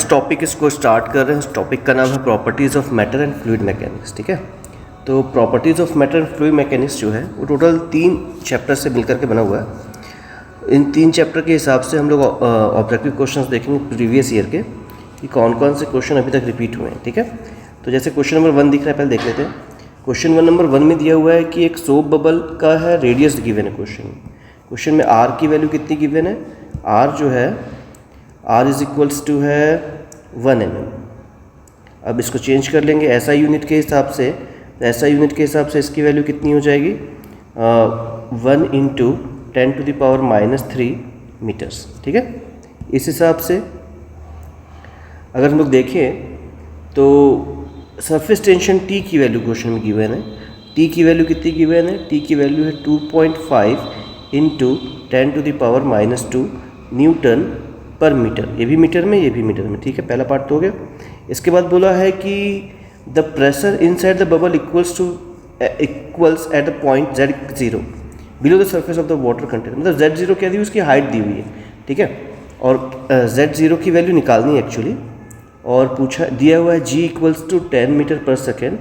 Topic इसको start कर रहे हैं। उस टॉपिक का नाम है properties of matter and fluid mechanics. ठीक है, तो properties of matter and fluid mechanics जो है वो टोटल 3 चैप्टर से मिलकर के बना हुआ है। इन 3 चैप्टर के हिसाब से हम लोग ऑब्जेक्टिव क्वेश्चंस देखेंगे प्रीवियस ईयर के कि कौन कौन से क्वेश्चन अभी तक रिपीट हुए हैं। ठीक है, तो जैसे क्वेश्चन नंबर 1 दिख रहा है, पहले देख लेते हैं। क्वेश्चन नंबर 1 में दिया हुआ है कि एक सोप बबल का है रेडियस गिवन है। क्वेश्चन में आर की वैल्यू कितनी गिवन है? आर जो है R इज इक्वल्स टू है 1 mm। अब इसको चेंज कर लेंगे ऐसा यूनिट के हिसाब से, तो ऐसा यूनिट के हिसाब से इसकी वैल्यू कितनी हो जाएगी? 1 इंटू 10⁻³ मीटर्स। ठीक है, इस हिसाब से अगर हम लोग देखें तो सरफेस टेंशन T की वैल्यू क्वेश्चन में गिवन है। T की वैल्यू कितनी गिवन है? T की वैल्यू है 2.5 इंटू 10⁻² न्यूटन पर मीटर। ये भी मीटर में, ये भी मीटर में। ठीक है, पहला पार्ट तो हो गया। इसके बाद बोला है कि the pressure inside the bubble equals at the point Z0 below the surface of the water container. मतलब Z0 क्या दी हुई, उसकी हाइट दी हुई है। ठीक है, और Z0 की वैल्यू निकालनी है एक्चुअली। और पूछा दिया हुआ है G इक्वल्स टू 10 मीटर पर सेकेंड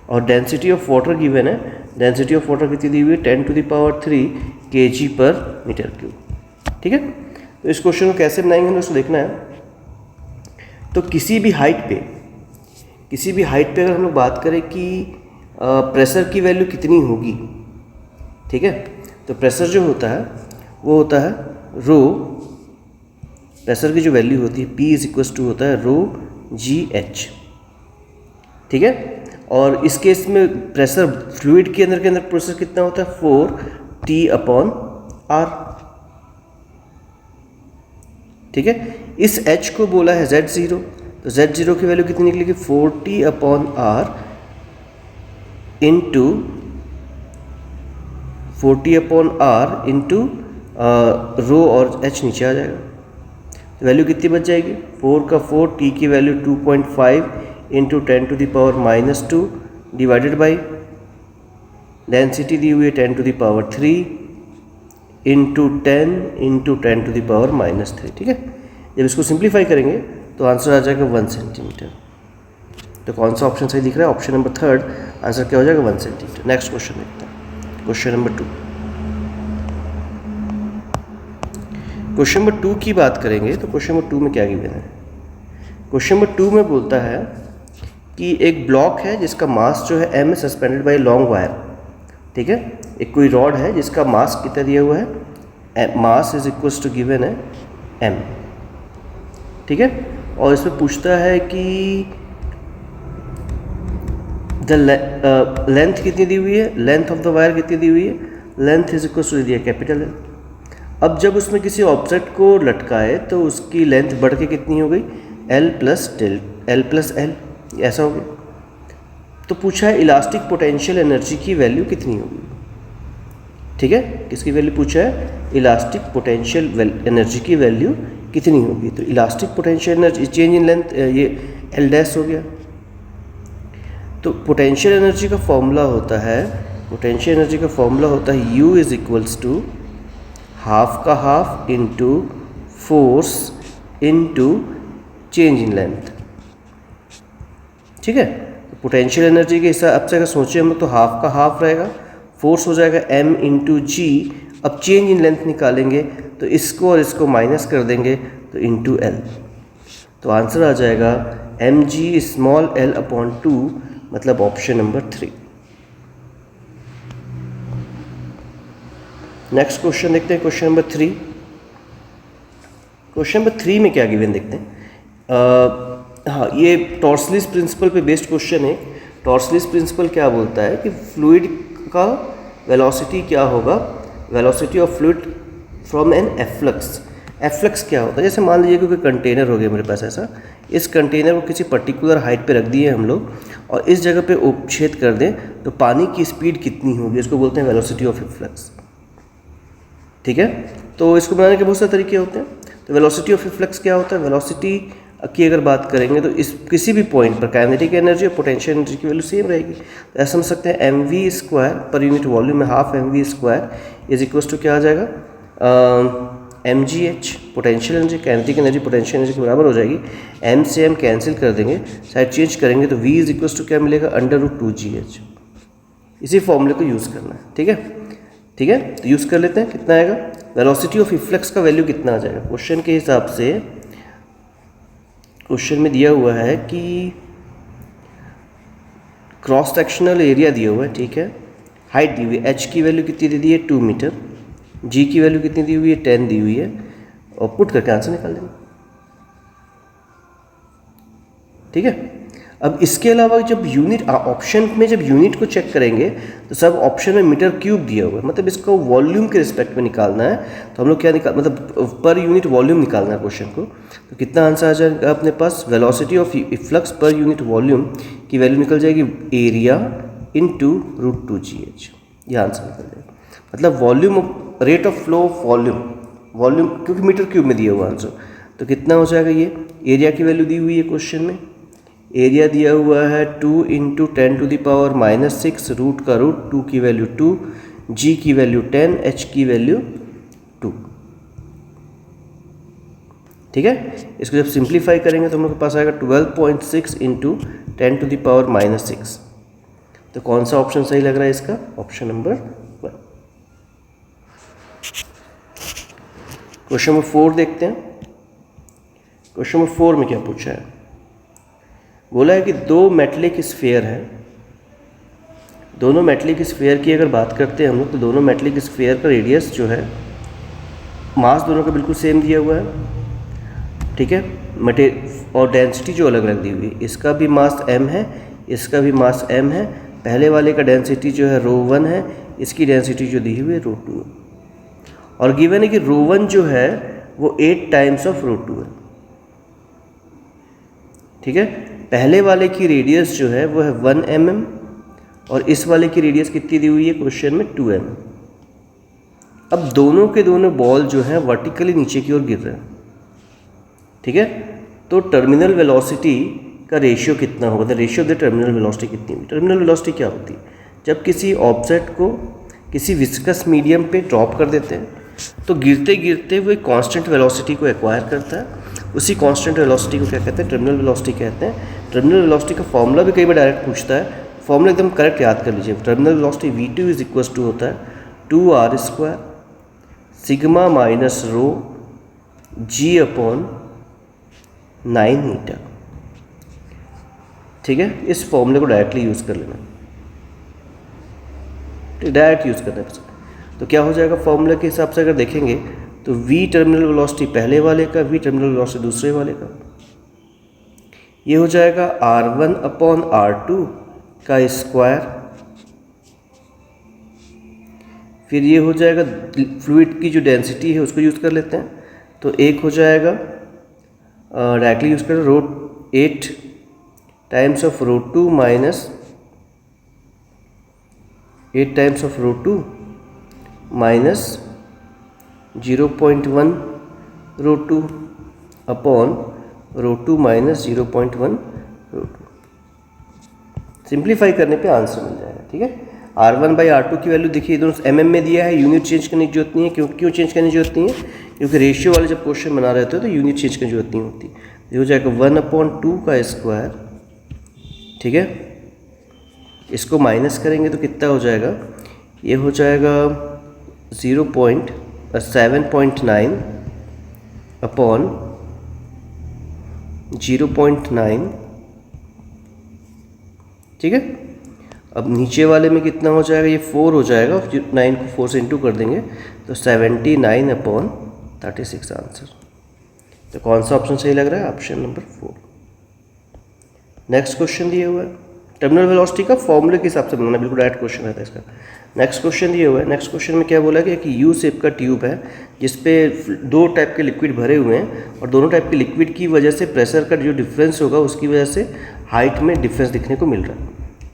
और डेंसिटी ऑफ वाटर गिवन है। डेंसिटी ऑफ वाटर कितनी दी हुई है? 10⁻³ kg पर मीटर क्यूब। ठीक है, तो इस क्वेश्चन को कैसे बनाएंगे हमें उसको देखना है। तो किसी भी हाइट पे अगर हम लोग बात करें कि प्रेशर की वैल्यू कितनी होगी, ठीक है, तो प्रेशर जो होता है वो होता है रो, प्रेशर की जो वैल्यू होती है P इज इक्वल्स टू होता है रो GH। ठीक है, और इस केस में प्रेशर फ्लूइड के अंदर प्रेशर कितना होता है? 4T/R। ठीक है, इस H को बोला है Z0, तो Z0 की वैल्यू कितनी निकलेगी? 4T/R into 4T/R into rho और H नीचे आ जाएगा। तो वैल्यू कितनी बच जाएगी? 4 का 4, T की value 2.5 into 10⁻² divided by density दी हुई है 10⁻³ इंटू 10 इंटू 10⁻⁻3। ठीक है, जब इसको सिंप्लीफाई करेंगे तो आंसर आ जाएगा 1 सेंटीमीटर। तो कौन सा ऑप्शन सही दिख रहा है? ऑप्शन नंबर 3 आंसर क्या हो जाएगा? 1 सेंटीमीटर। नेक्स्ट क्वेश्चन देखते हैं, क्वेश्चन नंबर 2। क्वेश्चन नंबर 2 की बात करेंगे तो क्वेश्चन नंबर 2 में क्या गिवन है? क्वेश्चन नंबर 2 में बोलता है कि एक ब्लॉक है जिसका मास जो है m suspended bye long wire. ठीक है, एक कोई रॉड है जिसका मास कितना दिया हुआ है? Mass is equals to given है m। ठीक है, और इसमें पूछता है कि द लेंथ कितनी दी हुई है? लेंथ ऑफ द वायर कितनी दी हुई है? लेंथ इज इक्वल्स टू दिया कैपिटल L। अब जब उसमें किसी ऑब्जेक्ट को लटकाए तो उसकी लेंथ बढ़ के कितनी हो गई? L प्लस L, ऐसा हो गया। तो पूछा है इलास्टिक पोटेंशियल एनर्जी की वैल्यू कितनी होगी। ठीक है, किसकी वैल्यू पूछा है? इलास्टिक पोटेंशियल एनर्जी की वैल्यू कितनी होगी। तो elastic potential energy change in length, ये L डैश हो गया। तो पोटेंशियल एनर्जी का फॉर्मूला होता है U is equals to half का half into force into change in length. ठीक है, पोटेंशियल एनर्जी के हिसाब से अगर सोचें हम लोग तो हाफ का हाफ रहेगा, फोर्स हो जाएगा m इंटू जी। अब चेंज इन लेंथ निकालेंगे तो इसको और इसको माइनस कर देंगे तो इंटू L। तो आंसर आ जाएगा mg स्मॉल l/2, मतलब ऑप्शन नंबर 3। नेक्स्ट क्वेश्चन देखते हैं, क्वेश्चन नंबर 3। क्वेश्चन नंबर 3 में क्या गिवन देखते हैं। हाँ, ये टॉर्सलिस प्रिंसिपल पे बेस्ड क्वेश्चन है। टॉर्सलिस प्रिंसिपल क्या बोलता है कि फ्लूइड का वेलोसिटी क्या होगा? Velocity of fluid from an efflux. Efflux क्या होता है? जैसे मान लीजिए कि कोई कंटेनर हो गया मेरे पास ऐसा, इस कंटेनर को किसी पर्टिकुलर हाइट पे रख दिए हम लोग और इस जगह पे उपछेद कर दें तो पानी की स्पीड कितनी होगी? इसको बोलते हैं वेलोसिटी ऑफ इफ्लक्स। ठीक है, तो इसको बनाने के बहुत सारे तरीके होते हैं। तो वेलोसिटी ऑफ इफ्लक्स क्या होता है? वेलोसिटी की अगर बात करेंगे तो इस किसी भी पॉइंट पर काइनेटिक एनर्जी और पोटेंशियल एनर्जी की वैल्यू सेम रहेगी। तो ऐसा समझ सकते हैं mv² पर यूनिट वॉल्यूम में half mv² is equals to क्या आ जाएगा? mgh potential energy, kinetic energy potential energy के बराबर हो जाएगी। m से m कैंसिल कर देंगे, साइड चेंज करेंगे तो v इज इक्वल टू क्या मिलेगा, √2gh। इसी फॉर्मूले को यूज़ करना है, ठीक है। ठीक है, तो यूज़ कर लेते हैं। कितना आएगा, वेलोसिटी ऑफ इफ्लक्स का वैल्यू कितना आ जाएगा क्वेश्चन के हिसाब से। क्वेश्चन में दिया हुआ है कि क्रॉस सेक्शनल एरिया दिया हुआ है, ठीक है। हाइट दी हुई है, h की वैल्यू कितनी दे दी है 2 मीटर, g की वैल्यू कितनी दी हुई है 10 दी हुई है, और पुट करके आंसर निकाल देंगे, ठीक है। अब इसके अलावा जब यूनिट ऑप्शन में जब यूनिट को चेक करेंगे तो सब ऑप्शन में मीटर क्यूब दिया हुआ है, मतलब इसको वॉल्यूम के रिस्पेक्ट में निकालना है। तो हम लोग क्या मतलब पर यूनिट वॉल्यूम निकालना है क्वेश्चन को। तो कितना आंसर आ जाएगा अपने पास, वेलोसिटी ऑफ इफ्लक्स पर यूनिट वॉल्यूम की वैल्यू निकल जाएगी एरिया इनटू √2gh, ये आंसर निकल जाएगा। मतलब volume, rate of flow of volume क्योंकि मीटर क्यूब में दिया हुआ आंसर, तो कितना हो जाएगा ये। एरिया की वैल्यू दी हुई है क्वेश्चन में, एरिया दिया हुआ है 2 × 10⁻⁻⁶, रूट का √2 की वैल्यू 2, g की वैल्यू 10, h की वैल्यू 2, ठीक है। इसको जब सिंप्लीफाई करेंगे तो हम लोग के पास आएगा 12.6 × 10⁻⁶। तो कौन सा ऑप्शन सही लग रहा है इसका, ऑप्शन नंबर 1। क्वेश्चन नंबर 4 देखते हैं। क्वेश्चन नंबर 4 में क्या पूछा है, बोला है कि दो मेटलिक स्फीयर है। दोनों मेटलिक स्फीयर की अगर बात करते हैं हम लोग, तो दोनों मेटलिक स्फीयर का रेडियस जो है, मास दोनों का बिल्कुल सेम दिया हुआ है, ठीक है। और डेंसिटी जो अलग अलग दी हुई है, इसका भी मास m है, इसका भी मास m है। पहले वाले का डेंसिटी जो है ρ1 है, इसकी डेंसिटी जो दी हुई है ρ2 है, और गिवन है कि ρ1 जो है वो 8 टाइम्स ऑफ ρ2 है, ठीक है। पहले वाले की रेडियस जो है वो है 1 mm, और इस वाले की रेडियस कितनी दी हुई है क्वेश्चन में 2 mm। अब दोनों के दोनों बॉल जो है वर्टिकली नीचे की ओर गिर रहे हैं, ठीक है। तो टर्मिनल वेलोसिटी का रेशियो कितना होगा, the ratio of the terminal velocity कितनी होगी। टर्मिनल वेलोसिटी क्या होती है, जब किसी ऑब्जेक्ट को किसी विस्कस मीडियम पे ड्रॉप कर देते हैं तो गिरते गिरते वो एक कांस्टेंट वेलोसिटी को एक्वायर करता है। उसी कांस्टेंट वेलोसिटी को क्या कहते हैं, टर्मिनल वेलोसिटी कहते हैं। टर्मिनल वेलोसिटी का फॉर्मूला भी कई बार डायरेक्ट पूछता है, फॉर्मूला एकदम करेक्ट याद कर लीजिए। Terminal velocity v2 is equal to होता है 2r² sigma minus rho g/9 ठीक है। इस फॉर्मूले को डायरेक्टली यूज़ कर लेना, डायरेक्ट यूज़ करना है। तो क्या हो जाएगा फॉर्मूले के हिसाब से अगर देखेंगे तो v टर्मिनल वेलोसिटी पहले वाले का, v टर्मिनल वेलोसिटी दूसरे वाले का, ये हो जाएगा r1/r2 का स्क्वायर। फिर ये हो जाएगा फ्लूइड की जो डेंसिटी है उसको यूज़ कर लेते हैं, तो एक हो जाएगा डायरेक्टली यूज़ कर √8 times of √2 minus 8 times of √2 minus 0.1 √2 upon √2 minus 0.1 √2। Simplify करने पे आंसर मिल जाएगा, ठीक है। r1/r2 की वैल्यू देखिए, दोनों mm में दिया है, यूनिट चेंज करने की जरूरत नहीं है। क्यों चेंज करने की जरूरत नहीं है, क्योंकि रेशियो वाले जब क्वेश्चन बना रहे थे तो यूनिट चेंज करने की जरूरत नहीं होती। ये हो जाएगा 1/2 का स्क्वायर, ठीक है। इसको माइनस करेंगे तो कितना हो जाएगा, ये हो जाएगा 7.9 अपॉन 0.9, ठीक है। अब नीचे वाले में कितना हो जाएगा, ये 4 हो जाएगा, 9 को 4 से इंटू कर देंगे तो 79/36 आंसर। तो कौन सा ऑप्शन सही लग रहा है, ऑप्शन नंबर 4। नेक्स्ट क्वेश्चन दिया हुआ है, टर्मिनल वेलोसिटी का फॉर्मूले के हिसाब से बनाना, बिल्कुल डायरेक्ट क्वेश्चन रहता है इसका। नेक्स्ट क्वेश्चन दिया हुआ है, नेक्स्ट क्वेश्चन में क्या बोला कि एक यू शेप का ट्यूब है जिसपे 2 टाइप के लिक्विड भरे हुए हैं, और दोनों टाइप के लिक्विड की वजह से प्रेशर का जो डिफरेंस होगा उसकी वजह से हाइट में डिफरेंस दिखने को मिल रहा है,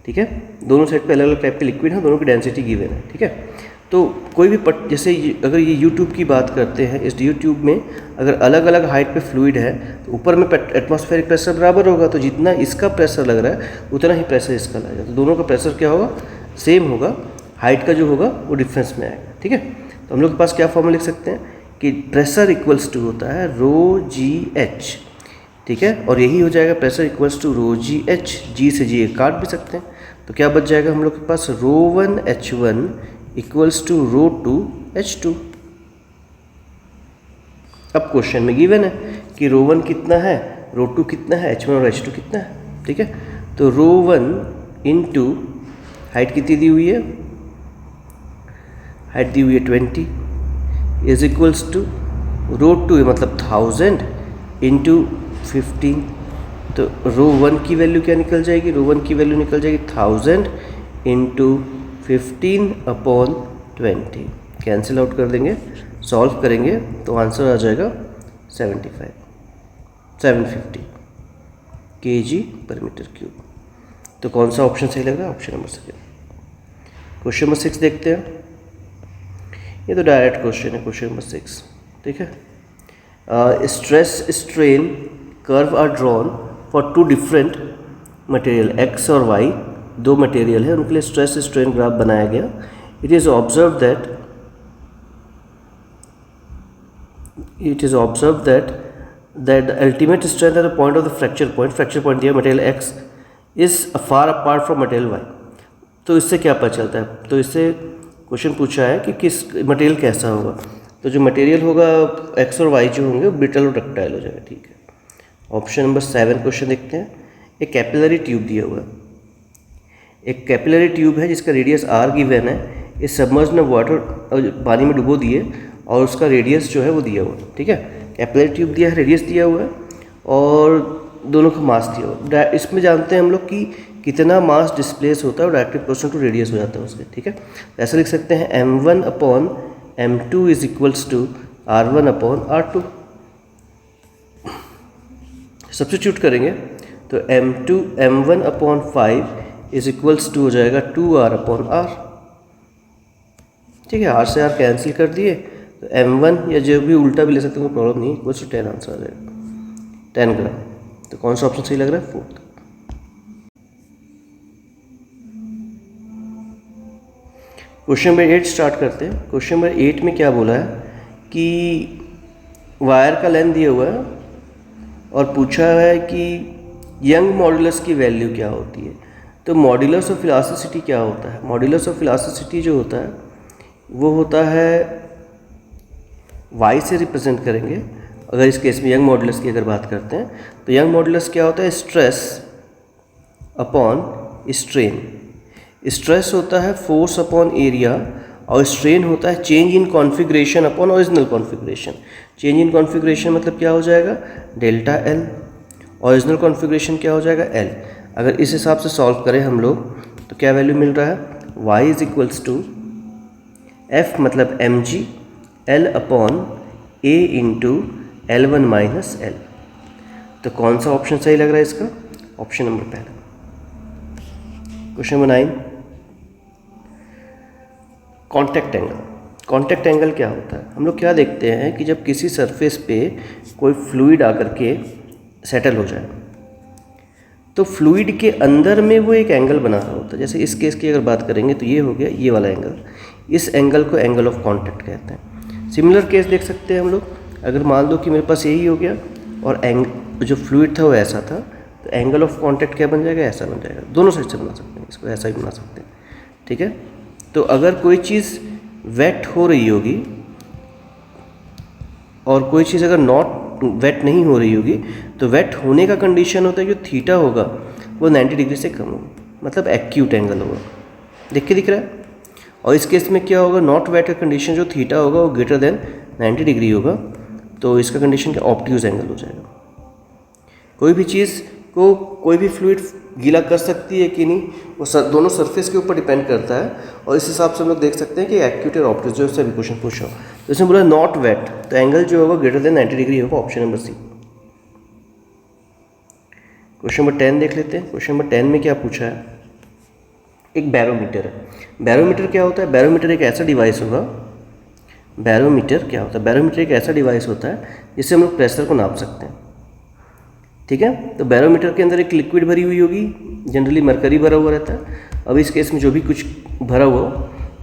ठीक है। दोनों साइड पे अलग अलग टाइप के लिक्विड हैं, दोनों की डेंसिटी गिवन है, ठीक है। तो कोई भी जैसे अगर ये यूट्यूब की बात करते हैं, इस यूट्यूब में अगर अलग अलग हाइट पे फ्लूइड है तो ऊपर में एटमॉस्फेरिक प्रेशर बराबर होगा, तो जितना इसका प्रेशर लग रहा है उतना ही प्रेशर इसका लगेगा, तो दोनों का प्रेशर क्या होगा, सेम होगा, हाइट का जो होगा वो डिफरेंस में आएगा, ठीक है। तो हम लोग के पास क्या फॉर्मूला लिख सकते हैं, कि प्रेशर इक्वल्स टू होता है रो जी एच, ठीक है, और यही हो जाएगा pressure equals to rho g h, g से जी काट भी सकते हैं, तो क्या बच जाएगा हम लोग के पास rho one h one equals to rho two h two. अब क्वेश्चन में गिवन है कि रो वन कितना है, रो टू कितना है, एच वन और एच टू कितना है, ठीक है। तो रो वन इंटू हाइट कितनी दी हुई है, हाइट दी हुई है 20 is equals to rho two मतलब 1000 इंटू 15, तो रो वन की वैल्यू क्या निकल जाएगी, रो वन की वैल्यू निकल जाएगी 1000 इंटू 15/20, कैंसिल आउट कर देंगे, सॉल्व करेंगे तो आंसर आ जाएगा 750 kg/m³। तो कौन सा ऑप्शन सही लग रहा है, option number second. Question number 6 देखते हैं, ये तो डायरेक्ट क्वेश्चन है, क्वेश्चन नंबर 6, ठीक है। Stress strain curve are drawn for two different material X और वाई, दो मटेरियल है उनके लिए स्ट्रेस स्ट्रेन ग्राफ बनाया गया। It is observe that the ultimate strength at the point of the fracture point दिया material x is far apart from material y। तो इससे क्या पता चलता है, तो इससे क्वेश्चन पूछा है कि किस मटेरियल कैसा होगा, तो जो मटेरियल होगा x और y जो होंगे वो ब्रिटल और डक्टाइल हो जाएगा, ठीक है। ऑप्शन नंबर 7 क्वेश्चन देखते हैं। एक कैपिलरी ट्यूब दिया हुआ है, एक कैपिलरी ट्यूब है जिसका रेडियस r गिवन है, इस सबमर्ज्ड में वाटर पानी में डुबो दिए और उसका रेडियस जो है वो दिया हुआ है, ठीक है। कैपिलरी ट्यूब दिया है, रेडियस दिया हुआ है और दोनों का मास दिया हुआ है। इसमें जानते हैं हम लोग कि कितना मास डिस्प्लेस होता है और डायरेक्टली प्रोपोर्शनल टू रेडियस हो जाता है उसके, ठीक है। ऐसा लिख सकते हैं m1/m2 is equals to r1/r2। Substitute करेंगे तो m1/5 इज इक्वल्स टू हो जाएगा 2r/r, ठीक है। r से r कैंसिल कर दिए तो m1 या जो भी उल्टा भी ले सकते हैं कोई प्रॉब्लम नहीं, इक्वल्स टू 10 आंसर आ जाएगा 10 ग्राम। तो कौन सा ऑप्शन सही लग रहा है, 4th। क्वेश्चन नंबर 8 स्टार्ट करते हैं। क्वेश्चन नंबर 8 में क्या बोला है कि वायर का लेंथ दिया हुआ है और पूछा है कि यंग मॉड्यूलस की वैल्यू क्या होती है। तो मॉड्यूलस ऑफ इलास्टिसिटी क्या होता है, मॉड्यूलस ऑफ इलास्टिसिटी जो होता है वो होता है y से रिप्रेजेंट करेंगे। अगर इस केस में यंग मॉड्यूलस की अगर बात करते हैं तो यंग मॉड्यूलस क्या होता है, स्ट्रेस अपॉन स्ट्रेन। स्ट्रेस होता है फोर्स अपॉन एरिया और स्ट्रेन होता है change in configuration upon original configuration. Change in configuration मतलब क्या हो जाएगा, डेल्टा एल, ओरिजिनल कॉन्फ़िगरेशन क्या हो जाएगा, एल। अगर इस हिसाब से सॉल्व करें हम लोग तो क्या वैल्यू मिल रहा है, y is equals to F मतलब mg L upon a into L1 minus L। तो कौन सा ऑप्शन सही लग रहा है इसका, ऑप्शन नंबर पहला। Question number 9, contact angle. Contact angle क्या होता है, हम लोग क्या देखते हैं कि जब किसी सरफेस पे कोई फ्लूइड आकर के सेटल हो जाए तो फ्लूइड के अंदर में वो एक एंगल बना रहा होता है। जैसे इस केस की अगर बात करेंगे तो ये हो गया ये वाला एंगल, इस एंगल को एंगल ऑफ कॉन्टैक्ट कहते हैं। सिमिलर केस देख सकते हैं हम लोग, अगर मान लो कि मेरे पास यही हो गया और जो फ्लूइड था वो ऐसा था, तो एंगल ऑफ कॉन्टैक्ट क्या बन जाएगा, ऐसा बन जाएगा। दोनों साइड से बना सकते हैं, इसको ऐसा ही बना सकते हैं, ठीक है। तो अगर कोई चीज़ वेट हो रही होगी और कोई चीज़ अगर नॉट वेट नहीं हो रही होगी तो वेट होने का कंडीशन होता है जो थीटा होगा वो 90 डिग्री से कम होगा, मतलब एक्यूट एंगल होगा, देख के दिख रहा है। और इस केस में क्या होगा, नॉट वेट का कंडीशन जो थीटा होगा वो ग्रेटर देन 90 डिग्री होगा, तो इसका कंडीशन क्या, ऑब्ट्यूज एंगल हो जाएगा। कोई भी चीज़ को कोई भी फ्लूइड गीला कर सकती है कि नहीं, वो दोनों सरफेस के ऊपर डिपेंड करता है। और इस हिसाब से हम लोग देख सकते हैं कि एक्यूट और ऑब्ट्यूज जो उससे भी क्वेश्चन पूछा हो तो इसमें बोला नॉट वेट, तो एंगल जो होगा ग्रेटर देन 90 डिग्री होगा, option number C. Question number 10 देख लेते हैं। क्वेश्चन नंबर 10 में क्या पूछा है, एक बैरोमीटर है। बैरोमीटर क्या होता है, बैरोमीटर एक ऐसा डिवाइस होगा, बैरोमीटर क्या होता है, बैरोमीटर एक ऐसा डिवाइस होता है जिससे हम लोग प्रेशर को नाप सकते हैं, ठीक है। तो बैरोमीटर के अंदर एक लिक्विड भरी हुई होगी, जनरली मरकरी भरा हुआ रहता है। अब इस केस में जो भी कुछ भरा हुआ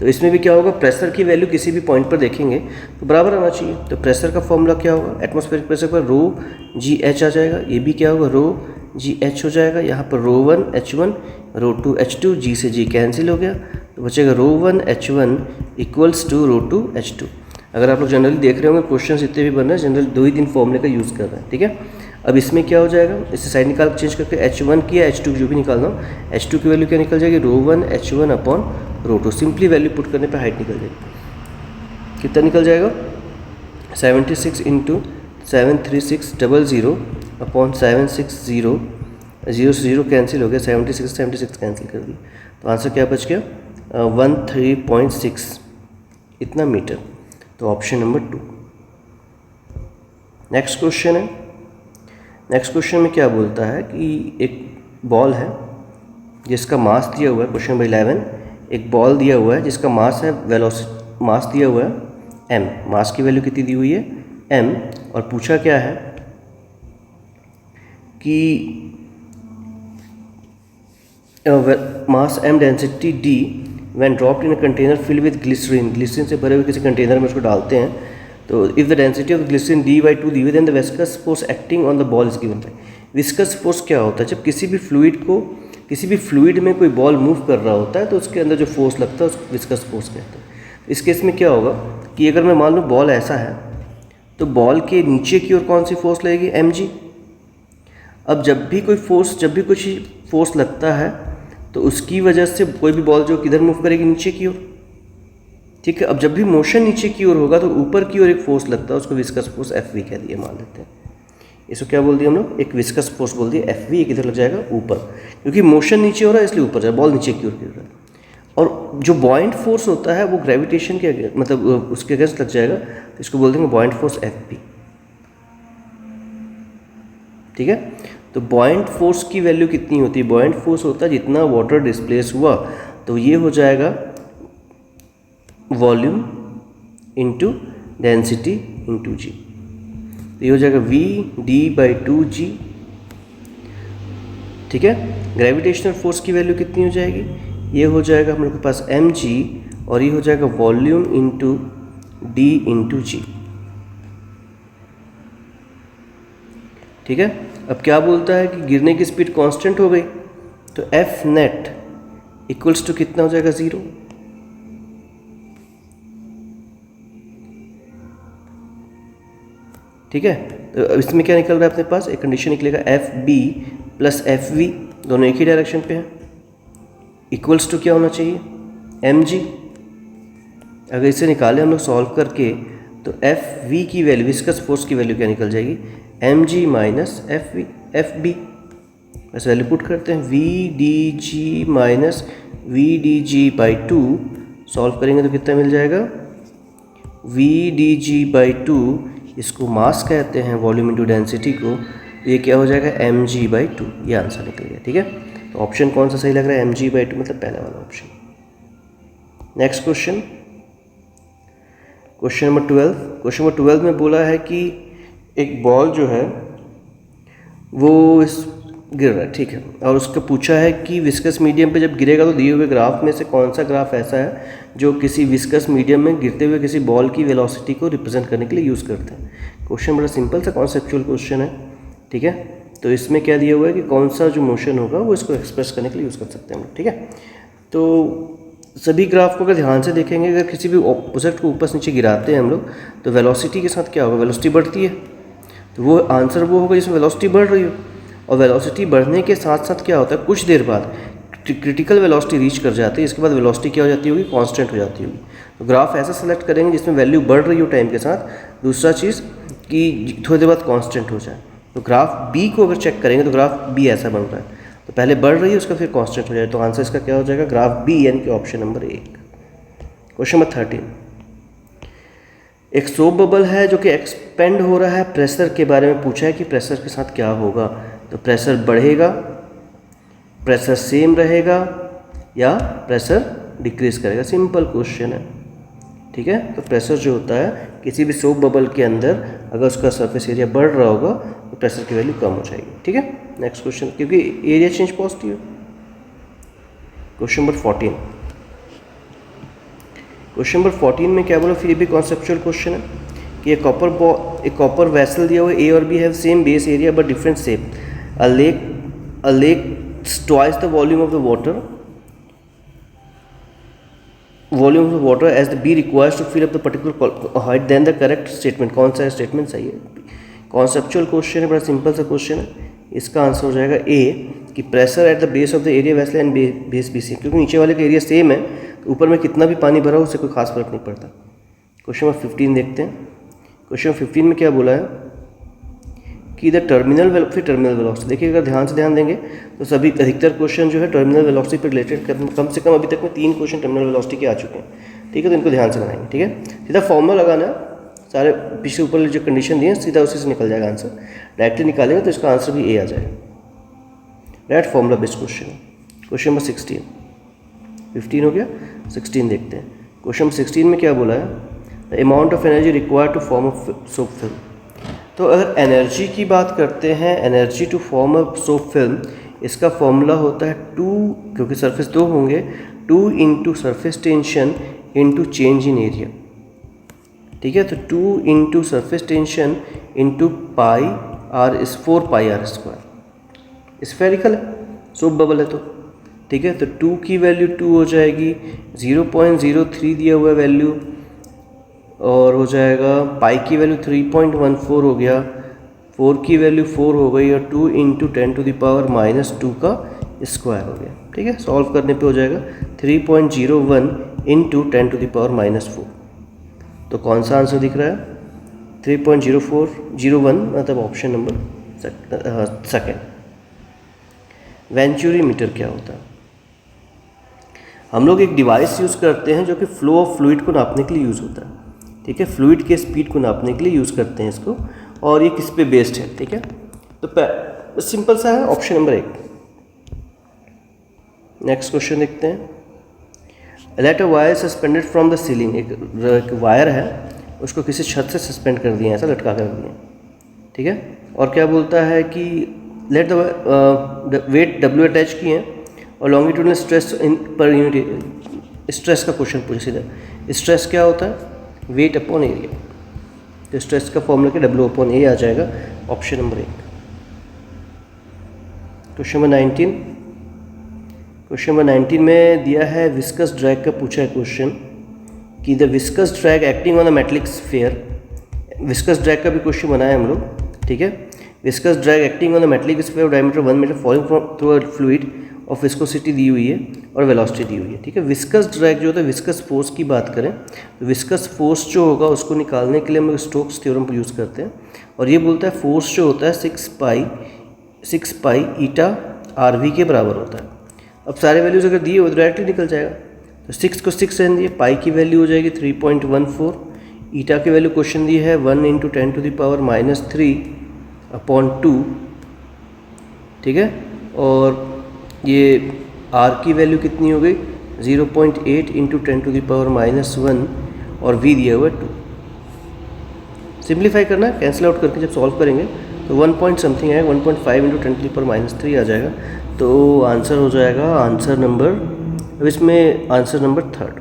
तो इसमें भी क्या होगा, प्रेशर की वैल्यू किसी भी पॉइंट पर देखेंगे तो बराबर आना चाहिए। तो प्रेशर का फॉर्मूला क्या होगा, एटमॉस्फेरिक प्रेशर पर रो जी एच आ जाएगा, ये भी क्या होगा रो जी एच हो जाएगा। यहाँ पर rho one h one, rho two h two, g से जी कैंसिल हो गया तो बचेगा rho one h one equals to rho two h two. अगर आप लोग जनरली देख रहे होंगे क्वेश्चन जितने भी बन रहे हैं जनरली 2 ही 3 फॉर्मूले का यूज़ कर रहे हैं, ठीक है। अब इसमें क्या हो जाएगा, इससे साइड निकाल चेंज करके H1 की या H2 जो भी निकालना हो, H2 की वैल्यू क्या निकल जाएगी, rho one H1 upon rho two. Simply value put करने पे हाइट निकल जाएगी, कितना निकल जाएगा 76 इंटू 73600 अपॉन 760, 0 से 0 कैंसिल हो गया, 76 कैंसिल कर दिया तो आंसर क्या बच गया 13.6 इतना मीटर। तो ऑप्शन नंबर 2। नेक्स्ट क्वेश्चन है, नेक्स्ट क्वेश्चन में क्या बोलता है कि एक बॉल है जिसका मास दिया हुआ है, क्वेश्चन नंबर 11, एक बॉल दिया हुआ है जिसका मास है वेलोसिटी, मास दिया हुआ है m, मास की वैल्यू कितनी दी हुई है m, और पूछा क्या है कि mass m density d when dropped in a container filled with glycerine, glycerine से भरे हुए किसी कंटेनर में उसको डालते हैं तो if the density of glycerine d/2 दी हुई then the viscous force acting on the ball is given by. Viscous force क्या होता है, जब किसी भी फ्लूइड में कोई बॉल मूव कर रहा होता है तो उसके अंदर जो फोर्स लगता है उसको विस्कस फोर्स कहते हैं। इस केस में क्या होगा कि अगर मैं मान लूँ बॉल ऐसा है तो बॉल के नीचे की ओर कौन सी फोर्स लगेगी mg। अब जब भी कुछ फोर्स लगता है तो उसकी वजह से कोई भी बॉल जो किधर मूव करेगी, नीचे की ओर, ठीक है। अब जब भी मोशन नीचे की ओर होगा तो ऊपर की ओर एक फोर्स लगता है, उसको विस्कस फोर्स Fv कह दिया, मान लेते हैं। इसको क्या बोल दिया हम लोग, एक विस्कस फोर्स बोल दिया Fv, ये किधर लग जाएगा ऊपर, क्योंकि मोशन नीचे हो रहा है इसलिए ऊपर जाए, बॉल नीचे की ओर गिर रहा है। और जो बॉइंट फोर्स होता है वो ग्रेविटेशन के मतलब उसके अगेंस्ट लग जाएगा, तो इसको बोल देंगे बॉइंट फोर्स Fp, ठीक है। तो बॉइंट फोर्स की वैल्यू कितनी होती है, बॉइंट फोर्स होता है जितना वाटर डिस्प्लेस हुआ, तो ये हो जाएगा वॉल्यूम इंटू डेंसिटी इंटू जी, तो ये हो जाएगा V/2G, ठीक है। ग्रेविटेशनल फोर्स की वैल्यू कितनी हो जाएगी, ये हो जाएगा हम लोग के पास mg, और ये हो जाएगा वॉल्यूम इंटू d इंटू जी, ठीक है। अब क्या बोलता है कि गिरने की स्पीड कांस्टेंट हो गई तो F नेट इक्वल्स टू कितना हो जाएगा 0, ठीक है। तो अब इसमें क्या निकल रहा है अपने पास, एक कंडीशन निकलेगा FB प्लस FV, दोनों एक ही डायरेक्शन पे हैं, इक्वल्स टू क्या होना चाहिए mg। अगर इसे निकालें हम लोग सॉल्व करके तो FV की वैल्यू, विस्कस फोर्स की वैल्यू क्या निकल जाएगी mg माइनस FB, बस वैल्यू पुट करते हैं VDG माइनस VDG/2, सॉल्व करेंगे तो कितना मिल जाएगा VDG/2, इसको मास कहते हैं वॉल्यूम इंटू डेंसिटी को, ये क्या हो जाएगा mg/2, ये आंसर निकल गया, ठीक है। तो ऑप्शन कौन सा सही लग रहा है, mg/2 मतलब पहला वाला option. Next question, question number 12। Question number 12 में बोला है कि एक बॉल जो है वो गिर रहा है, ठीक है, और उसका पूछा है कि विस्कस मीडियम पे जब गिरेगा तो दिए हुए ग्राफ में से कौन सा ग्राफ ऐसा है जो किसी विस्कस मीडियम में गिरते हुए किसी बॉल की वेलोसिटी को रिप्रेजेंट करने के लिए यूज़ करते हैं। क्वेश्चन बड़ा सिंपल सा कॉन्सेप्चुअल क्वेश्चन है, ठीक है। तो इसमें क्या दिया हुआ है कि कौन सा जो मोशन होगा वो इसको एक्सप्रेस करने के लिए यूज़ कर सकते हैं हम लोग, ठीक है। तो सभी ग्राफ को अगर ध्यान से देखेंगे, अगर किसी भी ऑब्जेक्ट को ऊपर से नीचे गिराते हैं हम लोग तो वेलोसिटी के साथ क्या होगा, वेलोसिटी बढ़ती है, तो वो आंसर वो होगा जिसमें वेलोसिटी बढ़ रही हो। और वेलोसिटी बढ़ने के साथ साथ क्या होता है, कुछ देर बाद क्रिटिकल वेलोसिटी रीच कर जाती है, इसके बाद वेलोसिटी क्या हो जाती होगी, कांस्टेंट हो जाती होगी। तो ग्राफ ऐसा सेलेक्ट करेंगे जिसमें वैल्यू बढ़ रही हो टाइम के साथ, दूसरा चीज़ कि थोड़ी देर बाद कांस्टेंट हो जाए। तो ग्राफ बी को अगर चेक करेंगे तो ग्राफ बी ऐसा बन रहा है, तो पहले बढ़ रही है उसका फिर कांस्टेंट हो जाए, तो आंसर इसका क्या हो जाएगा ग्राफ बी, यानी कि ऑप्शन नंबर 1। क्वेश्चन नंबर 13, एक सोप बबल है जो कि एक्सपेंड हो रहा है, प्रेशर के बारे में पूछा है कि प्रेशर के साथ क्या होगा। तो प्रेशर बढ़ेगा, प्रेशर सेम रहेगा या प्रेशर डिक्रीज करेगा, सिंपल क्वेश्चन है, ठीक है। तो प्रेशर जो होता है किसी भी सोप बबल के अंदर अगर उसका सरफेस एरिया बढ़ रहा होगा तो प्रेशर की वैल्यू कम हो जाएगी, ठीक है। नेक्स्ट क्वेश्चन, क्योंकि एरिया चेंज पॉजिटिव है। क्वेश्चन नंबर 14, क्वेश्चन नंबर 14 में क्या बोला, फिर भी कॉन्सेप्चुअल क्वेश्चन है कि एक कॉपर वैसल दिया हुआ ए और B have same base area but different shape, a lake twice the volume of the water as the B requires to fill up the particular height, then the correct statement. कौन सा statement सही है? Conceptual question है, बड़ा simple सा question है। इसका answer हो जाएगा ए कि pressure at the base of the area vessel and base B same, क्योंकि नीचे वाले का एरिया सेम है तो ऊपर में कितना भी पानी भरा हो उससे कोई खास फर्क नहीं पड़ता। क्वेश्चन नंबर 15 देखते हैं। क्वेश्चन नंबर 15 में क्या बोला है कि द टर्मिनल वेलोसिटी। देखिए अगर ध्यान से ध्यान देंगे तो सभी अधिकतर क्वेश्चन जो है टर्मिनल वेलोसिटी पर रिलेटेड, कम से कम अभी तक में 3 क्वेश्चन टर्मिनल वेलोसिटी के आ चुके हैं, ठीक है। तो इनको ध्यान से बनाएंगे, ठीक है। सीधा फॉर्मूला लगाना है, सारे पीछे ऊपर जो कंडीशन दिए हैं सीधा उसी से निकल जाएगा आंसर। डायरेक्टली निकालेंगे तो इसका आंसर भी ए आ जाएगा। डायरेक्ट फॉर्मूला बेस्ड क्वेश्चन है। क्वेश्चन नंबर 16, 15 हो गया, 16 देखते हैं। क्वेश्चन नंबर 16 में क्या बोला है, the amount of energy required to form a soap film. तो अगर एनर्जी की बात करते हैं, energy to form a soap film, इसका फॉर्मूला होता है 2, क्योंकि सरफेस 2 होंगे, 2 into surface tension into change in area, ठीक है। तो 2 into surface tension into pi r is 4 pi r square. Spherical है, सोप बबल है तो ठीक है। तो 2 की वैल्यू 2 हो जाएगी, 0.03 दिया हुआ है वैल्यू, और हो जाएगा पाई की वैल्यू 3.14 हो गया, 4 की वैल्यू 4 हो गई, और 2 इंटू 10⁻⁻² का स्क्वायर हो गया, ठीक है। सॉल्व करने पे हो जाएगा 3.01 इंटू 10⁻⁻4। तो कौन सा आंसर दिख रहा है? 3.0401, मतलब option number second. Venturi meter क्या होता है? हम लोग एक डिवाइस यूज़ करते हैं जो कि फ्लो ऑफ फ्लूइड को नापने के लिए यूज़ होता है, ठीक है। फ्लूइड के स्पीड को नापने के लिए यूज़ करते हैं इसको, और ये किस पे बेस्ड है, ठीक है। तो सिंपल सा है, ऑप्शन नंबर 1। नेक्स्ट क्वेश्चन देखते हैं। Let a wire suspended from the ceiling. एक वायर है, उसको किसी छत से सस्पेंड कर दिया, ऐसा लटका कर दिया, ठीक है। और क्या बोलता है कि let the weight W attach किए हैं और longitudinal stress per unit, stress का क्वेश्चन पूछे सीधा। स्ट्रेस क्या होता है? Weight upon area. तो स्ट्रेस का फॉर्मूला के W/A आ जाएगा, option number 1। Question number 19। Question number 19 में दिया है विस्कस ड्रैग का पूछा है क्वेश्चन कि the viscous drag acting on a metallic sphere. Viscous drag का भी क्वेश्चन बनाए हम लोग, ठीक है। Viscous drag acting on a metallic sphere diameter 1 metre falling from through a fluid और विस्कोसिटी दी हुई है और वेलोसिटी दी हुई है, ठीक है। विस्कस ड्रैग जो होता है, विस्कस फोर्स की बात करें तो विस्कस फोर्स जो होगा उसको निकालने के लिए हम लोग स्टोक्स थ्योरम पर यूज़ करते हैं, और ये बोलता है फोर्स जो होता है 6 पाई ईटा RV के बराबर होता है। अब सारे वैल्यूज़ अगर दिए हो तो डायरेक्टली निकल जाएगा। तो 6 को 6 रहने दिए, पाई की वैल्यू हो जाएगी 3.14, ईटा की वैल्यू क्वेश्चन दी है 1 इंटू 10⁻⁻3/2, ठीक है। और ये R की वैल्यू कितनी हो गई? 0.8 इंटू 10⁻⁻1, और V दिया हुआ है 2। सिंप्लीफाई करना है, कैंसिल आउट करके जब सॉल्व करेंगे तो 1 पॉइंट समथिंग आएगा, 1.5 इंटू 10⁻³ आ जाएगा। तो आंसर हो जाएगा आंसर नंबर, अब इसमें आंसर नंबर 3,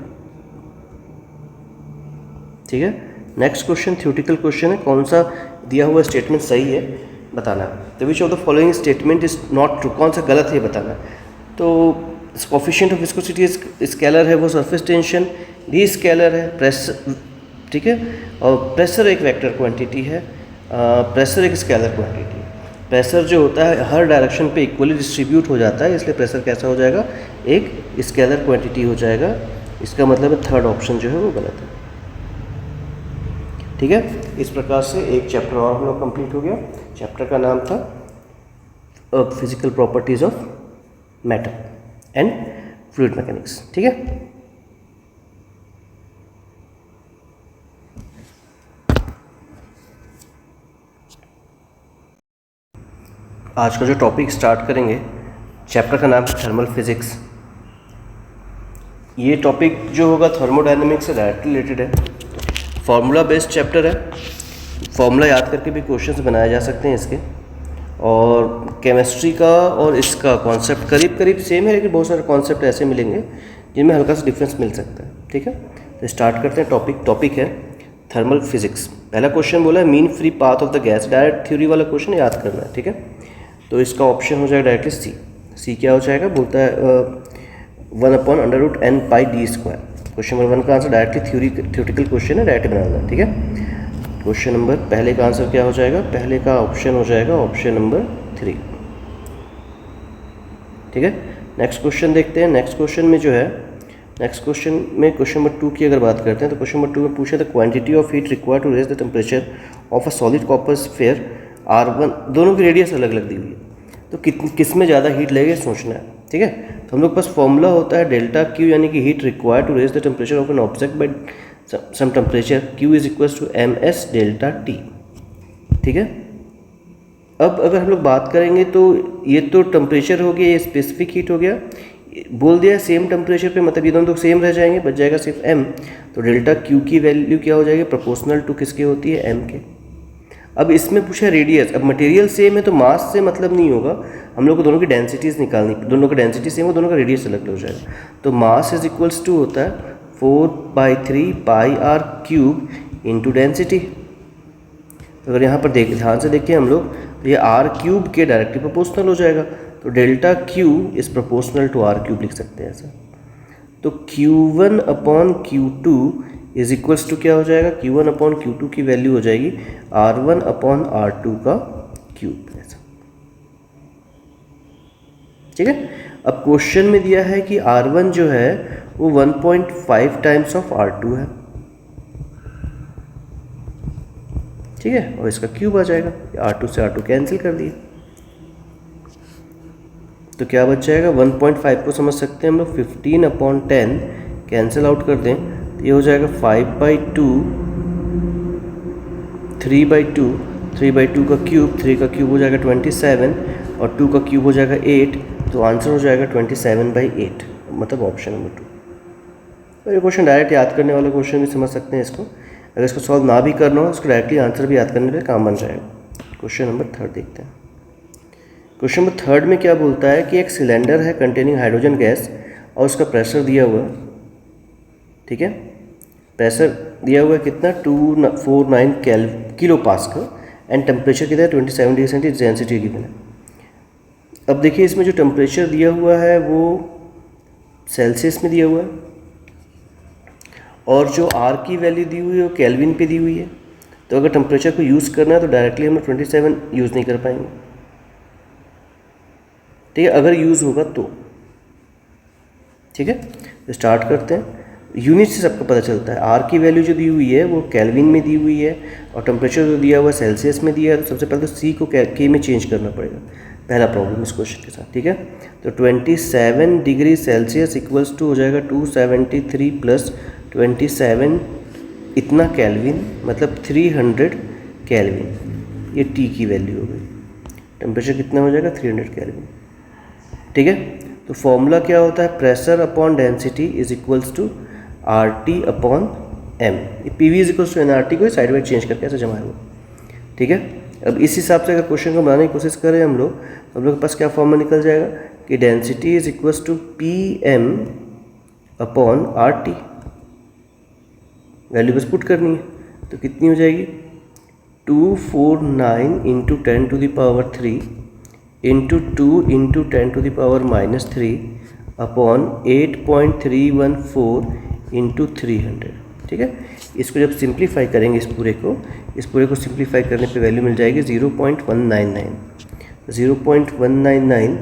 ठीक है। नेक्स्ट क्वेश्चन थ्योरेटिकल क्वेश्चन है, कौन सा दिया हुआ स्टेटमेंट सही है बताना है। तो which of the following statement is not true, कौन सा गलत है बताना है। तो कोफिशिएंट ऑफ विस्कोसिटी स्केलर है, वो सरफेस टेंशन भी स्केलर है, प्रेशर, ठीक है। और प्रेशर एक वेक्टर क्वांटिटी है, प्रेशर एक स्केलर क्वांटिटी है। प्रेशर जो होता है हर डायरेक्शन पे इक्वली डिस्ट्रीब्यूट हो जाता है, इसलिए प्रेशर कैसा हो जाएगा? एक स्केलर क्वांटिटी हो जाएगा। इसका मतलब है थर्ड ऑप्शन जो है वो गलत है, ठीक है। इस प्रकार से एक चैप्टर और हम लोग कंप्लीट हो गया। चैप्टर का नाम था physical properties of matter and fluid mechanics, ठीक है। आज का जो टॉपिक स्टार्ट करेंगे, चैप्टर का नाम है थर्मल फिजिक्स। ये टॉपिक जो होगा थर्मोडायनेमिक्स से डायरेक्टली रिलेटेड है। फार्मूला बेस्ड चैप्टर है, फार्मूला याद करके भी क्वेश्चंस बनाए जा सकते हैं इसके। और केमिस्ट्री का और इसका कॉन्सेप्ट करीब करीब सेम है, लेकिन बहुत सारे कॉन्सेप्ट ऐसे मिलेंगे जिनमें हल्का सा डिफरेंस मिल सकता है, ठीक है। तो स्टार्ट करते हैं। टॉपिक है थर्मल फिजिक्स। पहला क्वेश्चन बोला है mean free path of the gas. Direct theory वाला क्वेश्चन याद करना है, ठीक है। तो इसका ऑप्शन हो जाएगा डायरेक्टली सी क्या हो जाएगा, बोलता है 1/√n πd²। क्वेश्चन नंबर 1 का आंसर डायरेक्टली थ्योरेटिकल क्वेश्चन है, डायरेक्ट बनाना है, ठीक है। क्वेश्चन नंबर पहले का आंसर क्या हो जाएगा, पहले का ऑप्शन हो जाएगा ऑप्शन नंबर 3, ठीक है। नेक्स्ट क्वेश्चन देखते हैं। नेक्स्ट क्वेश्चन में जो है, नेक्स्ट क्वेश्चन में क्वेश्चन नंबर 2 की अगर बात करते हैं तो क्वेश्चन नंबर 2 में पूछा था quantity of heat required to raise the temperature of a solid copper sphere R1। दोनों की रेडियस अलग अलग दी हुई है, तो किस में ज़्यादा हीट लगेगा सोचना है, ठीक है। तो हम लोग के पास फॉर्मूला होता है डेल्टा क्यू, यानी कि heat required to raise the temperature of an object by some temperature Q is equals to MS delta T, ठीक है। अब अगर हम लोग बात करेंगे तो ये तो टेम्परेचर हो गया, ये स्पेसिफिक हीट हो गया, बोल दिया सेम टेम्परेचर पे, मतलब ये दोनों तो सेम रह जाएंगे, बच जाएगा सिर्फ m। तो डेल्टा Q की वैल्यू क्या हो जाएगी, प्रोपोर्शनल टू किसके होती है, m के। अब इसमें पूछा रेडियस। अब मटेरियल सेम है तो मास से मतलब नहीं होगा, हम लोग को दोनों की डेंसिटीज़ निकालनी, दोनों का डेंसिटी सेम हो, दोनों का रेडियस अलग हो जाएगा। तो मास इज इक्वल्स टू होता है 4/3 πr³ इंटू डेंसिटी। अगर यहाँ पर ध्यान से देखिए हम लोग, तो ये r³ के डायरेक्टली प्रोपोर्शनल हो जाएगा, तो delta Q is proportional to r³ लिख सकते हैं ऐसा। तो Q1/Q2 इज इक्वल्स टू क्या हो जाएगा, Q1/Q2 की वैल्यू हो जाएगी R1/R2 का क्यूब ऐसा, ठीक है। अब क्वेश्चन में दिया है कि R1 जो है वो 1.5 टाइम्स ऑफ R2 है, ठीक है, और इसका क्यूब आ जाएगा। R2 से R2 कैंसिल कर दिए, तो क्या बच जाएगा, 1.5 को समझ सकते हैं हम लोग 15/10 कैंसिल आउट कर दें तो ये हो जाएगा 5/2, 3/2, 3/2 का क्यूब, 3 का क्यूब हो जाएगा 27 और 2 का क्यूब हो जाएगा 8, तो आंसर हो जाएगा 27/8, मतलब ऑप्शन नंबर 2। तो ये क्वेश्चन डायरेक्ट याद करने वाला क्वेश्चन भी समझ सकते हैं इसको। अगर इसको सॉल्व ना भी करना हो, इसको डायरेक्टली आंसर भी याद करने पे काम बन जाएगा। क्वेश्चन नंबर 3 देखते हैं। क्वेश्चन नंबर 3 में क्या बोलता है कि एक सिलेंडर है कंटेनिंग हाइड्रोजन गैस और उसका प्रेशर दिया हुआ है, ठीक है। प्रेशर दिया हुआ है कितना, 249 किलो पास्कल एंड टेम्परेचर कितना है 27 डिग्री सेंटीग्रेड, डेंसिटी गिवन है। अब देखिए इसमें जो टेम्परेचर दिया हुआ है वो सेल्सियस में दिया हुआ है और जो R की वैल्यू दी हुई है वो केल्विन पे दी हुई है। तो अगर टेम्परेचर को यूज़ करना है तो डायरेक्टली हम 27 यूज़ नहीं कर पाएंगे, ठीक है, अगर यूज़ होगा तो, ठीक है। तो स्टार्ट करते हैं। यूनिट से सबको पता चलता है, R की वैल्यू जो दी हुई है वो केल्विन में दी हुई है और टेम्परेचर जो दिया हुआ है सेल्सियस में दिया है। तो सबसे पहले तो C को K में चेंज करना पड़ेगा, पहला प्रॉब्लम इस क्वेश्चन के साथ, ठीक है। तो 27 डिग्री सेल्सियस इक्वल्स टू हो जाएगा 273 प्लस 27 इतना केल्विन, मतलब 300 केल्विन, ये T की वैल्यू हो गई। टेम्परेचर कितना हो जाएगा 300 केल्विन, ठीक है। तो फॉर्मूला क्या होता है, pressure upon density is equals to RT/m। PV is equals to nRT को साइड वाइड चेंज करके ऐसे जमा हुआ, ठीक है। अब इस हिसाब से अगर क्वेश्चन को बनाने की कोशिश करें हम लोग, तो हम लोग के पास क्या फॉर्मूला निकल जाएगा कि density is equals to PM/RT। Value बस पुट करनी है, तो कितनी हो जाएगी 249 into 10⁻³ into 2 into 10⁻³ upon 8.314 into 300, ठीक है। इसको जब सिंप्लीफाई करेंगे इस पूरे को सिंप्लीफाई करने पे वैल्यू मिल जाएगी 0.199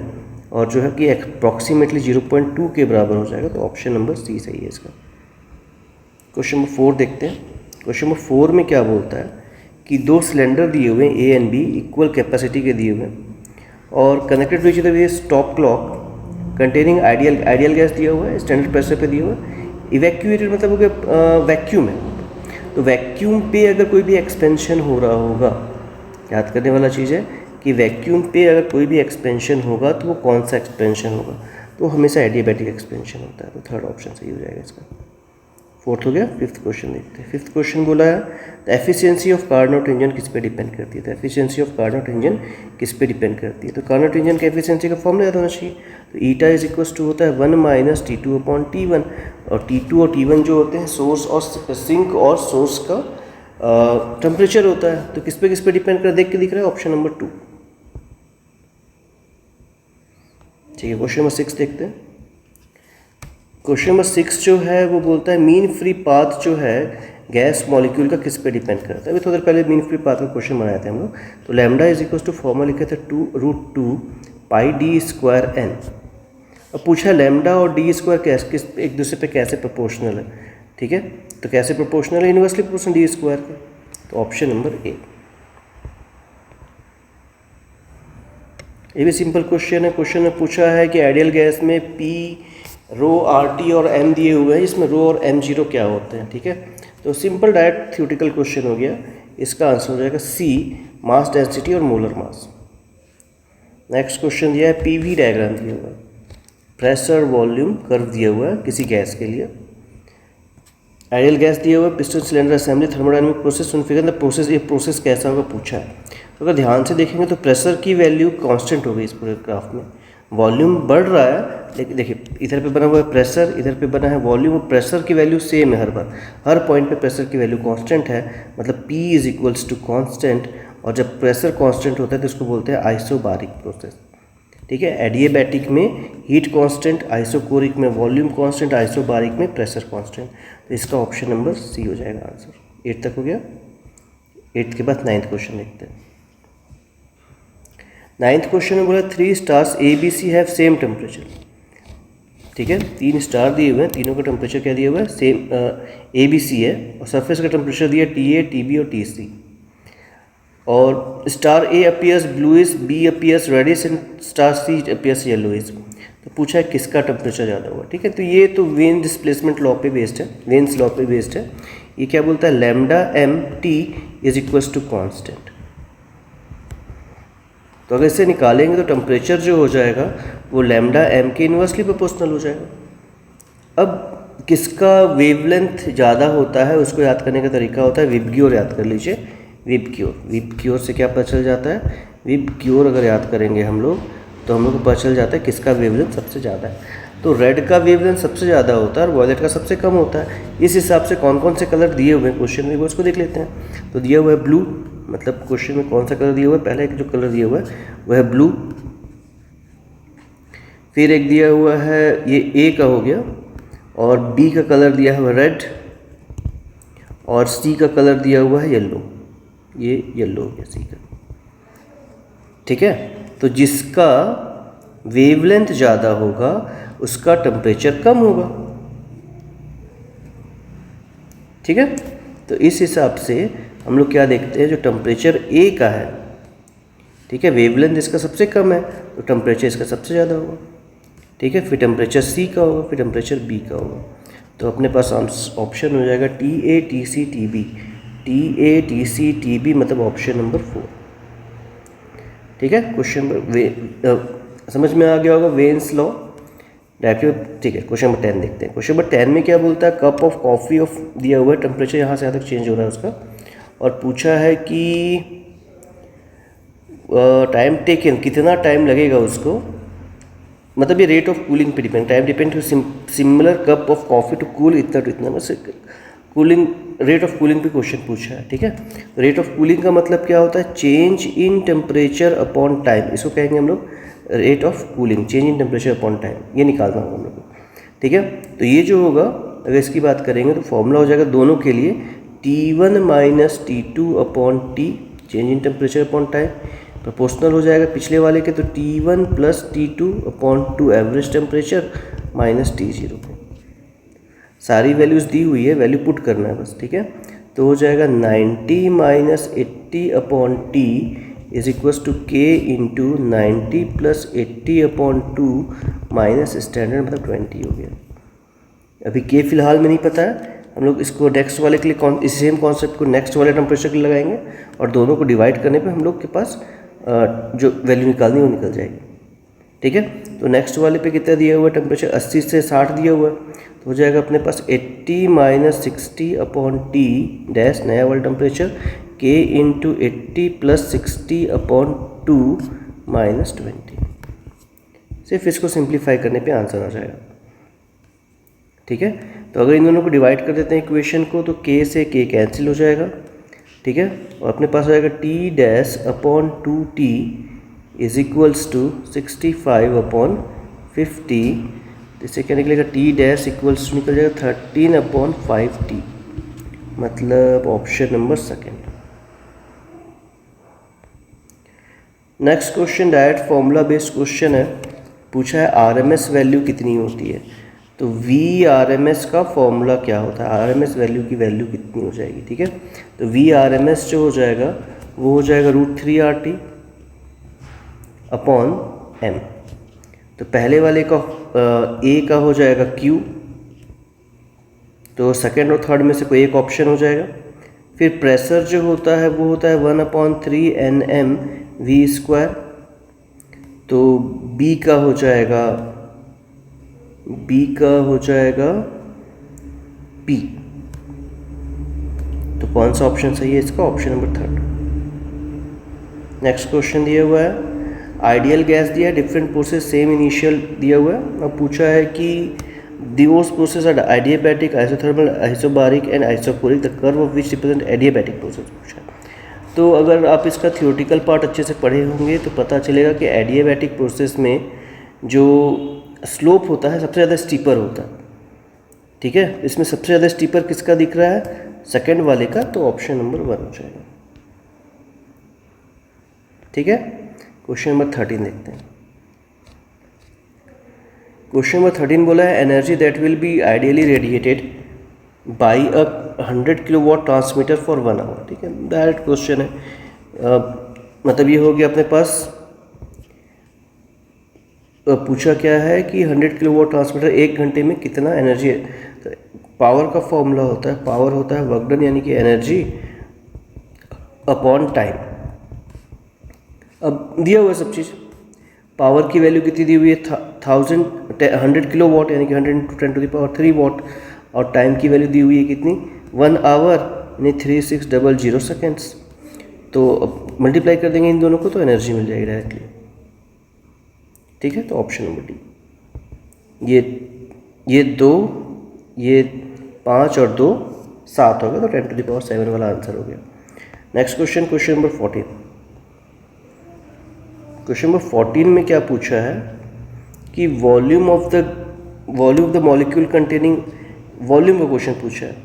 और जो है कि अप्रॉक्सीमेटली 0.2 के बराबर हो जाएगा। तो ऑप्शन नंबर C सही है इसका। क्वेश्चन नंबर 4 देखते हैं। क्वेश्चन नंबर 4 में क्या बोलता है कि दो सिलेंडर दिए हुए हैं A and B, equal capacity के दिए हुए हैं और connected to each other with stop clock containing ideal gas दिया हुआ है, स्टैंडर्ड प्रेशर पे दिया हुआ है। इवैक्यूएटेड मतलब हो गया वैक्यूम है, तो वैक्यूम पे अगर कोई भी एक्सपेंशन हो रहा होगा, याद करने वाला चीज़ है कि वैक्यूम पे अगर कोई भी एक्सपेंशन होगा तो वो कौन सा एक्सपेंशन होगा, तो हमेशा एडियाबैटिक एक्सपेंशन होता है। तो थर्ड ऑप्शन सही हो जाएगा इसका। 4th हो गया। 5th क्वेश्चन देखते हैं। 5th क्वेश्चन बोला है the efficiency of Carnot engine किस पे डिपेंड करती है। तो एफिशिएंसी ऑफ कार्नोट इंजन किस पे डिपेंड करती है। तो कार्नोट इंजन का एफिशिएंसी का फॉर्मूला याद होना चाहिए। तो ईटा इज इक्वल टू होता है 1 माइनस T2 अपॉन T1, और T2 और T1 जो होते हैं सोर्स और सिंक और सोर्स का टेम्परेचर होता है। तो किस पे डिपेंड कर देख के दिख रहा है ऑप्शन नंबर 2। ठीक है, क्वेश्चन नंबर 6 देखते हैं। क्वेश्चन नंबर 6 जो है वो बोलता है मीन फ्री पाथ जो है गैस मॉलिक्यूल का किस पे डिपेंड करता है। अभी थोड़ी देर पहले मीन फ्री पाथ का क्वेश्चन बनाए थे हम लोग। तो lambda is equal to formula लिखे थे 2√2 पाई डी स्क्वायर एन। अब पूछा लैम्डा और डी स्क्वायर किस एक दूसरे पे कैसे प्रोपोर्शनल है। ठीक है, तो कैसे प्रोपोर्शनल है, इनवर्सली प्रोपोर्शनल डी स्क्वायर के। तो ऑप्शन नंबर ए। ये भी सिंपल क्वेश्चन है। क्वेश्चन में पूछा है कि आइडियल गैस में पी रो आर टी और एम दिए हुए हैं, इसमें रो और एम जीरो क्या होते हैं। ठीक है, तो सिंपल डायरेक्ट थ्योरेटिकल क्वेश्चन हो गया। इसका आंसर हो जाएगा सी, मास डेंसिटी और मोलर मास। नेक्स्ट क्वेश्चन दिया है पीवी डायग्राम दिया हुआ है, प्रेशर वॉल्यूम कर्व दिया हुआ है किसी गैस के लिए। आइडियल गैस दिया हुआ है, piston cylinder assembly, thermodynamic process, figure the process. ये प्रोसेस कैसा होगा पूछा है। तो अगर ध्यान से देखेंगे तो प्रेशर की वैल्यू कांस्टेंट हो गई इस पूरे ग्राफ में। वॉल्यूम बढ़ रहा है, लेकिन देखिए इधर पे बना हुआ है प्रेशर, इधर पे बना है वॉल्यूम, और प्रेशर की वैल्यू सेम है हर बार, हर पॉइंट पे प्रेशर की वैल्यू कांस्टेंट है, मतलब P is equals to constant. और जब प्रेशर कांस्टेंट होता है तो इसको बोलते हैं आइसोबारिक प्रोसेस। ठीक है, एडियाबैटिक में हीट कांस्टेंट, आइसोकोरिक में वॉल्यूम कांस्टेंट, आइसोबारिक में प्रेशर कांस्टेंट। तो इसका ऑप्शन नंबर सी हो जाएगा आंसर। 8 तक हो गया। 8 के बाद 9th क्वेश्चन देखते हैं। 9th क्वेश्चन में बोला 3 stars A B C have same temperature. ठीक है, 3 स्टार दिए हुए हैं, तीनों का टेम्परेचर क्या दिया हुआ है, सेम ए बी सी है, और सरफेस का टेम्परेचर दिया टी ए, टी बी और टी सी। और star A appears bluish, B appears reddish and star C appears yellowish. तो पूछा है किसका टेम्परेचर ज़्यादा होगा। ठीक है, तो ये तो वेन डिस्प्लेसमेंट लॉ पे बेस्ड है, वेन्स लॉ पे बेस्ड है। ये क्या बोलता है, lambda M T is equals to constant. तो अगर इसे निकालेंगे तो टेम्परेचर जो हो जाएगा वो लैम्डा एम के इन्वर्सली प्रोपोर्शनल हो जाएगा। अब किसका वेवलेंथ ज़्यादा होता है उसको याद करने का तरीका होता है विबग्योर। याद कर लीजिए विबग्योर। विबग्योर से क्या पता चल जाता है, विबग्योर अगर याद करेंगे हम लोग तो हम लोग को पता चल जाता है किसका वेवलेंथ सबसे ज़्यादा है। तो रेड का वेवलेंथ सबसे ज़्यादा होता है और वॉयलेट का सबसे कम होता है। इस हिसाब से कौन कौन से कलर दिए हुए हैं क्वेश्चन में वो उसको देख लेते हैं। तो दिया हुआ है ब्लू, मतलब क्वेश्चन में कौन सा कलर दिया हुआ है, पहले एक जो कलर दिया हुआ है वह है ब्लू। फिर एक दिया हुआ है ये ए का हो गया, और बी का कलर दिया हुआ है रेड, और सी का कलर दिया हुआ है येलो। ये येलो हो गया सी का। ठीक है, तो जिसका वेवलेंथ ज़्यादा होगा उसका टेम्परेचर कम होगा। ठीक है, तो इस हिसाब से हम लोग क्या देखते हैं, जो टेम्परेचर ए का है, ठीक है, वेवलेंथ इसका सबसे कम है तो टेम्परेचर इसका सबसे ज़्यादा होगा। ठीक है, फिर टेम्परेचर सी का होगा, फिर टेम्परेचर बी का होगा। तो अपने पास ऑप्शन हो जाएगा T A T C T B. T A T C T B मतलब ऑप्शन नंबर 4। ठीक है, क्वेश्चन नंबर समझ में आ गया होगा, वेन्स लॉ डायरेक्टली। ठीक है, क्वेश्चन नंबर 10 देखते हैं। क्वेश्चन नंबर 10 में क्या बोलता है, कप ऑफ कॉफ़ी ऑफ दिया हुआ है, टेम्परेचर यहाँ से यहाँ तक चेंज हो रहा है उसका, और पूछा है कि टाइम टेकन कितना टाइम लगेगा उसको, मतलब ये रेट ऑफ कूलिंग पे depend, time depend to similar cup of coffee to cool इतना टू इतना, बस कूलिंग रेट ऑफ कूलिंग पे क्वेश्चन पूछा है। ठीक है, रेट ऑफ कूलिंग का मतलब क्या होता है, change in temperature upon time, इसको कहेंगे हम लोग rate of cooling, change in temperature upon time, ये निकालना होगा हम लोग को। ठीक है, तो ये जो होगा अगर इसकी बात करेंगे तो फॉर्मूला हो जाएगा दोनों के लिए T1 minus T2 upon T, change in temperature upon time, proportional हो जाएगा पिछले वाले के, तो T1 plus T2 upon 2 average temperature minus T0। सारी वैल्यूज़ दी हुई है, वैल्यू पुट करना है बस। ठीक है, तो हो जाएगा 90 minus 80 upon T is equals to K into 90 plus 80 upon 2 minus standard मतलब 20 हो गया। अभी के फिलहाल में नहीं पता है, हम लोग इसको नेक्स्ट वाले के लिए इस सेम कॉन्सेप्ट को नेक्स्ट वाले टेम्परेचर के लिए लगाएंगे, और दोनों को डिवाइड करने पे हम लोग के पास जो वैल्यू निकालनी है वो निकल जाएगी। ठीक है, तो नेक्स्ट वाले पे कितना दिया हुआ है टेम्परेचर, 80 से 60 दिया हुआ है, तो हो जाएगा अपने पास 80 माइनस 60 अपॉन टी डैश नया वाला टेम्परेचर के इंटू 80 प्लस 60 अपॉन 2 माइनस 20। सिर्फ इसको सिंप्लीफाई करने पे आंसर आ जाएगा। ठीक है, तो अगर इन दोनों को डिवाइड कर देते हैं इक्वेशन को, तो k से k कैंसिल हो जाएगा। ठीक है, और अपने पास आ जाएगा t dash upon 2t is equals to 65 upon 50। इससे क्या निकलेगा, t डैश इक्वल्स टू निकल जाएगा 13 अपॉन 5t, मतलब option number second. Next question direct formula based question है। पूछा है आरएमएस वैल्यू कितनी होती है, तो वी आरएमएस का फॉर्मूला क्या होता है, आरएमएस वैल्यू की वैल्यू कितनी हो जाएगी। ठीक है, तो वी आरएमएस जो हो जाएगा वो हो जाएगा √3RT अपॉन एम। तो पहले वाले का ए का हो जाएगा Q, तो सेकेंड और थर्ड में से कोई एक ऑप्शन हो जाएगा। फिर प्रेशर जो होता है वो होता है 1/3 Nm V², तो B का हो जाएगा P। तो कौन सा ऑप्शन सही है इसका, option number third. Next question दिया हुआ है आइडियल गैस दिया है, डिफरेंट प्रोसेस सेम इनिशियल दिया हुआ है। अब पूछा है कि दिवोस process are adiabatic, isothermal, isobaric and isochoric, the curve of which represent adiabatic process पूछा है। तो अगर आप इसका थियोरेटिकल पार्ट अच्छे से पढ़े होंगे तो पता चलेगा कि एडियाबैटिक प्रोसेस में जो स्लोप होता है सबसे ज़्यादा स्टीपर होता है। ठीक है, इसमें सबसे ज़्यादा स्टीपर किसका दिख रहा है, सेकंड वाले का, तो ऑप्शन नंबर 1 हो जाएगा। ठीक है, क्वेश्चन नंबर 13 देखते हैं। क्वेश्चन नंबर 13 बोला है energy that will be ideally radiated by a 100 kilowatt transmitter for 1 hour. ठीक है, डायरेक्ट क्वेश्चन है। मतलब ये हो गया अपने पास पूछा क्या है कि 100 किलोवाट ट्रांसमीटर 1 घंटे में कितना एनर्जी है। तो पावर का फॉर्मूला होता है, पावर होता है वर्क डन यानी कि एनर्जी अपॉन टाइम। अब दिया हुआ सब चीज़, पावर की वैल्यू कितनी दी हुई है 100 किलोवाट यानी कि 100 × 10⁻³ वाट, और टाइम की वैल्यू दी हुई है कितनी 1 आवर यानी 3600 सेकेंड्स। तो अब मल्टीप्लाई कर देंगे इन दोनों को तो एनर्जी मिल जाएगी डायरेक्टली। ठीक है, तो ऑप्शन नंबर डी। ये 2, ये 5 और 2 7 हो गया, तो 10⁻⁷ वाला आंसर हो गया। Next question, question number 14। Question number 14 में क्या पूछा है कि volume of the molecule containing, volume का क्वेश्चन पूछा है।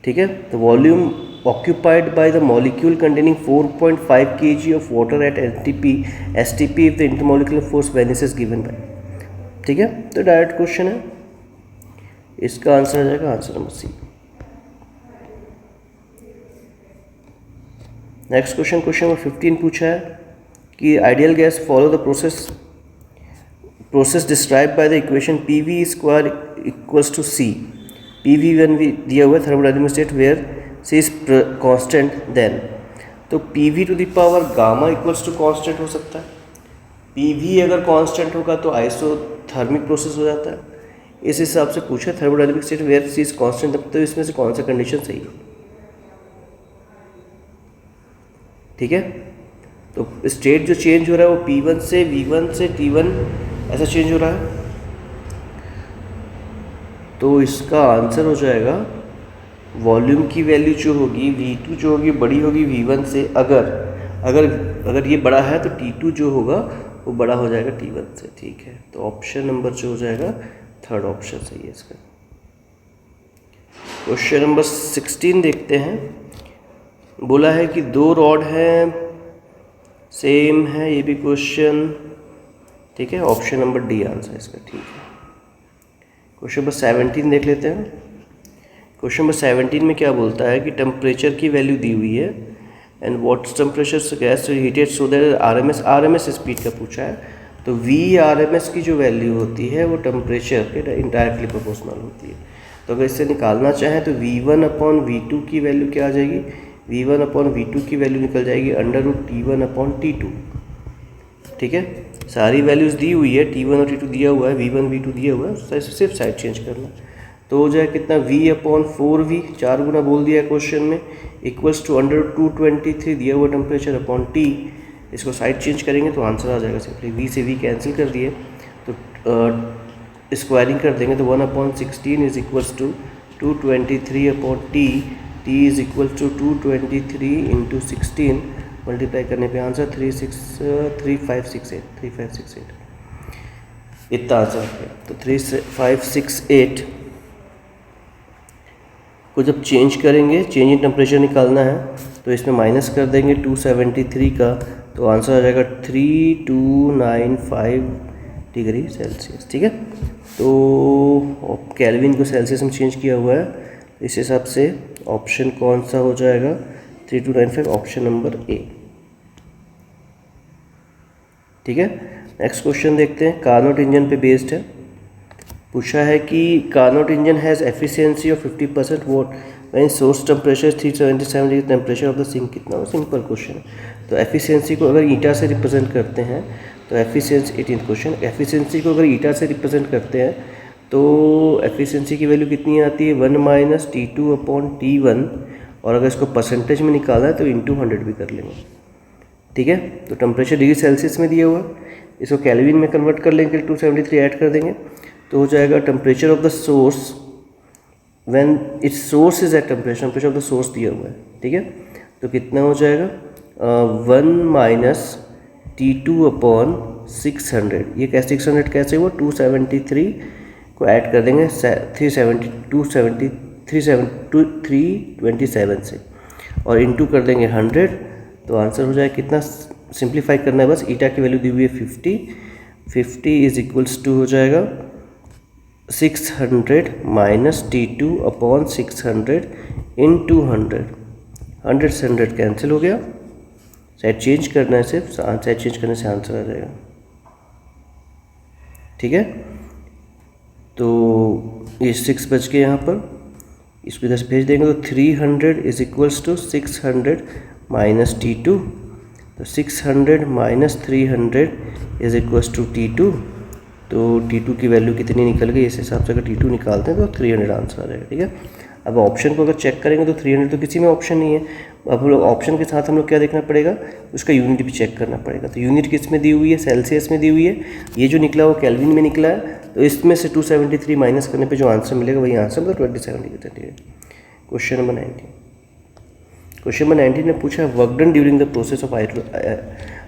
ठीक है, तो volume occupied by the molecule containing 4.5 kg of water at STP if the intermolecular force vanishes given by। ठीक है, तो डायरेक्ट क्वेश्चन है, इसका आंसर आ जाएगा answer number C. Next question, question number 15 पूछा है कि ideal gas follow the process describe by the equation PV² = C। PV1 भी दिया हुआ है, thermodynamic state where C is constant then। तो PV to the power gamma equals to constant हो सकता है। PV अगर कांस्टेंट होगा तो आइसोथर्मिक प्रोसेस हो जाता है। इस हिसाब से पूछा thermodynamic state where C is constant, तो इसमें से कौन सा कंडीशन सही है। ठीक है, तो स्टेट जो चेंज हो रहा है वो P1 से V1 से T1 ऐसा चेंज हो रहा है, तो इसका आंसर हो जाएगा वॉल्यूम की वैल्यू जो होगी V2 जो होगी बड़ी होगी V1 से। अगर ये बड़ा है तो T2 जो होगा वो बड़ा हो जाएगा T1 से। ठीक है, तो ऑप्शन नंबर जो हो जाएगा थर्ड ऑप्शन सही है इसका। क्वेश्चन नंबर 16 देखते हैं। बोला है कि 2 रॉड हैं, सेम है ये भी क्वेश्चन। ठीक है, ऑप्शन नंबर डी आंसर है इसका। ठीक है, क्वेश्चन नंबर 17 देख लेते हैं। क्वेश्चन नंबर 17 में क्या बोलता है कि टेम्परेचर की वैल्यू दी हुई है and what temperature gas heated so that RMS speed का पूछा है। तो वी आरएमएस की जो वैल्यू होती है वो टेम्परेचर के डायरेक्टली प्रोपोर्शनल होती है। तो अगर इससे निकालना चाहें तो V1/V2 की वैल्यू क्या आ जाएगी, V1/V2 की वैल्यू निकल जाएगी √T1/T2। ठीक है, सारी वैल्यूज़ दी हुई है, T1 और T2 दिया हुआ है, V1 V2 दिया हुआ है, सिर्फ साइड चेंज करना। तो हो जाए कितना, V/4V, 4 गुना बोल दिया है क्वेश्चन में, इक्वल्स टू √223 दिया हुआ टेम्परेचर अपॉन T। इसको साइड चेंज करेंगे तो आंसर आ जाएगा सिंपली, V से V कैंसिल कर दिए तो स्क्वायरिंग कर देंगे तो 1/16 is equals to 223 upon T is equal to 223 into 16, multiply करने पे आंसर 3568 इतना आंसर है। तो 3568 को जब चेंज करेंगे, चेंज इन टेम्परेचर निकालना है, तो इसमें माइनस कर देंगे 273 का, तो आंसर आ जाएगा 3295 डिग्री सेल्सियस। ठीक है, तो केल्विन को सेल्सियस में चेंज किया हुआ है, इस हिसाब से ऑप्शन कौन सा हो जाएगा, 3295, ऑप्शन नंबर ए। ठीक है, नेक्स्ट क्वेश्चन देखते हैं, कार्नोट इंजन पे बेस्ड है। पूछा है कि Carnot engine has efficiency of 50% what when source temperature 377 degree, temperature of the sink कितना हो। सिंपल क्वेश्चन है, तो एफिशिएंसी को अगर ईटा से रिप्रेजेंट करते हैं तो एफिशिएंसी 18 क्वेश्चन, एफिशिएंसी को अगर ईटा से रिप्रेजेंट करते हैं तो एफिशिएंसी की वैल्यू कितनी आती है, 1 - T2 अपॉन T1, और अगर इसको परसेंटेज में निकालना है तो इंटू 100 भी कर लेंगे। ठीक है, तो टेम्परेचर डिग्री सेल्सियस में दिया हुआ, इसको केल्विन में कन्वर्ट कर लेंगे, 273 ऐड कर देंगे तो हो जाएगा temperature of the source when it's source is at temperature of the source दिया हुआ है। ठीक है, तो कितना हो जाएगा 1 - T2 अपॉन 600, ये कैसे 600 कैसे हुआ, 273 को ऐड कर देंगे 327 से और इंटू कर देंगे 100, तो आंसर हो जाए कितना, सिंप्लीफाई करना है बस, ईटा की वैल्यू दी हुई है 50 इज इक्वल्स टू हो जाएगा 600 माइनस T2 अपॉन 600 इंटू 100 से 100 कैंसिल हो गया, साइड चेंज करना है सिर्फ, साइड चेंज करने से आंसर आ जाएगा। ठीक है, तो ये 6 बच के यहाँ पर, इसको इधर से भेज देंगे तो 300 is equals to 600 minus T2, तो 600 minus 300 is equals to T2, तो T2 की वैल्यू कितनी निकल गई, इस हिसाब से अगर T2 निकालते हैं तो 300 आंसर आ जाएगा। ठीक है, अब ऑप्शन को अगर चेक करेंगे तो 300 तो किसी में ऑप्शन नहीं है, अब हम लोग ऑप्शन के साथ हम लोग क्या देखना पड़ेगा, उसका यूनिट भी चेक करना पड़ेगा। तो यूनिट किस में दी हुई है, सेल्सियस में दी हुई है, ये जो निकला वो केल्विन में निकला है, तो इसमें से 273 माइनस करने पे जो आंसर मिलेगा वही आंसर, मतलब 27 डिग्री। क्वेश्चन नंबर 19 ने पूछा work done during the process of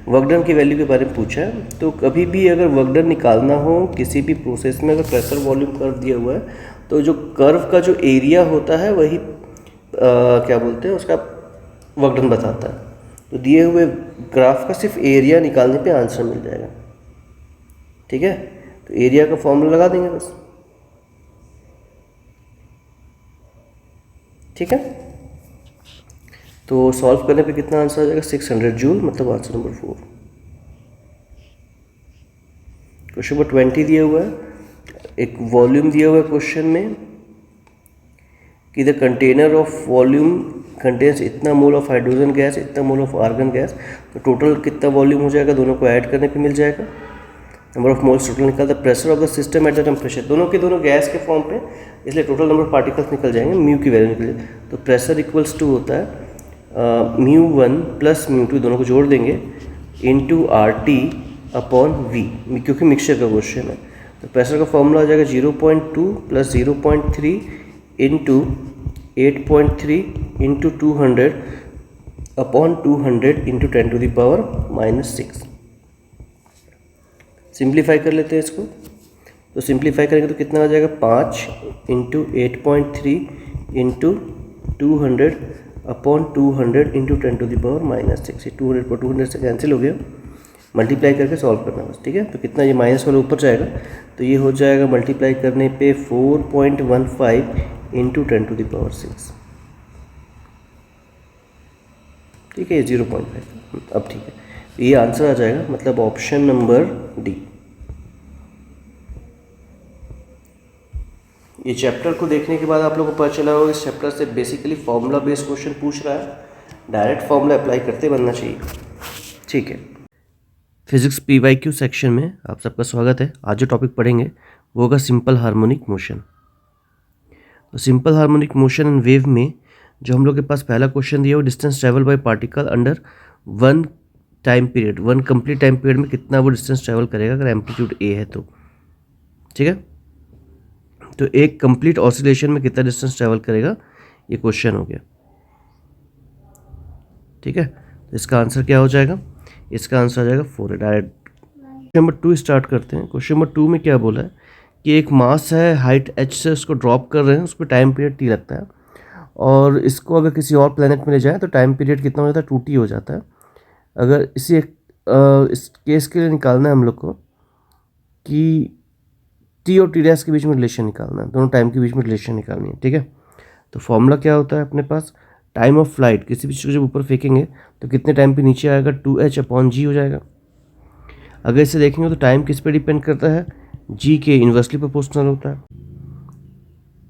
work done की वैल्यू के बारे में पूछा है। तो कभी भी अगर वर्क डन निकालना हो किसी भी प्रोसेस में, अगर प्रेशर वॉल्यूम कर्व दिया हुआ है तो जो कर्व का जो एरिया होता है वही क्या बोलते हैं उसका वर्क डन बताता है। तो दिए हुए ग्राफ का सिर्फ एरिया निकालने पे आंसर मिल जाएगा। ठीक है, तो एरिया का फॉर्मूला लगा देंगे बस। ठीक है, तो सॉल्व करने पे कितना आंसर आ जाएगा, 600 जूल, मतलब आंसर नंबर 4। क्वेश्चन नंबर 20 दिया हुआ है, एक वॉल्यूम दिया हुआ है क्वेश्चन में कि the container of volume contains इतना मोल ऑफ हाइड्रोजन गैस, इतना मोल ऑफ आर्गन गैस, तो टोटल कितना वॉल्यूम हो जाएगा, दोनों को ऐड करने पे मिल जाएगा। नंबर ऑफ मोल्स टोटल निकल, the pressure of the system at the temperature, दोनों के दोनों गैस के फॉर्म पे, इसलिए टोटल नंबर ऑफ पार्टिकल्स निकल जाएंगे, म्यू की वैल्यू निकल जाएगी। तो प्रेशर इक्वल्स टू होता है μ1 प्लस μ2, दोनों को जोड़ देंगे, इंटू RT अपॉन V, क्योंकि मिक्सचर का क्वेश्चन है। तो प्रेशर का फॉर्मूला आ जाएगा 0.2 plus 0.3 into 8.3 into 200 upon 200 into 10⁻⁻6। Simplify कर लेते हैं इसको, तो सिंप्लीफाई करेंगे तो कितना आ जाएगा, 5 इंटू 8.3 इंटू 200 अपॉन 200 इंटू 10⁻⁻6। 200 पर 200 से कैंसिल हो गया, मल्टीप्लाई करके सॉल्व करना बस। ठीक है, तो कितना, ये माइनस वाला ऊपर जाएगा, तो ये हो जाएगा मल्टीप्लाई करने पे 4.15 इंटू 10⁻6। ठीक है, ये 0.5, अब ठीक है, तो ये आंसर आ जाएगा, मतलब ऑप्शन नंबर डी। ये चैप्टर को देखने के बाद आप लोगों को पता चला होगा इस चैप्टर से बेसिकली फॉर्मूला बेस्ड क्वेश्चन पूछ रहा है, डायरेक्ट फॉर्मूला अप्लाई करते बनना चाहिए। ठीक है, फिजिक्स PYQ सेक्शन में आप सबका स्वागत है। आज जो टॉपिक पढ़ेंगे वो होगा सिंपल हार्मोनिक मोशन। तो simple harmonic motion and wave में जो हम लोग के पास पहला क्वेश्चन दिया वो distance travel by particle under one time period, one complete time period में कितना वो डिस्टेंस ट्रैवल करेगा अगर एम्पलीट्यूड ए है तो। ठीक है, तो एक कंप्लीट ऑसिलेशन में कितना डिस्टेंस ट्रैवल करेगा ये क्वेश्चन हो गया। ठीक है, तो इसका आंसर क्या हो जाएगा? इसका आंसर आ जाएगा 4 है डायरेक्ट। क्वेश्चन नंबर 2 स्टार्ट करते हैं। क्वेश्चन नंबर 2 में क्या बोला है कि एक मास है, हाइट h से उसको ड्रॉप कर रहे हैं, उसको टाइम पीरियड t लगता है और इसको अगर किसी और प्लेनेट में ले जाए तो टाइम पीरियड कितना हो जाता है? 2t हो जाता है। अगर इस केस के लिए निकालना है हम लोग को कि t और t डैश के बीच में रिलेशन निकालना है, दोनों टाइम के बीच में रिलेशन निकालनी है। ठीक है, तो फॉर्मूला क्या होता है अपने पास? टाइम ऑफ फ्लाइट, किसी भी चीज़ को जब ऊपर फेंकेंगे तो कितने टाइम पे नीचे आएगा? 2h/g हो जाएगा। अगर इसे देखेंगे तो टाइम किस पे डिपेंड करता है? g के इन्वर्सली प्रोपोर्शनल होता है।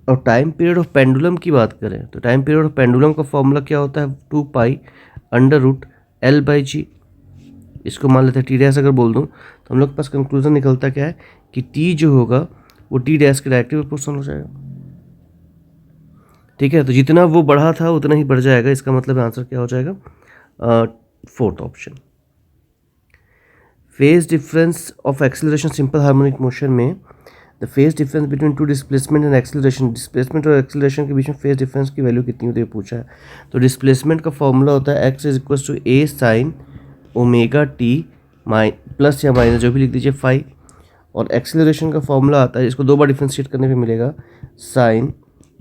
और टाइम पीरियड ऑफ पेंडुलम की बात करें तो टाइम पीरियड ऑफ पेंडुलम का फॉर्मूला क्या होता है? 2π√L/g। इसको मान लेते हैं टी डैश अगर बोल दूँ तो हम लोग के पास कंक्लूजन निकलता क्या है कि t जो होगा वो टी डैश के डायरेक्टली प्रोपोर्शनल हो जाएगा। ठीक है, तो जितना वो बढ़ा था उतना ही बढ़ जाएगा। इसका मतलब आंसर क्या हो जाएगा? 4th option. Phase difference of acceleration simple harmonic motion में the phase difference between two displacement and acceleration, displacement और एक्सेलरेशन के बीच में फेज डिफरेंस की वैल्यू कितनी होती है पूछा है। तो डिस्प्लेसमेंट का फॉर्मूला होता है x = a sin ωt plus या माइनस जो भी लिख दीजिए फाई, और एक्सेलरेशन का फॉर्मूला आता है, इसको 2 बार डिफ्रेंशिएट करने पे मिलेगा sin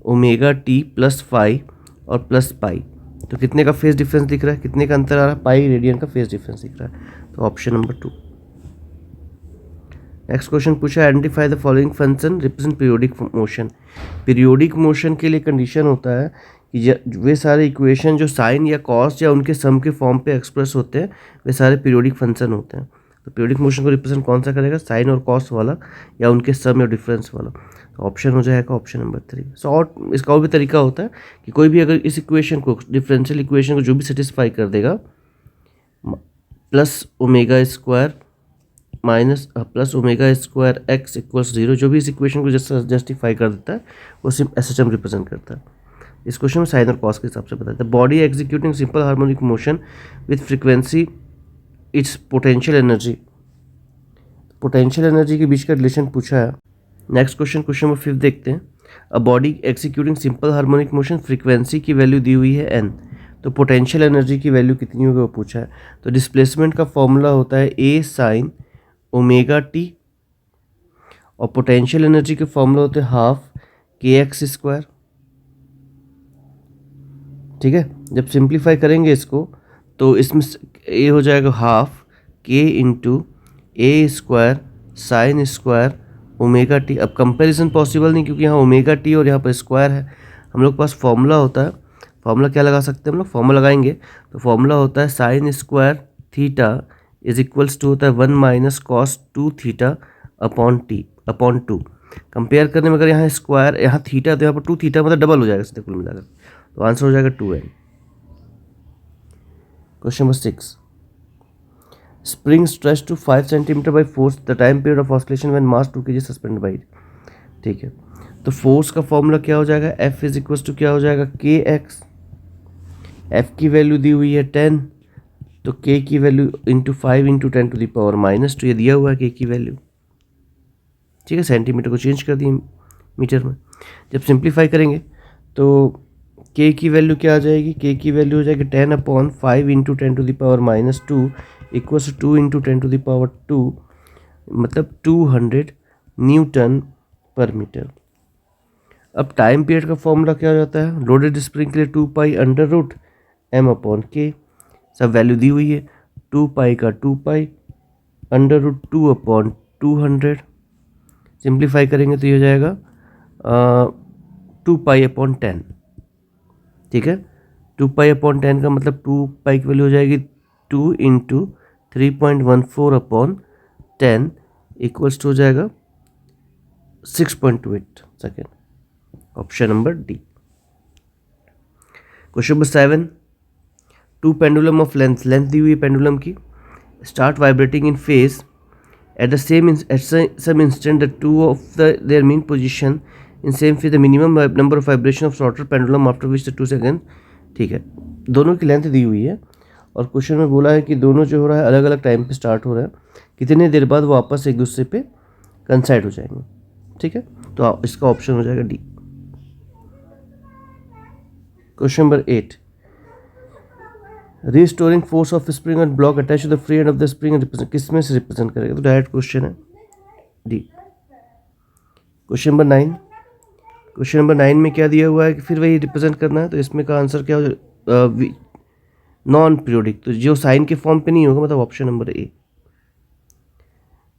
ωt प्लस फाई और प्लस पाई। तो कितने का फेज डिफरेंस दिख रहा है? कितने का अंतर आ रहा है? पाई रेडियन का फेज डिफरेंस दिख रहा है। तो ऑप्शन नंबर 2। नेक्स्ट क्वेश्चन पूछा identify the following function represent periodic motion. Periodic motion के लिए कंडीशन होता है कि वे सारे इक्वेशन जो साइन या कॉस या उनके सम के फॉर्म पे एक्सप्रेस होते हैं वे सारे पीरियोडिक फंक्शन होते हैं। तो पीरियोडिक मोशन को रिप्रेजेंट कौन सा करेगा? साइन और कॉस वाला या उनके सम या डिफरेंस वाला। तो ऑप्शन हो जाएगा ऑप्शन नंबर 3। शॉर्ट इसका और भी तरीका होता है कि कोई भी अगर इस इक्वेशन को, डिफरेंशियल इक्वेशन को जो भी सेटिस्फाई कर देगा प्लस ओमेगा स्क्वायर x = 0, जो भी इस इक्वेशन को जस्टिफाई कर देता है वो सिर्फ SHM रिप्रेजेंट करता है। इस क्वेश्चन में साइन और कॉस के हिसाब से बताता है। Body executing simple harmonic motion with frequency it's potential energy, potential energy के बीच का रिलेशन पूछा है। नेक्स्ट क्वेश्चन, क्वेश्चन नंबर 5 देखते हैं। A body executing simple harmonic motion, frequency की वैल्यू दी हुई है n, तो पोटेंशियल एनर्जी की वैल्यू कितनी होगी वो पूछा है। तो डिस्प्लेसमेंट का फॉर्मूला होता है a sin ωt और पोटेंशियल एनर्जी के फॉर्मूला होते हैं हाफ kx²। ठीक है, जब सिंप्लीफाई करेंगे इसको तो इसमें a हो जाएगा half k × a² sin² ωt। अब कंपैरिजन पॉसिबल नहीं क्योंकि यहाँ ωt और यहाँ पर स्क्वायर है। हम लोग के पास फॉर्मूला होता है, फॉर्मूला क्या लगा सकते हैं हम लोग? फॉर्मूला लगाएंगे तो फॉर्मूला होता है sin² थीटा = होता है 1 - cos 2 थीटा अपॉन 2। कंपेयर करने में अगर यहाँ स्क्वायर, यहाँ थीटा तो यहाँ पर 2 थीटा मतलब डबल हो जाएगा सीधे कुल मिलाकर, तो आंसर हो जाएगा 2n। Question number 6, spring stretch to 5 centimetre by force, the time period of oscillation when mass 2 kg suspend by. ठीक है, तो फोर्स का फॉर्मूला क्या हो जाएगा? F = क्या हो जाएगा? kx। F की वैल्यू दी हुई है 10, तो k की वैल्यू × 5 × 10⁻², ये दिया हुआ है k की वैल्यू। ठीक है, सेंटीमीटर को चेंज कर दिए मीटर में। जब सिंप्लीफाई करेंगे तो k की वैल्यू क्या आ जाएगी? k की वैल्यू हो जाएगी 10/5 × 10⁻² = 2 × 10⁻², मतलब 200 Nm/m। अब टाइम पीरियड का फॉर्मूला क्या हो जाता है? लोडेड स्प्रिंग के लिए 2π√m/k, सब वैल्यू दी हुई है। 2π का 2π √2/200, सिंप्लीफाई करेंगे तो ये हो जाएगा 2π/10। ठीक है, 2π/10 का मतलब 2π की वैल्यू हो जाएगी 2 × 3.14/10 = हो जाएगा 6.28 second. Option number D. Question number 7, two pendulum of length दी हुई है पेंडुलम की, start vibrating in phase at the same some instant the two of their mean position in same phase, the minimum number of vibration of shorter pendulum after which the 2 second. ठीक है, दोनों की length दी हुई है और question में बोला है कि दोनों जो हो रहा है अलग अलग टाइम पे स्टार्ट हो रहा है, कितने देर बाद वो आपस एक दूसरे पे कंसाइड हो जाएंगे. ठीक है, तो इसका ऑप्शन हो जाएगा D. Question number 8, restoring force of spring and block attach to the free end of the spring किस में से रिप्रेजेंट करेगा? तो डायरेक्ट क्वेश्चन है, D. Question number 9, question number 9 में क्या दिया हुआ है कि फिर वही रिप्रेजेंट करना है, तो इसमें का आंसर क्या हो? नॉन पीरियोडिक, तो जो साइन के फॉर्म पे नहीं होगा, मतलब option number A.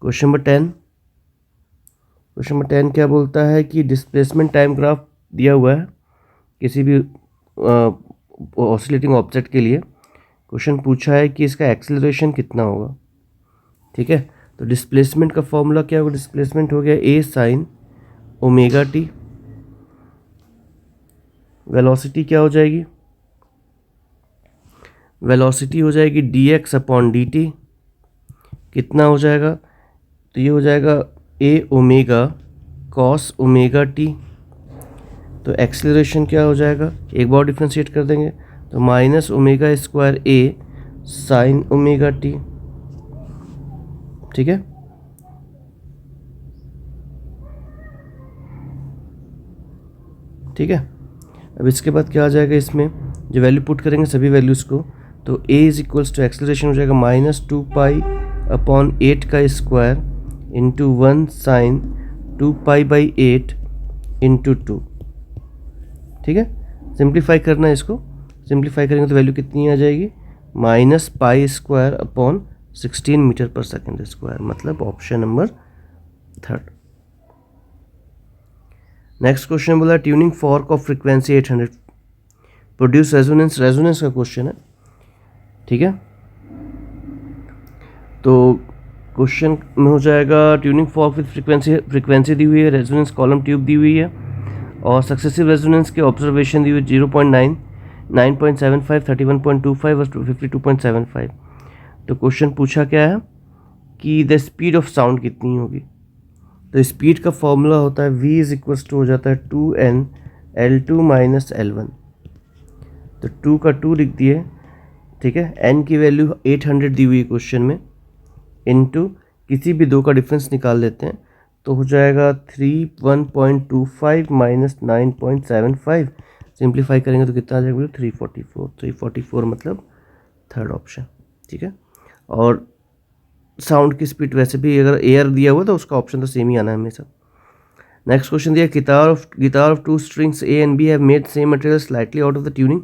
Question number 10, question number 10 क्या बोलता है कि डिस्प्लेसमेंट टाइम ग्राफ दिया हुआ है किसी भी ऑसिलेटिंग ऑब्जेक्ट के लिए. क्वेश्चन पूछा है कि इसका एक्सेलरेशन कितना होगा. ठीक है, तो डिस्प्लेसमेंट का फॉर्मूला क्या होगा? डिस्प्लेसमेंट हो गया ए साइन ओमेगा टी. वेलोसिटी क्या हो जाएगी? वेलोसिटी हो जाएगी D x upon D T. कितना हो जाएगा? तो ये हो जाएगा ए ओमेगा कॉस ओमेगा टी. तो एक्सेलरेशन क्या हो जाएगा? एक बार डिफ्रेंशिएट कर देंगे तो माइनस ओमेगा स्क्वायर ए साइन ओमेगा टी. ठीक है, ठीक है. अब इसके बाद क्या आ जाएगा? इसमें जो वैल्यू पुट करेंगे सभी वैल्यूज़ को, तो A is equals to acceleration हो जाएगा माइनस 2 पाई अपॉन 8 का square into 1 sine 2 pi by 8 into 2. ठीक है, सिंप्लीफाई करना है इसको. सिंप्लीफाई करेंगे तो वैल्यू कितनी आ जाएगी? Minus pi square upon 16 metre पर सेकेंड स्क्वायर, मतलब ऑप्शन नंबर 3. नेक्स्ट क्वेश्चन बोला tuning fork of frequency 800 produce resonance. Resonance का क्वेश्चन है. ठीक है, तो क्वेश्चन में हो जाएगा ट्यूनिंग फॉर्क विद फ्रीक्वेंसी दी हुई है, रेजोनेंस कॉलम ट्यूब दी हुई है और सक्सेसिव रेजोनेंस के ऑब्जर्वेशन दी हुई 0.9, 9.75, 31.25 और 52.75. तो क्वेश्चन पूछा क्या है कि द स्पीड ऑफ साउंड कितनी होगी. तो स्पीड का फॉर्मूला होता है v इज इक्वल्स टू हो जाता है 2n L2 माइनस L1. तो 2 का 2 लिख दिए. ठीक है, n की वैल्यू 800 दी हुई है क्वेश्चन में, इनटू किसी भी दो का डिफरेंस निकाल लेते हैं तो हो जाएगा 31.25 माइनस 9.75. सिंप्लीफाई करेंगे तो कितना आ जाएगा? 344. 344 मतलब थर्ड ऑप्शन. ठीक है, और साउंड की स्पीड वैसे भी अगर एयर दिया हुआ तो उसका ऑप्शन तो सेम ही आना है हमेशा. नेक्स्ट क्वेश्चन दिया guitar of 2 strings A and B have made same material slightly out of the tuning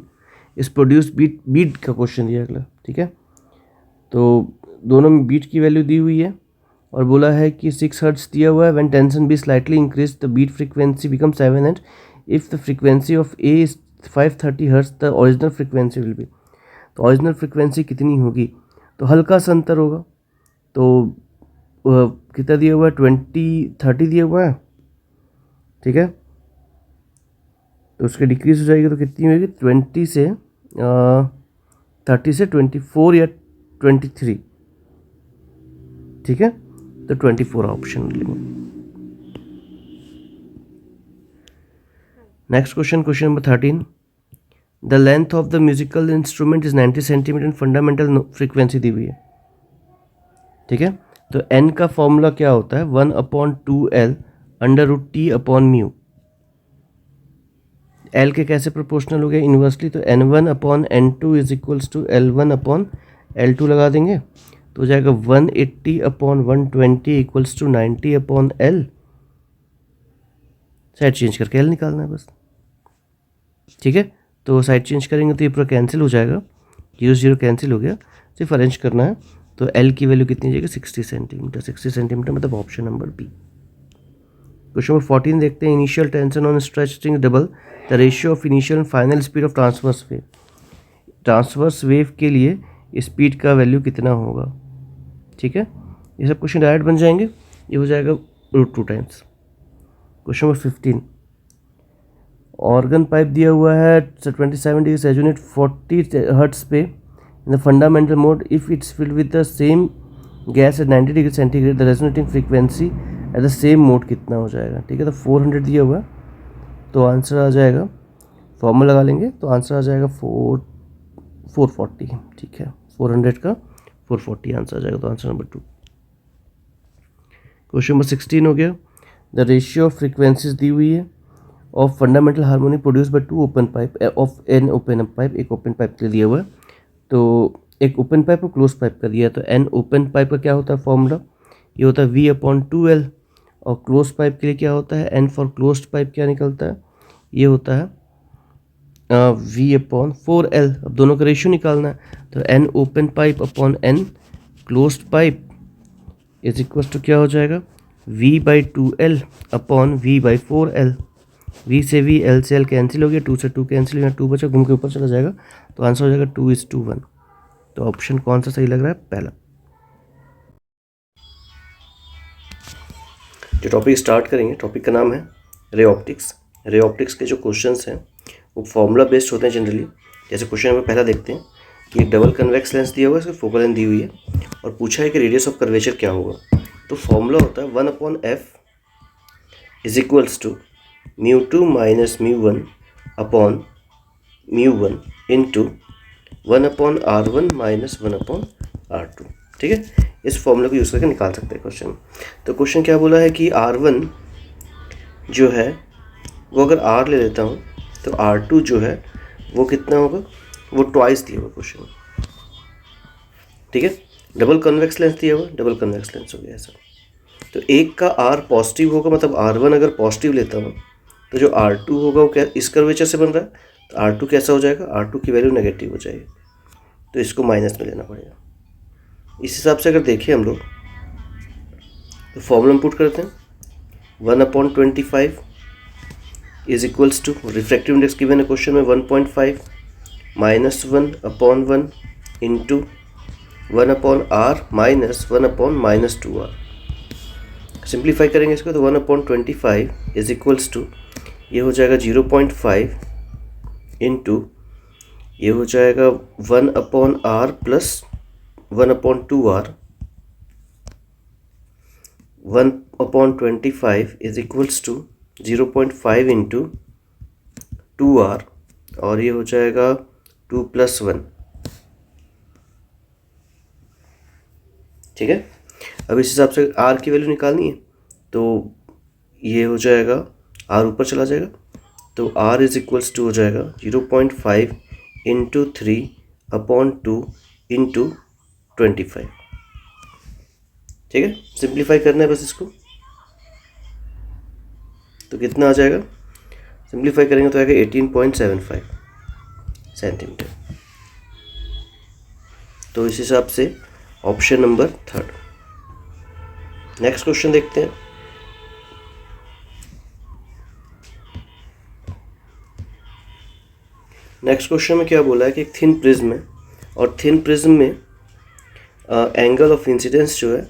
is produce beat का क्वेश्चन दिया अगला. ठीक है, तो दोनों में बीट की वैल्यू दी हुई है और बोला है कि 6 हर्ट्ज दिया हुआ है. When tension B slightly increase the beat frequency become 7 and if the frequency of A is 530 hertz the original frequency will be. तो ओरिजिनल फ्रीक्वेंसी कितनी होगी? तो हल्का सा अंतर होगा. तो कितना दिया हुआ है? 30 दिया हुआ है. ठीक है, तो उसके डिक्रीज हो जाएगी तो कितनी होगी? 20 से 30 से 24 या 23. ठीक है, तो 24 ऑप्शन लेंगे. Next question, question number 13. The length of the musical instrument is 90 centimetre and fundamental frequency दी हुई है. ठीक है, तो n का फॉर्मूला क्या होता है? 1/2L under root T upon mu. L के कैसे प्रोपोर्शनल हो गया? इन्वर्सली. तो N1/N2 is equals to L1/L2 लगा देंगे तो हो जाएगा 180/120 equals to 90/L. Side change करके L निकालना है बस. ठीक है, तो साइड चेंज करेंगे तो ये पूरा कैंसिल हो जाएगा, 0 कैंसिल हो गया, सिर्फ अरेंज करना है. तो L की वैल्यू कितनी जाएगी? 60 सेंटीमीटर. 60 सेंटीमीटर मतलब option number B. Question number 14 देखते हैं. Initial tension on stretch string double the ratio of initial and final speed of transverse wave. Transverse wave के लिए स्पीड का वैल्यू कितना होगा? ठीक है, ये सब क्वेश्चन डायरेक्ट बन जाएंगे. ये हो जाएगा √2 times. Question number 15. Organ pipe दिया हुआ है 27 डिग्री रेजोनेट 40 हर्ट्ज पे in the fundamental mode if it's filled with the same gas at 90 degree centigrade the resonating frequency at the same mode कितना हो जाएगा, ठीक है। तो 400 दिया हुआ है, तो आंसर आ जाएगा, फॉर्मूला लगा लेंगे तो आंसर आ जाएगा 440, ठीक है। 400 का 440 आंसर आ जाएगा, तो आंसर नंबर 2। क्वेश्चन नंबर 16 हो गया। द रेशियो ऑफ फ्रीक्वेंसीज दी हुई है of fundamental harmony produce by two open pipe of N open pipe, एक ओपन पाइप के लिए दिया हुआ है, तो एक ओपन पाइप और क्लोज पाइप का दिया है। तो एन ओपन पाइप का क्या होता है फॉर्मूला, ये होता है V/2L, और क्लोज पाइप के लिए क्या होता है, एन फॉर क्लोज पाइप क्या निकलता है, ये होता है V/4L। अब दोनों का रेशियो निकालना है, तो N open pipe upon N close pipe is equal to क्या हो जाएगा, V/2L अपॉन V/4L। V से V, L से L कैंसिल हो गया, 2 से 2 कैंसिल, यहाँ 2 बचा, घूम के ऊपर चला जाएगा, तो आंसर हो जाएगा 2:1। तो ऑप्शन कौन सा सही लग रहा है, पहला। जो टॉपिक स्टार्ट करेंगे, टॉपिक का नाम है रे ऑप्टिक्स। रे ऑप्टिक्स के जो क्वेश्चंस हैं वो फॉर्मूला बेस्ड होते हैं जनरली। जैसे क्वेश्चन नंबर पहला देखते हैं कि एक डबल कन्वेक्स लेंस दिया हुआ है, इसकी फोकल लेंथ दी हुई है, और पूछा है कि रेडियस ऑफ कर्वेचर क्या होगा। तो फॉर्मूला होता है 1/f is equals to μ2 minus μ1 upon μ1 into 1/r1 minus 1/r2, ठीक है। इस फॉर्मूले को यूज़ करके निकाल सकते हैं क्वेश्चन। तो क्वेश्चन क्या बोला है कि r1 जो है वो अगर r ले लेता हूँ तो r2 जो है वो कितना होगा, वो ट्वाइस दिया हुआ क्वेश्चन, ठीक है। डबल कन्वेक्स लेंस दिया हुआ, डबल कन्वेक्स लेंस हो गया ऐसा। तो एक का r पॉजिटिव होगा, मतलब r1 अगर पॉजिटिव लेता हूँ तो जो r2 होगा वो क्या इस कर्वेचर से बन रहा है, तो r2 कैसा हो जाएगा, r2 की वैल्यू नेगेटिव हो जाएगी, तो इसको माइनस में लेना पड़ेगा। इस हिसाब से अगर देखें हम लोग तो फॉर्मूला में पुट करते हैं 1/25 is equals to refractive index given है क्वेश्चन में 1.5 minus 1/1 into 1/r minus 1/-2r। Simplify करेंगे इसको तो 1/25 इज इक्वल्स टू ये हो जाएगा 0.5 इंटू ये हो जाएगा 1/r plus 1/2r। 1/25 is equals to 0.5 into 2r, और ये हो जाएगा 2 + 1, ठीक है। अब इस हिसाब से r की वैल्यू निकालनी है, तो ये हो जाएगा r ऊपर चला जाएगा, तो r इज इक्वल्स टू हो जाएगा 0.5 इंटू 3/2 इंटू 25, ठीक है। सिंप्लीफाई करना है बस इसको, तो कितना आ जाएगा, सिंप्लीफाई करेंगे तो आएगा 18.75 सेंटीमीटर। तो इस हिसाब से ऑप्शन नंबर 3। नेक्स्ट क्वेश्चन देखते हैं। नेक्स्ट क्वेश्चन में क्या बोला है कि एक थिन प्रिज्म है, और थिन प्रिज्म में एंगल ऑफ इंसिडेंस जो है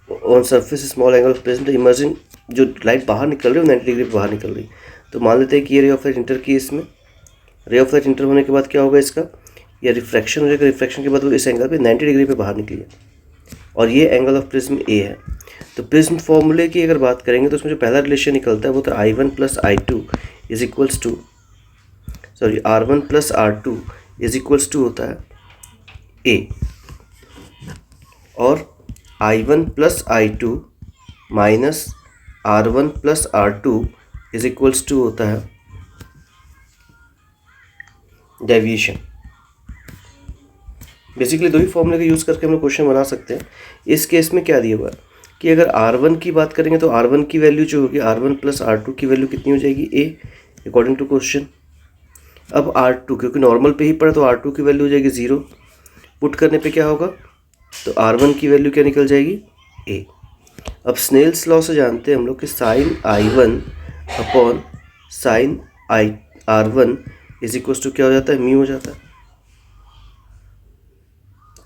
on surface small angle of prism emerging, जो लाइट बाहर निकल रही है 90 डिग्री बाहर निकल रही। तो मान लेते हैं कि ये रे ऑफ लाइट इंटर की, इसमें रे ऑफ लाइट इंटर होने के बाद क्या होगा, इसका या रिफ्रैक्शन हो जाएगा, रिफ्रैक्शन के बाद वो इस एंगल पे 90 डिग्री पे बाहर निकली है, और ये एंगल ऑफ प्रिज्म ए है। तो प्रिज्म फॉर्मूले की अगर बात करेंगे तो उसमें जो पहला रिलेशन निकलता है वो तो I1 + I2 is equals to R1 + R2 is equals to होता है A, और I1 + I2 minus R1 + R2 is equals to होता है डेविएशन। बेसिकली दो ही फॉर्मूले का यूज़ करके हम लोग क्वेश्चन बना सकते हैं। इस केस में क्या दिया हुआ है कि अगर R1 की बात करेंगे तो R1 की वैल्यू जो होगी, R1 + R2 की वैल्यू कितनी हो जाएगी, A अकॉर्डिंग टू क्वेश्चन। अब R2 क्योंकि नॉर्मल पे ही पड़ा तो R2 की वैल्यू हो जाएगी 0, पुट करने पे क्या होगा, तो R1 की वैल्यू क्या निकल जाएगी, A। अब स्नेल्स लॉ से जानते हैं हम लोग कि sin I1 upon sin R1 is equals to क्या हो जाता है, म्यू हो जाता है,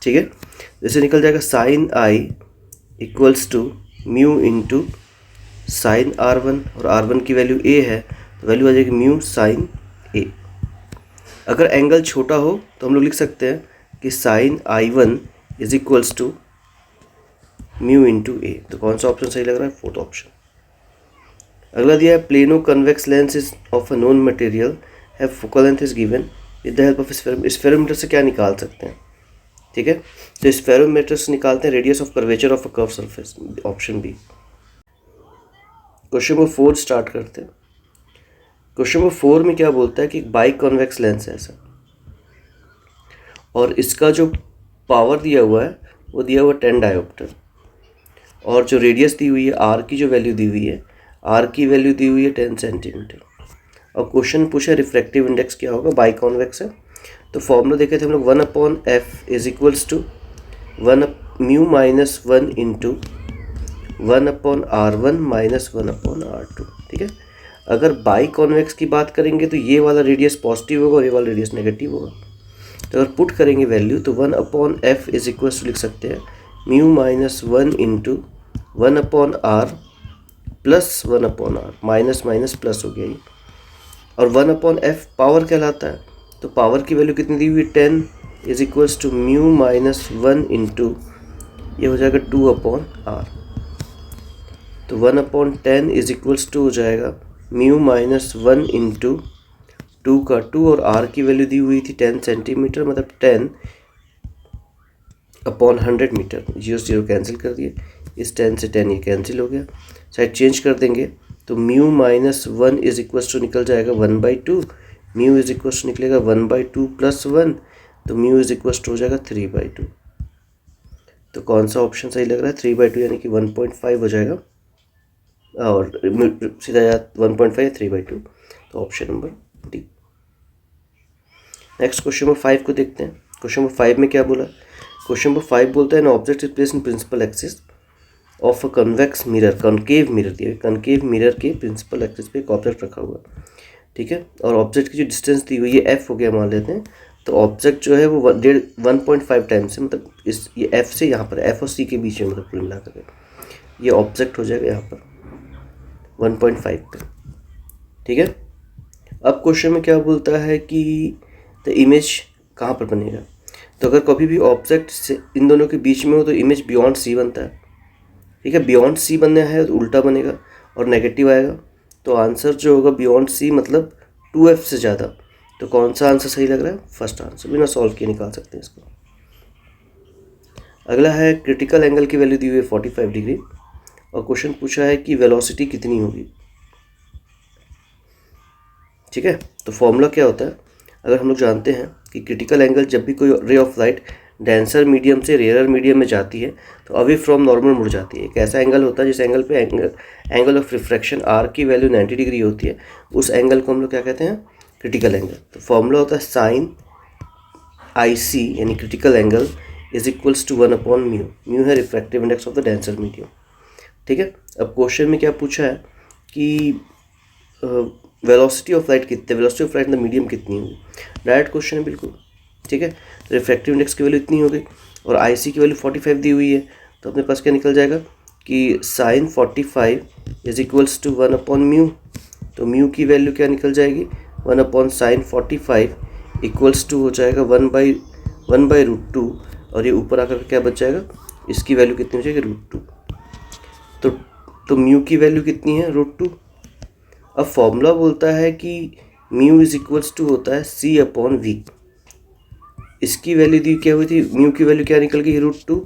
ठीक है। जैसे निकल जाएगा sin I equals to mu into sin R1, और R1 की वैल्यू A है तो वैल्यू आ जाएगी म्यू sin A। अगर एंगल छोटा हो तो हम लोग लिख सकते हैं कि sine I1 is equals to mu into A. तो कौन सा ऑप्शन सही लग रहा है? Fourth option. अगला दिया है plano convex lens is of a known material have focal length is given with the help of spherometer से क्या निकाल सकते हैं? ठीक है, तो स्फेरोमीटर से निकालते हैं radius of curvature of a curve surface, option B. Question number 4 start करते हैं। क्वेश्चन नंबर 4 में क्या बोलता है कि बाई कॉन्वेक्स लेंस है ऐसा, और इसका जो पावर दिया हुआ है वो दिया हुआ 10 डायोप्टर, और जो रेडियस दी हुई है आर की जो वैल्यू दी हुई है, आर की वैल्यू दी हुई है 10 सेंटीमीटर। और क्वेश्चन पूछा रिफ्रैक्टिव इंडेक्स क्या होगा, बाई कॉन्वेक्स है। तो फॉर्मूला देखे थे हम लोग 1/f is equals to 1 mu minus 1 into 1/r1 minus 1/r2। ठीक है, अगर बाई कॉन्वेक्स की बात करेंगे तो ये वाला रेडियस पॉजिटिव होगा और ये वाला रेडियस नेगेटिव होगा। तो अगर पुट करेंगे वैल्यू तो 1/f इज इक्वल्स टू लिख सकते हैं mu minus 1 into 1/r plus 1/r, minus minus plus हो गया ये, और 1/f पावर कहलाता है। तो पावर की वैल्यू कितनी दी हुई? 10 is equals to mu minus 1 into ये हो जाएगा 2/r। तो 1/10 इज इक्वल्स टू हो जाएगा म्यू माइनस 1 इंटू 2 का 2, और r की वैल्यू दी हुई थी 10 सेंटीमीटर, मतलब 10/100 मीटर। 0 0 कैंसिल कर दिए, इस 10 से 10 ये कैंसिल हो गया। साइड चेंज कर देंगे तो mu minus 1 is equals to निकल जाएगा 1/2, म्यू इज इक्वल्स टू निकलेगा 1/2 प्लस 1, तो म्यू इज इक्वल्स टू हो जाएगा 3/2। तो कौन सा ऑप्शन सही लग रहा है? 3/2 यानी कि 1.5 हो जाएगा, और सीधा 1.5 या 3/2, तो option number D. Next question number 5 को देखते हैं। क्वेश्चन नंबर 5 में क्या बोला? क्वेश्चन नंबर 5 बोलता है an object is placed in principle axis of a convex mirror, concave mirror दिया, कनकेव मिरर के प्रिंसिपल एक्सिस पे एक ऑब्जेक्ट रखा हुआ। ठीक है, और ऑब्जेक्ट की जो डिस्टेंस दी हुई है एफ हो गया मान लेते हैं। तो ऑब्जेक्ट जो है वो 1.5 टाइम्स से, मतलब इस ये एफ से यहाँ पर एफ और सी के बीच में, मतलब कुल मिला कर ये ऑब्जेक्ट हो जाएगा यहाँ पर 1.5 पे। ठीक है, अब क्वेश्चन में क्या बोलता है कि द इमेज कहाँ पर बनेगा? तो अगर कभी भी ऑब्जेक्ट से इन दोनों के बीच में हो तो इमेज बियॉन्ड सी बनता है। ठीक है, बियॉन्ड सी बनना है तो उल्टा बनेगा और नेगेटिव आएगा। तो आंसर जो होगा बियॉन्ड सी मतलब 2f से ज़्यादा। तो कौन सा आंसर सही लग रहा है? फर्स्ट आंसर, बिना सॉल्व किए निकाल सकते हैं इसको। अगला है क्रिटिकल एंगल की वैल्यू दी हुई है 45 डिग्री, और क्वेश्चन पूछा है कि वेलोसिटी कितनी होगी। ठीक है, तो फॉर्मूला क्या होता है? अगर हम लोग जानते हैं कि क्रिटिकल एंगल जब भी कोई ray of light denser medium से रेयर मीडियम में जाती है तो अवे फ्रॉम नॉर्मल मुड़ जाती है। एक ऐसा एंगल होता है जिस एंगल पे एंगल ऑफ रिफ्रैक्शन आर की वैल्यू 90 डिग्री होती है, उस एंगल को हम लोग क्या कहते हैं? Critical angle. तो फॉर्मूला होता है साइन IC यानी critical angle is equals to 1/म्यू। म्यू है refractive index of the denser medium. ठीक है, अब क्वेश्चन में क्या पूछा है कि वेलोसिटी ऑफ लाइट कितनी, velocity of light in the medium कितनी होगी। डायरेक्ट क्वेश्चन है बिल्कुल। ठीक है, रिफ्रैक्टिव इंडेक्स की वैल्यू इतनी हो गई और IC की वैल्यू 45 दी हुई है, तो अपने पास क्या निकल जाएगा कि साइन 45 इज इक्वल्स टू 1/म्यू। तो म्यू की वैल्यू क्या निकल जाएगी? 1/sin 45 इक्वल्स टू हो जाएगा 1/√2, और ये ऊपर आकर क्या बच जाएगा? इसकी वैल्यू कितनी हो जाएगी? √2। तो म्यू की वैल्यू कितनी है? √2। अब फॉर्मूला बोलता है कि म्यू इज इक्वल्स टू होता है C/V। इसकी वैल्यू दी क्या हुई थी? म्यू की वैल्यू क्या निकल गई? √2।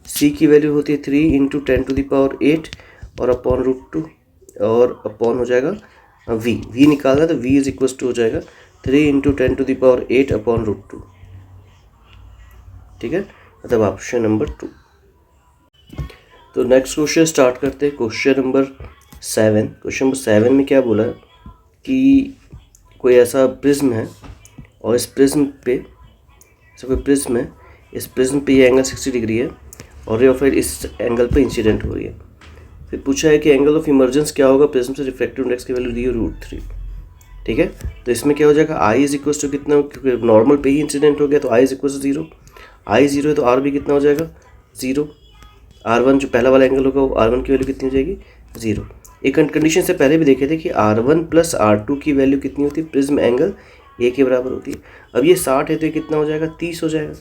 सी की वैल्यू होती है 3 × 10⁸, और अपॉन √2, और अपॉन हो जाएगा v निकालना, तो v इज इक्वल्स टू हो जाएगा 3 × 10⁸ अपॉन √2। ठीक है, मतलब ऑप्शन नंबर 2। तो नेक्स्ट क्वेश्चन स्टार्ट करते हैं। Question number 7। क्वेश्चन नंबर 7 में क्या बोला है कि कोई ऐसा प्रिज्म है और इस प्रिज्म पे कोई प्रिज्म है, इस प्रिज्म पे ये एंगल 60 डिग्री है और रे ऑफ लाइट इस एंगल पे इंसिडेंट हो रही है। फिर पूछा है कि एंगल ऑफ इमर्जेंस क्या होगा प्रिज्म से, रिफ्रैक्टिव इंडेक्स की वैल्यू दी है √3। ठीक है, तो इसमें क्या हो जाएगा? I इज इक्वल्स टू कितना, क्योंकि नॉर्मल पे ही इंसिडेंट हो गया तो I is equals to 0। I 0 है तो R भी कितना हो जाएगा? 0। R1 जो पहला वाला एंगल होगा वो R1 की वैल्यू कितनी हो जाएगी? 0। एक कंडीशन से पहले भी देखे थे कि R1 + R2 की वैल्यू कितनी होती है प्रिज्म एंगल ए के बराबर होती है। अब ये 60 है तो ये कितना हो जाएगा, 30 हो जाएगा।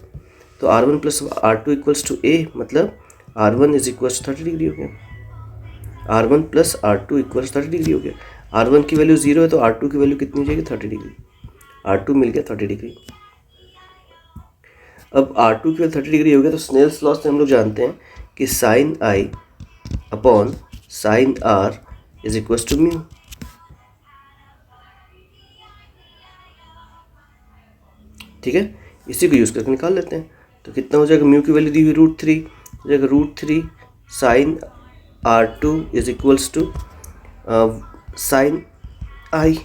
तो R1 plus R2 equals to ए, मतलब R1 इज इक्वल्स 30 डिग्री हो गया। R1 plus R2 equals 30 degree हो गया। R1 की वैल्यू 0 है तो R2 की वैल्यू कितनी हो जाएगी, 30 डिग्री। R2 मिल गया 30 डिग्री। अब R2 की वैल्यू 30 डिग्री हो गया तो स्नेल्स लॉ से हम लोग जानते हैं कि sine I upon sine R is equals to mu. ठीक है, इसी को यूज़ करके निकाल लेते हैं। तो कितना हो जाएगा, म्यू की वैल्यू दी हुई √3 हो जाएगा, √3 sine R2 is equals to sine I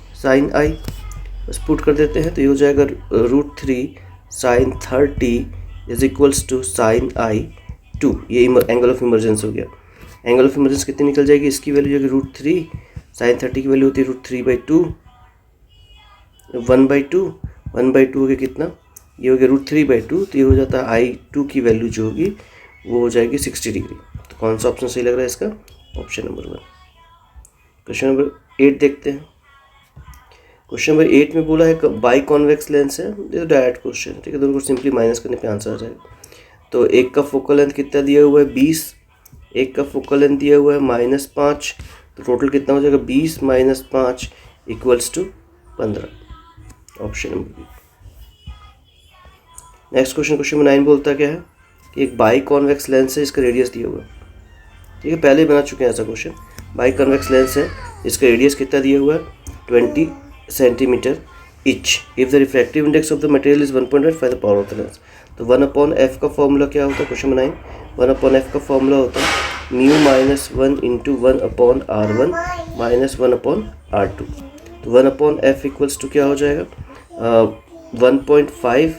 बस पुट कर देते हैं तो ये हो जाएगा √3 sine 30 is equals to sine I2। ये एंगल ऑफ इमरजेंस हो गया। एंगल ऑफ इमरजेंस कितनी निकल जाएगी, इसकी वैल्यू जो कि √3 साइन 30 की वैल्यू होती है √3/2, 1/2 1/2 हो गया कितना, ये हो गया √3/2। तो ये हो जाता है I2 की वैल्यू जो होगी वो हो जाएगी 60 डिग्री। तो कौन सा ऑप्शन सही लग रहा है इसका, ऑप्शन नंबर 1। क्वेश्चन नंबर 8 देखते हैं। क्वेश्चन नंबर 8 में बोला है बाई कॉन्वेक्स लेंस है, ये तो डायरेक्ट क्वेश्चन है। ठीक है, दोनों को सिंपली माइनस करने पे आंसर आ जाएगा। तो एक का फोकल लेंथ कितना दिया हुआ है, 20, एक का फोकल लेंथ दिया हुआ है -5, तो टोटल कितना हो जाएगा, 20 - 5 equals to 15, option number B. Next question number 9 बोलता क्या है कि एक बाई कॉन्वेक्स लेंस है, इसका रेडियस दिया हुआ है। ठीक है, पहले बना चुके हैं ऐसा क्वेश्चन। बाई कॉन्वेक्स लेंस है, इसका रेडियस कितना दिया हुआ है, 20 centimetre etch. If the refractive index of the material is 1.5 find the power of the lens. तो 1/f का फॉर्मूला क्या होता है, क्वेश्चन नंबर 9, 1/f का फॉर्मूला होता है म्यू -1 इंटू 1/R1 -1/R2। तो 1/f इक्वल्स टू क्या हो जाएगा, 1.5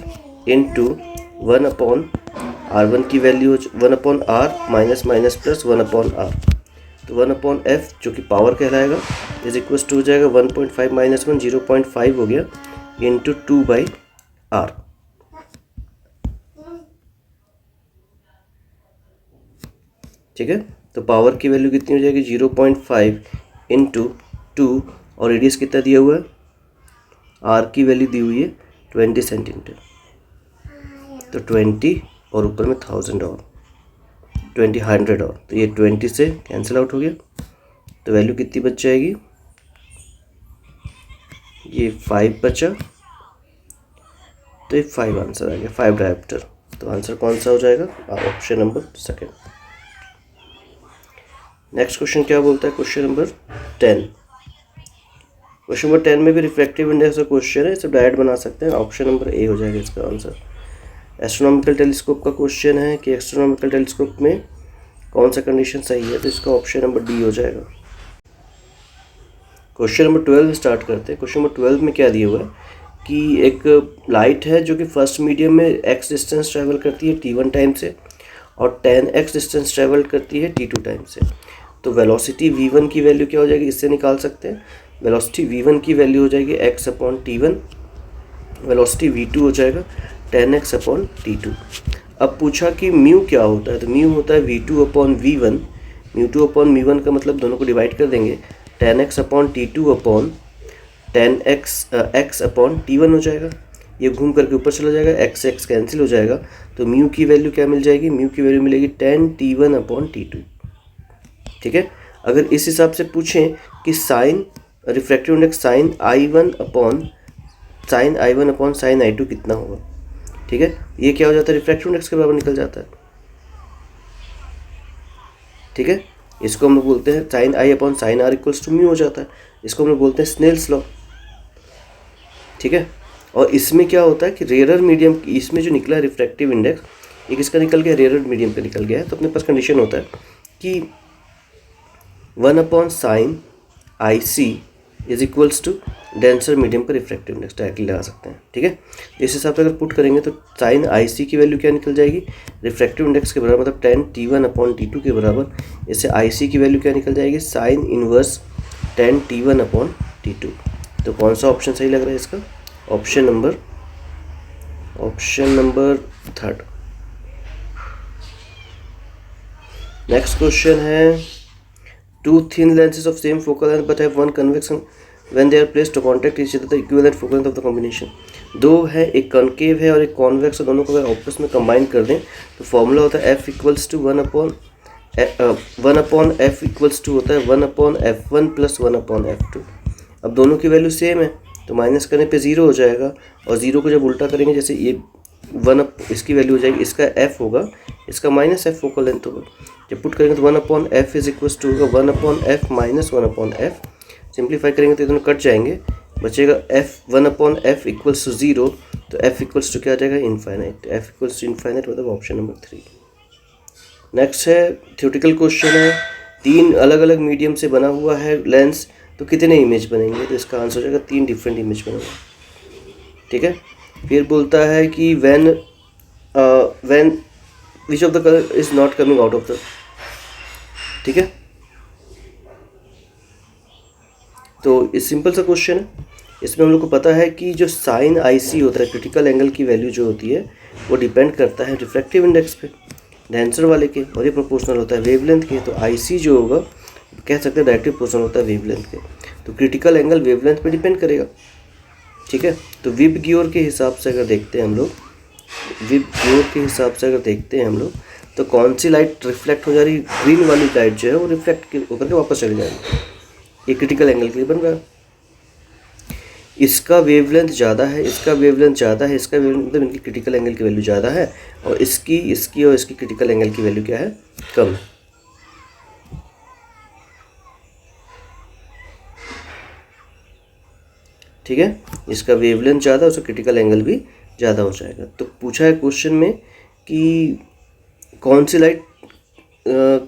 इंटू 1/R1 की value 1/R minus plus 1/R। तो 1/f जो कि पावर कहलाएगा इज इक्वल्स टू हो जाएगा 1.5 - 1 0.5 हो गया इंटू 2/R। ठीक है, तो पावर की वैल्यू कितनी हो जाएगी, 0.5 इंटू 2, और रेडियस कितना दिया हुआ है, आर की वैल्यू दी हुई है 20 सेंटीमीटर। तो 20 और ऊपर में 1000 और 20 100 और, तो ये 20 से कैंसिल आउट हो गया। तो वैल्यू कितनी बच जाएगी, ये 5 बचा, तो ये 5 आंसर आ गया, 5 डायप्टर। तो आंसर कौन सा हो जाएगा, ऑप्शन नंबर 2। नेक्स्ट क्वेश्चन क्या बोलता है, क्वेश्चन नंबर 10। क्वेश्चन नंबर 10 में भी रिफ्रैक्टिव इंडेक्स का क्वेश्चन है, इसे डायरेक्ट बना सकते हैं, ऑप्शन नंबर ए हो जाएगा इसका आंसर। एस्ट्रोनॉमिकल टेलीस्कोप का क्वेश्चन है कि एस्ट्रोनॉमिकल टेलीस्कोप में कौन सा कंडीशन सही है, तो इसका ऑप्शन नंबर डी हो जाएगा। क्वेश्चन नंबर 12 स्टार्ट करते हैं। क्वेश्चन नंबर 12 में क्या दिया हुआ है कि एक लाइट है जो कि फर्स्ट मीडियम में x डिस्टेंस ट्रैवल करती है t1 टाइम से और 10x डिस्टेंस ट्रैवल करती है t2 टाइम से। तो वेलोसिटी v1 की वैल्यू क्या हो जाएगी, इससे निकाल सकते हैं। वेलोसिटी v1 की वैल्यू हो जाएगी x/t1, वेलोसिटी v2 हो जाएगा 10x/t2। अब पूछा कि म्यू क्या होता है, तो म्यू होता है v2/v1। μ2/v1 का मतलब दोनों को डिवाइड कर देंगे, 10x/t2 10x/t1 हो जाएगा। ये घूम करके ऊपर चला जाएगा, x कैंसिल हो जाएगा। तो म्यू की वैल्यू क्या मिल जाएगी, म्यू की वैल्यू मिलेगी 10t1/t2। ठीक है, अगर इस हिसाब से पूछें कि sine refractive index sine I1 upon sine I2 कितना होगा, ठीक है, ये क्या हो जाता है, रिफ्रैक्टिव इंडेक्स के बराबर निकल जाता है। ठीक है, इसको हम लोग बोलते हैं sine I upon sine R equals to mu हो जाता है। इसको हम लोग बोलते हैं स्नेल्स लॉ। ठीक है, और इसमें क्या होता है कि रेयर मीडियम, इसमें जो निकला है रिफ्रैक्टिव इंडेक्स, एक इसका निकल गया, रेयर मीडियम का निकल गया है। तो अपने पास कंडीशन होता है कि 1/sin IC is equals to denser medium का रिफ्रैक्टिव इंडेक्स डायरेक्टली लगा सकते हैं। ठीक है, इस हिसाब से अगर पुट करेंगे तो साइन IC की वैल्यू क्या निकल जाएगी, रिफ्रैक्टिव इंडेक्स के बराबर, मतलब 10t1/t2 के बराबर। इससे IC की वैल्यू क्या निकल जाएगी, साइन इनवर्स 10t1/t2। तो कौन सा ऑप्शन सही लग रहा है इसका, option number 3rd। Next question है, two thin lenses of same focal length but have one convex when they are placed to contact each other the equivalent focal length of the combination. दो है, एक concave है और एक convex, दोनों को अगर आपस में कंबाइन कर दें तो फॉर्मूला होता है F equals to 1/F equals to होता है 1/F1 प्लस 1/F2। अब दोनों की वैल्यू सेम है तो माइनस करने पे 0 हो जाएगा, और 0 को जब उल्टा करेंगे, जैसे ये इसकी वैल्यू हो जाएगी, इसका F होगा, इसका माइनस F फोकल लेंथ होगा। जब पुट करेंगे तो 1/F इज इक्वल्स टू होगा 1/F माइनस 1/F। सिंप्लीफाई करेंगे तो ये दोनों कट जाएंगे, बचेगा F 1/F इक्वल्स टू 0, तो F इक्वल्स टू क्या आ जाएगा, infinite. F equals to infinite मतलब ऑप्शन नंबर 3। नेक्स्ट है थ्योरेटिकल क्वेश्चन है, 3 अलग अलग मीडियम से बना हुआ है लेंस, तो कितने इमेज बनेंगे, तो इसका आंसर हो जाएगा 3 डिफरेंट इमेज बनेंगे। ठीक है, फिर बोलता है कि when which of the colour is not coming out of the, ठीक है, तो इस सिंपल सा क्वेश्चन है। इसमें हम लोग को पता है कि जो साइन IC होता है, क्रिटिकल एंगल की वैल्यू जो होती है वो डिपेंड करता है रिफ्रैक्टिव इंडेक्स पे, डेंसर वाले के, और ये प्रोपोर्शनल होता है वेवलेंथ के। तो IC जो होगा कह सकते हैं डायरेक्टली प्रोपोर्शनल होता है वेवलेंथ के, तो क्रिटिकल एंगल वेवलेंथ पे डिपेंड करेगा। ठीक है, तो विब गियोर के हिसाब से अगर देखते हैं हम लोग, तो कौन सी लाइट रिफ्लेक्ट हो जा रही है, ग्रीन वाली लाइट जो है वो रिफ्लेक्ट होकर के वापस चली जाएगी, ये क्रिटिकल एंगल के लिए बन रहा है। इसका वेवलेंथ ज़्यादा है, इसका वेवलेंथ ज़्यादा है, इसका वेवलेंथ मतलब इनकी क्रिटिकल एंगल की वैल्यू ज़्यादा है, और इसकी और इसकी क्रिटिकल एंगल की वैल्यू क्या है, कम है। ठीक है, इसका वेवलेंथ ज़्यादा, उसका क्रिटिकल एंगल भी ज़्यादा हो जाएगा। तो पूछा है क्वेश्चन में कि कौन सी लाइट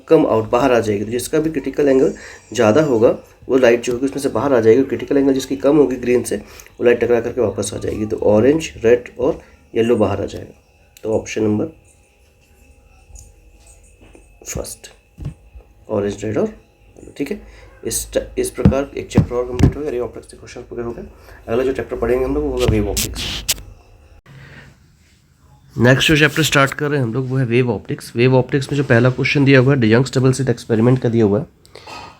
कम आउट बाहर आ जाएगी, तो जिसका भी क्रिटिकल एंगल ज़्यादा होगा वो लाइट जो होगी उसमें से बाहर आ जाएगी, क्रिटिकल एंगल जिसकी कम होगी ग्रीन से, वो लाइट टकरा करके वापस आ जाएगी, तो ऑरेंज, रेड और येलो बाहर आ जाएगा। तो option number first, orange, red और येलो। ठीक है, इस प्रकार एक चैप्टर और कंप्लीट हो गया, रे ऑप्टिक्स के क्वेश्चन पूरे हो गए। अगला जो चैप्टर पढ़ेंगे हम लोग वो होगा वेव ऑप्टिक्स। नेक्स्ट जो चैप्टर स्टार्ट कर रहे हैं हम लोग वो है वेव ऑप्टिक्स। वेव ऑप्टिक्स में जो पहला क्वेश्चन दिया हुआ है यंग्स डबल स्लिट एक्सपेरिमेंट का दिया हुआ है।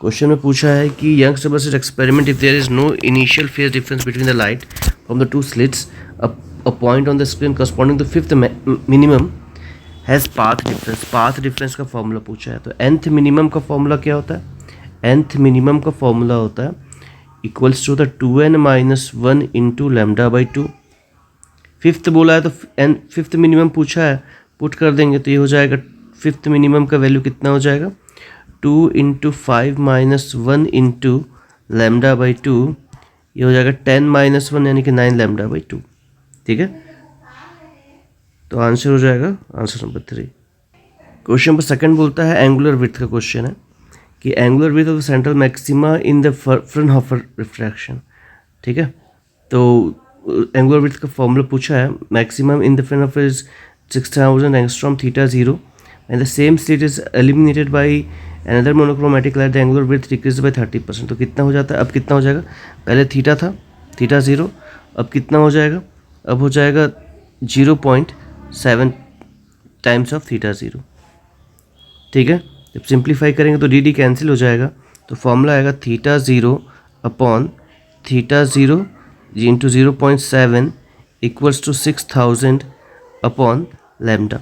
क्वेश्चन में पूछा है कि Young's double slit experiment, if there is no initial phase difference between the light from the two slits, a point on the screen corresponding to fifth minimum has path difference. Path difference का formula पूछा है, तो nth minimum का formula क्या होता है, nth minimum का formula होता है equals to the 2n minus 1 into lambda by 2। Fifth बोला है तो फिफ्थ मिनिमम पूछा है, पुट कर देंगे तो ये हो जाएगा, फिफ्थ मिनिमम का वैल्यू कितना हो जाएगा, 2 into 5 minus 1 into lambda by 2, ये हो जाएगा 10 माइनस 1 यानी कि 9 लैम्डा बाई 2। ठीक है, तो आंसर हो जाएगा answer number 3। Question number second बोलता है एंगुलर विड्थ का क्वेश्चन है कि angular width of the central maxima in the Fraunhofer refraction. ठीक है, तो एंगुलर विड्थ का फॉर्मूला पूछा है, maximum in the Fraunhofer is 6000 angstrom theta 0 and the same slit is eliminated by another monochromatic light, the angular width decrease by 30%। तो कितना हो जाता है, अब कितना हो जाएगा, पहले थीटा था, थीटा 0, अब कितना हो जाएगा, अब हो जाएगा 0.7 टाइम्स ऑफ थीटा 0। ठीक है, जब सिंप्लीफाई करेंगे तो डी कैंसिल हो जाएगा, तो फॉर्मूला आएगा theta 0 upon theta 0 into 0.7 equals to 6000 upon lambda.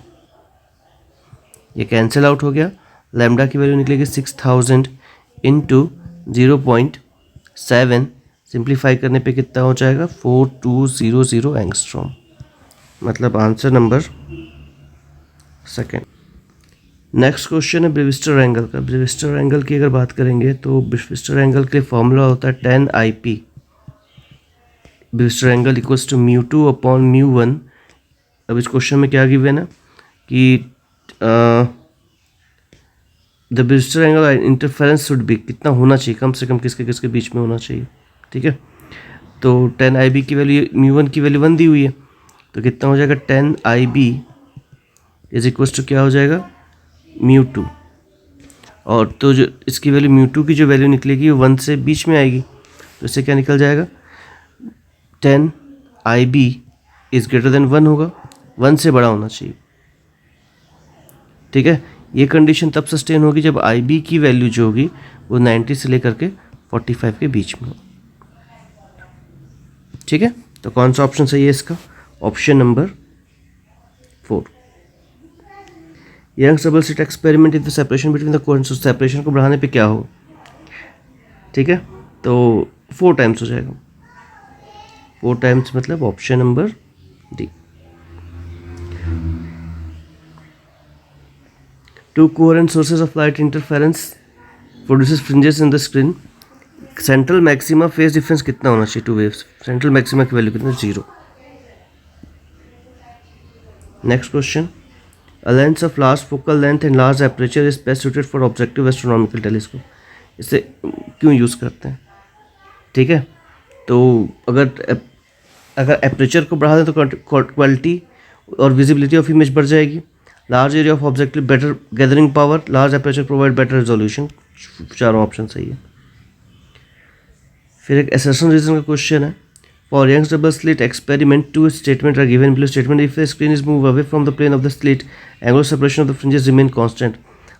ये कैंसिल आउट हो गया, लैम्डा की वैल्यू निकलेगी 6000 इंटू 0.7, सिंप्लीफाई करने पे कितना हो जाएगा, 4200 एंगस्ट्रॉम, मतलब answer number second. Next question है ब्रेविस्टर एंगल का। ब्रेविस्टर एंगल की अगर बात करेंगे तो ब्रेविस्टर एंगल के लिए फॉर्मूला होता है 10 IP। Brewster angle equals to μ2 upon μ1। अब इस क्वेश्चन में क्या गिवन है कि the Brewster angle interference should be, कितना होना चाहिए, कम से कम किसके किसके बीच में होना चाहिए। ठीक है, तो 10 IB की वैल्यू, μ1 की वैल्यू 1 दी हुई है, तो कितना हो जाएगा, 10 IB इज इक्वल्स टू क्या हो जाएगा, μ2, और तो जो इसकी वैल्यू μ2 की जो वैल्यू निकलेगी वो 1 से बीच में आएगी, तो इससे क्या निकल जाएगा, 10 IB इज़ ग्रेटर देन 1 होगा, 1 से बड़ा होना चाहिए। ठीक है, ये कंडीशन तब सस्टेन होगी जब IB की वैल्यू जो होगी वो 90 से लेकर के 45 के बीच में हो। ठीक है, तो कौन सा ऑप्शन सही है इसका? Option number 4। Young's double slit experiment if the separation between the coherent source, separation को बढ़ाने पे क्या हो, ठीक है, तो 4 टाइम्स हो जाएगा। 4 टाइम्स मतलब option number D. 2 coherent sources of light interference produces fringes in the screen. Central maxima phase difference कितना होना चाहिए टू वेव्स? सेंट्रल मैक्सिमा की वैल्यू कितना? 0। Next question, a lens of large focal length and large aperture is best suited for objective astronomical telescope. इसे क्यों use करते हैं? ठीक है, तो अगर एपरेचर को बढ़ा दें तो क्वालिटी और विजिबिलिटी ऑफ इमेज बढ़ जाएगी। Large area of objective, better gathering power, large aperture provide better resolution. चारों ऑप्शन सही है। फिर एक असर्शन रीजन का क्वेश्चन है, for Young's double slit experiment 2 statement are given below. Statement, if the screen is move away from the plane of the slit angular separation of the fringes remain constant.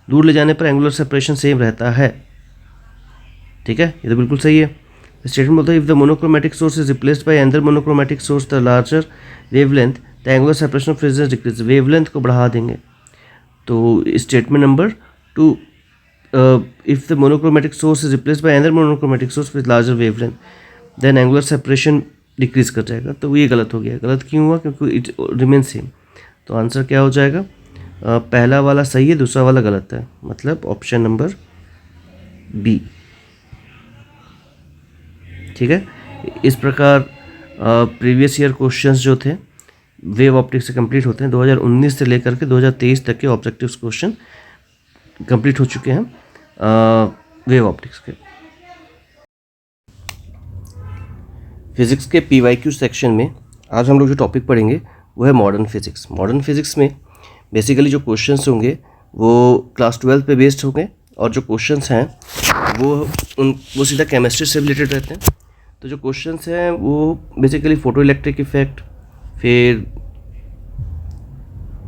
दूर ले जाने पर angular separation same रहता है। ठीक है, ये तो बिल्कुल सही है। स्टेटमेंट बोलता है, if the monochromatic source is replaced by another monochromatic source the larger wavelength the angular separation of fringes decrease. Wavelength को बढ़ा देंगे। तो statement number 2, if the monochromatic source is replaced by another monochromatic source with larger wavelength then angular separation decrease कर जाएगा। तो ये गलत हो गया। गलत क्यों हुआ? क्योंकि इट रिमेन सेम। तो आंसर क्या हो जाएगा? पहला वाला सही है, दूसरा वाला गलत है, मतलब ऑप्शन नंबर बी। ठीक है, इस प्रकार प्रीवियस ईयर क्वेश्चंस जो थे वेव ऑप्टिक्स से कंप्लीट होते हैं। 2019 से लेकर के 2023 तक के ऑब्जेक्टिव्स क्वेश्चन कंप्लीट हो चुके हैं वेव ऑप्टिक्स के। फिजिक्स के PYQ सेक्शन में आज हम लोग जो टॉपिक पढ़ेंगे वो है मॉडर्न फिजिक्स। मॉडर्न फिजिक्स में बेसिकली जो क्वेश्चंस होंगे वो क्लास 12 पे बेस्ड होंगे और जो क्वेश्चंस हैं वो सीधा केमिस्ट्री से रिलेटेड रहते हैं। तो जो क्वेश्चंस हैं वो बेसिकली फोटो इलेक्ट्रिक इफेक्ट, फिर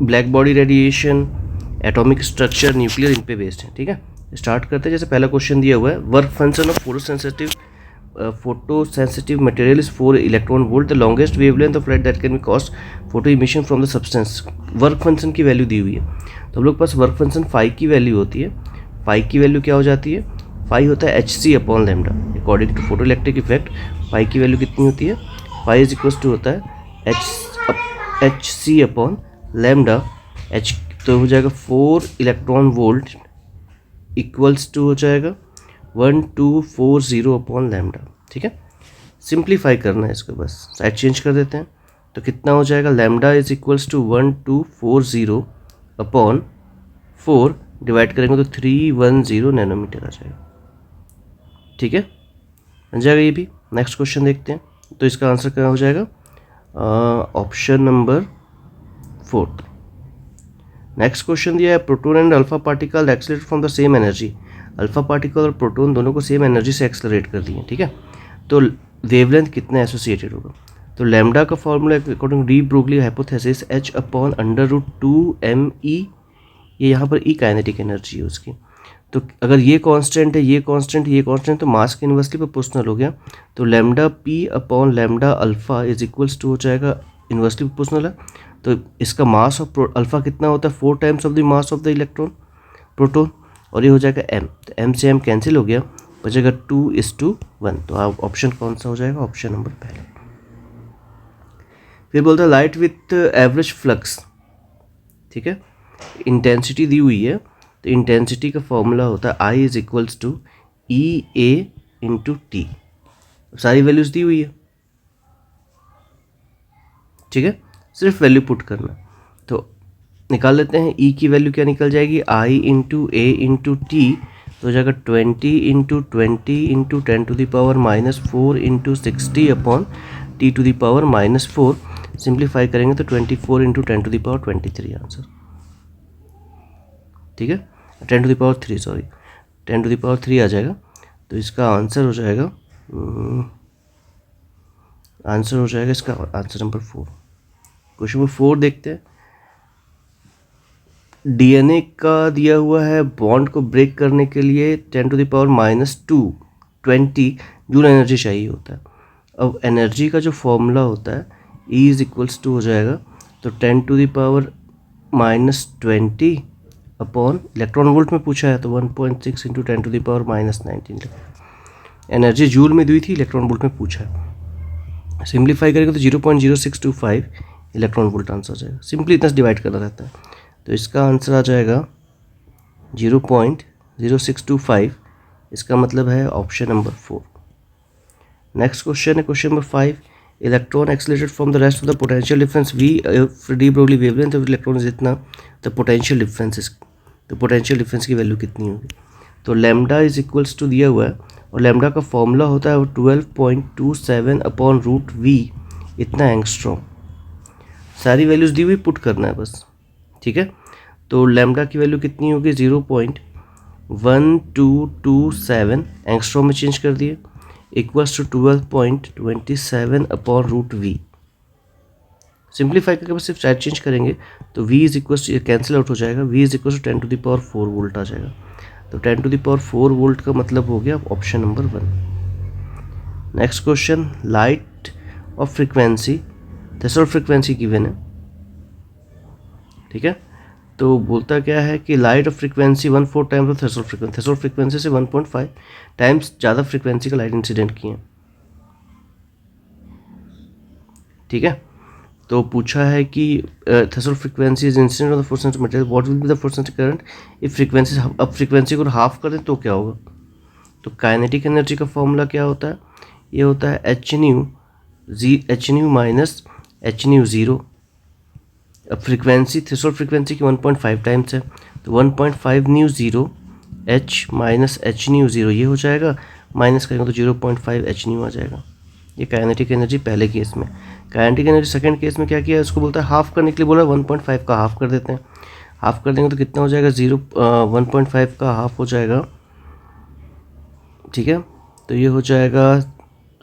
black body radiation, atomic structure, nuclear, इन पे बेस्ड है। ठीक है, स्टार्ट करते हैं। जैसे पहला क्वेश्चन दिया हुआ है, work function of photosensitive material is 4 electron volt, the longest wavelength of light that can be cost photo emission from the substance. Work function की वैल्यू दी हुई है, तो हम लोग के पास वर्क फंक्शन फाई की वैल्यू होती है। फाई की वैल्यू क्या हो जाती है? फाई होता है hc/λ। According to photo electric effect phi की वैल्यू कितनी होती है? फाई इज इक्वल टू होता है hc/λ। h तो हो जाएगा 4 इलेक्ट्रॉन वोल्ट इक्वल्स टू हो जाएगा 1240/λ। ठीक है, सिंप्लीफाई करना है इसको, बस साइड चेंज कर देते हैं। तो कितना हो जाएगा? Lambda is equals to 1240/4 divide करेंगे तो 310 नैनोमीटर आ जाएगा। ठीक है, बन जाएगा ये भी। नेक्स्ट क्वेश्चन देखते हैं। तो इसका आंसर क्या हो जाएगा? Option number 4। नेक्स्ट क्वेश्चन दिया है, proton and alpha particle accelerate from the same energy. Alpha particle और प्रोटोन दोनों को सेम एनर्जी से एक्सेलरेट कर दिए। ठीक है, तो वेवलेंथ कितना एसोसिएटेड होगा? तो लैम्डा का formula according D Broglie hypothesis h/√2me। ये यहाँ पर ई काइनेटिक एनर्जी है उसकी। तो अगर ये कांस्टेंट है, ये कांस्टेंट, ये कांस्टेंट, तो मास के इन्वर्सली प्रोपोर्शनल हो गया। तो lambda p/λ alpha is equals to हो जाएगा, इन्वर्सली प्रोपोर्शनल है। तो इसका मास ऑफ अल्फा कितना होता है? 4 times of the mass of the electron proton, और ये हो जाएगा m। तो m से m कैंसिल हो गया, बचेगा 2:1। तो आप ऑप्शन कौन सा हो जाएगा? ऑप्शन नंबर पहला। फिर बोलता है लाइट विथ एवरेज फ्लक्स। ठीक है, इंटेंसिटी दी हुई है, तो इंटेंसिटी का फॉर्मूला होता है I is equals to EA/T। सारी वैल्यूज दी हुई है। ठीक है, सिर्फ वैल्यू पुट करना। तो निकाल लेते हैं। E की वैल्यू क्या निकल जाएगी? I/A/T। तो हो जाएगा 20×20×10⁻⁴ सिंप्लीफाई करेंगे तो 24×10⁻23 आंसर। ठीक है, 10⁻3 सॉरी 10⁻3 आ जाएगा। तो इसका आंसर हो जाएगा इसका आंसर नंबर 4। क्वेश्चन नंबर 4 देखते हैं। DNA का दिया हुआ है, बॉन्ड को ब्रेक करने के लिए 10⁻⁻2 20 जूल एनर्जी चाहिए होता है। अब एनर्जी का जो फॉर्मूला होता है E इज इक्वल्स टू हो जाएगा तो 10 to the power -20 upon electron volt में पूछा है तो 1.6 into 10 to the power -19। Energy joule में दी थी, इलेक्ट्रॉन वोल्ट में पूछा है। सिंप्लीफाई करेंगे तो 0.0625 इलेक्ट्रॉन वोल्ट आंसर आ जाएगा। सिंपली इतना डिवाइड करना रहता है, तो इसका आंसर आ जाएगा 0.0625। इसका मतलब है ऑप्शन नंबर 4। नेक्स्ट क्वेश्चन है question number 5। Electron accelerated from the rest of the potential difference V de Broglie wavelength of electron is इतना, द पोटेंशियल डिफरेंस, तो पोटेंशियल डिफरेंस की वैल्यू कितनी होगी। तो लैम्डा इज इक्वल्स टू दिया हुआ है और लैम्डा का फॉर्मूला होता है 12.27 अपॉन रूट V, इतना एंगस्ट्रॉम। सारी वैल्यूज़ दी हुई पुट करना है बस, ठीक है। तो लैम्डा की वैल्यू कितनी होगी 0.1227 एंगस्ट्रॉम में चेंज कर दिए, equals to 12.27 upon root V। Simplify करके बस सिर्फ साइड चेंज करेंगे तो V is equals to, cancel out हो जाएगा, V is equals to 10 to the power 4 volt आ जाएगा। तो 10 टू द पावर 4 वोल्ट का मतलब हो गया option number 1। Next question, light of frequency, threshold frequency given है, ठीक है। तो बोलता क्या है कि light of frequency 1/4 times of threshold frequency, threshold frequency से 1.5 टाइम्स ज़्यादा फ्रीक्वेंसी का लाइट इंसिडेंट किए, ठीक है। तो पूछा है कि threshold frequency is incident on the force material, what will be the force current if frequency, अब फ्रीक्वेंसी को हाफ कर दें तो क्या होगा। तो काइनेटिक एनर्जी का फॉर्मूला क्या होता है, ये होता है H new minus H new zero. अब फ्रीक्वेंसी थ्रेशोल्ड फ्रीक्वेंसी की 1.5 टाइम्स है, तो 1.5 new zero H minus H new zero, ये हो जाएगा, माइनस करेंगे तो 0.5 एच न्यू आ जाएगा। ये काइनेटिक एनर्जी पहले केस में। काइनेटिक एनर्जी सेकंड केस में क्या किया है, उसको बोलता है हाफ करने के लिए बोला, 1.5 का हाफ कर देते हैं। हाफ कर देंगे तो कितना हो जाएगा 1.5 का हाफ हो जाएगा, ठीक है। तो ये हो जाएगा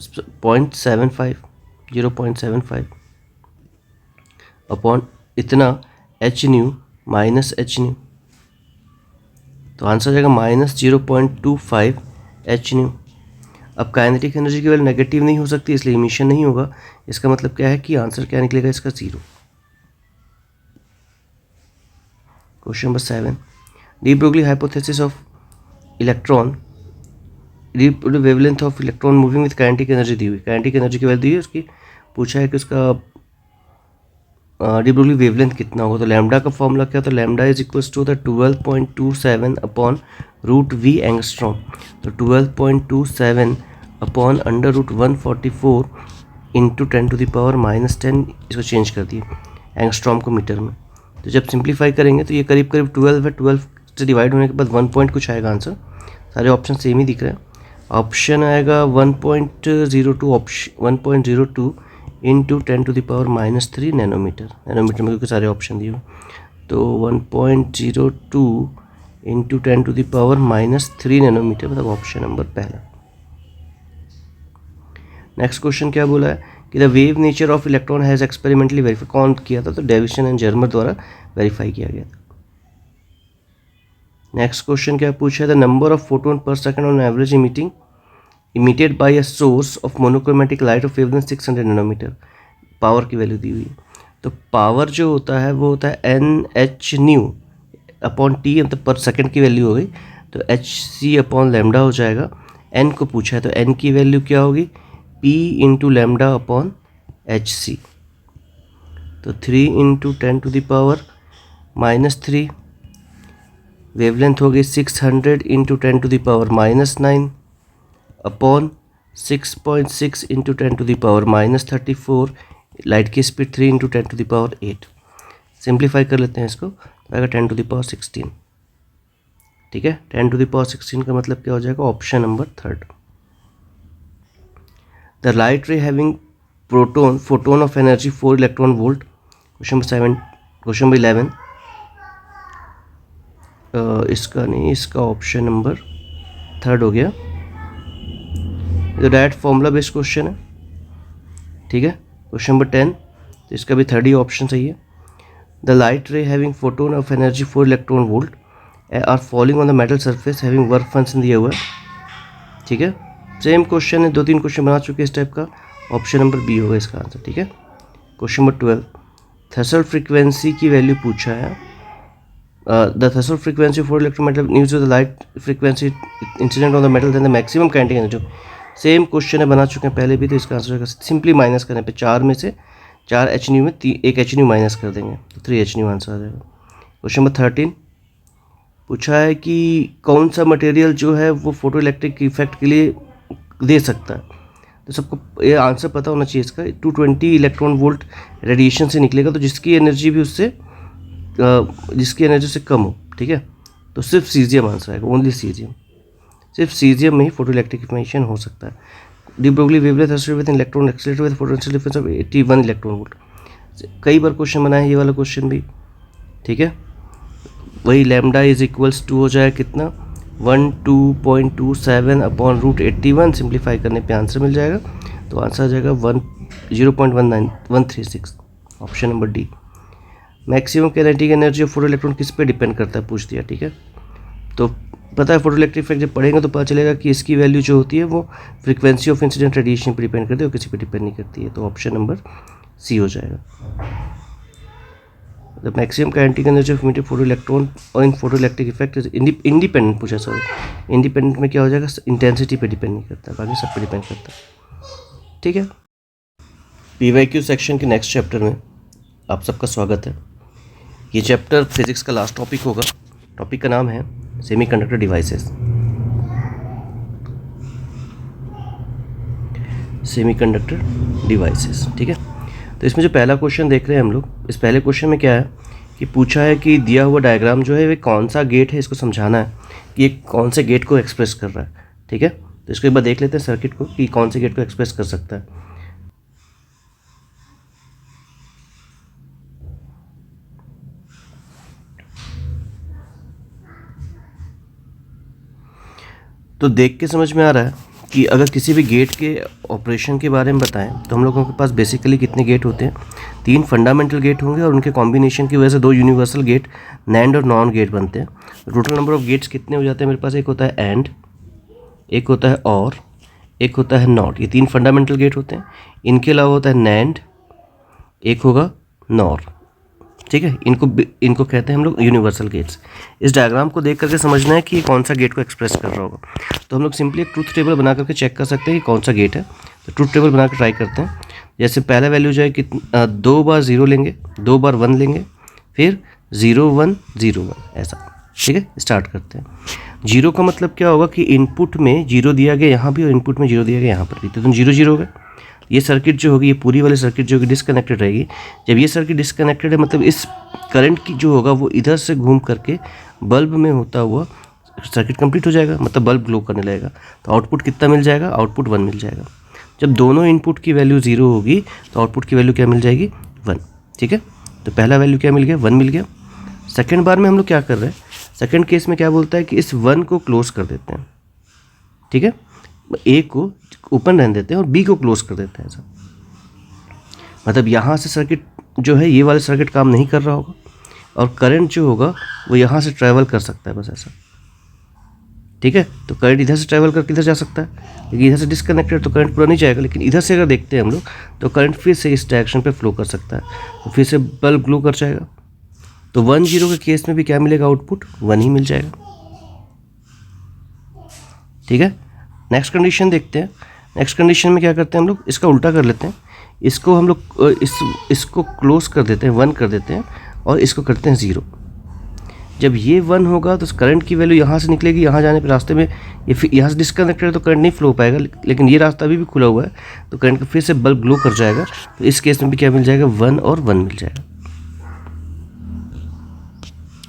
0.75 अपॉन इतना H new minus H new, तो आंसर आ जाएगा -0.25 एच न्यू। अब काइनेटिक एनर्जी की वैल्यू नेगेटिव नहीं हो सकती, इसलिए इमिशन नहीं होगा। इसका मतलब क्या है कि आंसर क्या निकलेगा इसका 0। Question number 7, de Broglie hypothesis of electron, the wavelength of electron moving with kinetic energy दी हुई, काइनेटिक एनर्जी की वैल्यू दी है, उसकी पूछा है कि उसका डी ब्रोगली वेवलेंथ कितना होगा। तो लैम्डा का फॉर्मूला क्या होता है, lambda is equals to the 12.27 upon root V angstrom. तो 12.27 upon under root 144 into 10 to the power -10, इसको चेंज कर दिए एंगस्ट्रॉम को मीटर में। तो जब सिंप्लीफाई करेंगे तो ये करीब करीब 12 है, 12 से डिवाइड होने के बाद 1 पॉइंट कुछ आएगा आंसर। सारे ऑप्शन सेम ही दिख रहे हैं। ऑप्शन आएगा 1.02, option 1.02 into 10 to the power -3 nanometre, nanometre में क्योंकि सारे ऑप्शन दिए हुए। तो 1.02 into 10 to the power -3 nanometre, मतलब ऑप्शन नंबर पहला। नेक्स्ट क्वेश्चन क्या बोला है कि the wave nature of electron has experimentally verify, कौन किया था, तो डेविसन एंड जर्मर द्वारा वेरीफाई किया गया था। नेक्स्ट क्वेश्चन क्या पूछा है, the number of photon per second on average emitted by a source of monochromatic light of wavelength 600 nanometre, power की वैल्यू दी हुई है। तो पावर जो होता है वो होता है NH न्यू अपॉन T, मतलब पर सेकंड की वैल्यू हो गई, तो HC अपॉन लैम्डा हो जाएगा। N को पूछा है तो N की वैल्यू क्या होगी, P into lambda upon HC। तो 3 into 10 to the power -3, wavelength हो गई 600 into 10 to the power -9 upon 6.6 into 10 to the power -34, light की speed 3 into 10 to the power 8। Simplify कर लेते हैं इसको, आएगा 10 टू द पावर 16, ठीक है। 10 टू द पावर 16 का मतलब क्या हो जाएगा, ऑप्शन नंबर 3। द लाइट रे having photon of energy 4 electron volt, question number 7, question number 11, इसका नहीं, इसका ऑप्शन नंबर 3 हो गया। तो डायरेक्ट फॉर्मूला बेस्ड क्वेश्चन है, ठीक है। क्वेश्चन नंबर 10, तो इसका भी 3rd ही ऑप्शन सही है। द लाइट रे having photon of energy 4 electron volt are falling on the metal surface having work function दिया हुआ है, ठीक है। सेम क्वेश्चन है, 2-3 क्वेश्चन बना चुके हैं इस टाइप का। ऑप्शन नंबर बी होगा इसका आंसर, ठीक है। क्वेश्चन नंबर 12, थ्रेशोल्ड फ्रीक्वेंसी की वैल्यू पूछा है। The threshold frequency for electromagnetic news the light frequency incident on the metal then the maximum kinetic energy. Same question है, बना चुके हैं पहले भी, तो इसका आंसर सिंपली माइनस करने पे 4 में से 4 एच न्यू में 1 एच न्यू माइनस कर देंगे तो 3 एच न्यू आंसर आ जाएगा। क्वेश्चन नंबर 13 पूछा है कि कौन सा मटेरियल जो है वो फोटो इलेक्ट्रिक इफेक्ट के लिए दे सकता है। तो सबको ये आंसर पता होना चाहिए इसका। 220 इलेक्ट्रॉन वोल्ट रेडिएशन से निकलेगा, तो जिसकी एनर्जी भी उससे जिसकी एनर्जी से कम हो, ठीक है। तो सिर्फ सीजियम आंसर आएगा, ओनली सीजियम। सिर्फ सीजियम में ही फोटो इलेक्ट्रिक इफेक्शन हो सकता है। De Broglie wavelength associated with electron accelerated with potential difference of 81 electron volt. कई बार क्वेश्चन बना है ये वाला क्वेश्चन भी, ठीक है। वही लैम्डा इज इक्वल्स टू हो जाए कितना 12.27 अपॉन रूट 81, सिंप्लीफाई करने पे आंसर मिल जाएगा। तो आंसर आ जाएगा 0.19136, option number D. Maximum kinetic energy of photo electron किस पे डिपेंड करता है पूछ दिया, ठीक है। तो पता है फोटो इलेक्ट्रिक इफेक्ट जब पढ़ेंगे तो पता चलेगा कि इसकी वैल्यू जो होती है वो फ्रीक्वेंसी ऑफ इंसिडेंट रेडिएशन पर डिपेंड करती है और किसी पे डिपेंड नहीं करती है। तो ऑप्शन नंबर सी हो जाएगा। The maximum kinetic energy of emitted photo electron और इन फोटो इलेक्ट्रिक इफेक्ट इंडिपेंडेंट पूछा, सॉरी इंडिपेंडेंट में क्या हो जाएगा, इंटेंसिटी पे डिपेंड नहीं करता, बाकी सब पे डिपेंड करता है, ठीक है। पीवाईक्यू सेक्शन के नेक्स्ट चैप्टर में आप सबका स्वागत है। ये चैप्टर फिजिक्स का लास्ट टॉपिक होगा। टॉपिक का नाम है सेमीकंडक्टर डिवाइसेस। सेमीकंडक्टर डिवाइसेस, ठीक है। तो इसमें जो पहला क्वेश्चन देख रहे हैं हम लोग, इस पहले क्वेश्चन में क्या है कि पूछा है कि दिया हुआ डायग्राम जो है वे कौन सा गेट है, इसको समझाना है कि ये कौन से गेट को एक्सप्रेस कर रहा है, ठीक है। तो इसको एक बार देख लेते हैं सर्किट को कि कौन से गेट को एक्सप्रेस कर सकता है। तो देख के समझ में आ रहा है कि अगर किसी भी गेट के ऑपरेशन के बारे में बताएं तो हम लोगों के पास बेसिकली कितने गेट होते हैं, 3 फंडामेंटल गेट होंगे और उनके कॉम्बिनेशन की वजह से 2 यूनिवर्सल गेट नैंड और नॉन गेट बनते हैं। टोटल नंबर ऑफ गेट्स कितने हो जाते हैं मेरे पास, एक होता है एंड, एक होता है और, एक होता है नॉट। ये 3 फंडामेंटल गेट होते हैं। इनके अलावा होता है नैंड, एक होगा नॉर, ठीक है। इनको कहते हैं हम लोग यूनिवर्सल गेट्स। इस डायग्राम को देख करके समझना है कि ये कौन सा गेट को एक्सप्रेस कर रहा होगा। तो हम लोग सिंपली एक ट्रूथ टेबल बना करके चेक कर सकते हैं कि कौन सा गेट है। तो ट्रूथ टेबल बना कर ट्राई करते हैं। जैसे पहला वैल्यू जो है कि 2 बार 0 लेंगे, 2 बार 1 लेंगे, फिर 0 1 0 1 ऐसा, ठीक है। स्टार्ट करते हैं। 0 का मतलब क्या होगा कि इनपुट में 0 दिया गया यहाँ भी और इनपुट में 0 दिया गया यहाँ पर भी, तो 0 0 हो गए। ये सर्किट जो होगी, ये पूरी वाली सर्किट जो होगी डिसकनेक्टेड रहेगी। जब ये सर्किट डिसकनेक्टेड है मतलब इस करंट की जो होगा वो इधर से घूम करके बल्ब में होता हुआ सर्किट कंप्लीट हो जाएगा, मतलब बल्ब ग्लो करने लगेगा। तो आउटपुट कितना मिल जाएगा, आउटपुट 1 मिल जाएगा। जब दोनों इनपुट की वैल्यू 0 होगी तो आउटपुट की वैल्यू क्या मिल जाएगी, 1, ठीक है। तो पहला वैल्यू क्या मिल गया, 1 मिल गया। सेकेंड बार में हम लोग क्या कर रहे हैं, सेकेंड केस में क्या बोलता है कि इस 1 को क्लोज कर देते हैं, ठीक है। ए को ओपन रहने देते हैं और बी को क्लोज कर देते हैं ऐसा। मतलब यहाँ से सर्किट जो है, ये वाला सर्किट काम नहीं कर रहा होगा और करंट जो होगा वो यहाँ से ट्रैवल कर सकता है, बस ऐसा, ठीक है। तो करंट इधर से ट्रैवल करके इधर जा सकता है, लेकिन इधर से डिस्कनेक्टेड तो करंट पूरा नहीं जाएगा। लेकिन इधर से अगर देखते हैं हम लोग तो करंट फिर से इस डायरेक्शन पे फ्लो कर सकता है, तो फिर से बल्ब ग्लो कर जाएगा। तो 1 0 के केस में भी क्या मिलेगा, आउटपुट 1 ही मिल जाएगा, ठीक है। नेक्स्ट कंडीशन देखते हैं। नेक्स्ट कंडीशन में क्या करते हैं हम लोग, इसका उल्टा कर लेते हैं। इसको हम लोग इसको क्लोज कर देते हैं, 1 कर देते हैं और इसको करते हैं 0। जब ये 1 होगा तो करंट की वैल्यू यहाँ से निकलेगी, यहाँ जाने पे रास्ते में ये फिर यहाँ से डिस्कनेक्टेड है तो करंट नहीं फ्लो हो पाएगा, लेकिन ये रास्ता अभी भी खुला हुआ है तो करंट फिर से बल्ब ग्लो कर जाएगा। तो इस केस में भी क्या मिल जाएगा, 1 और 1 मिल जाएगा,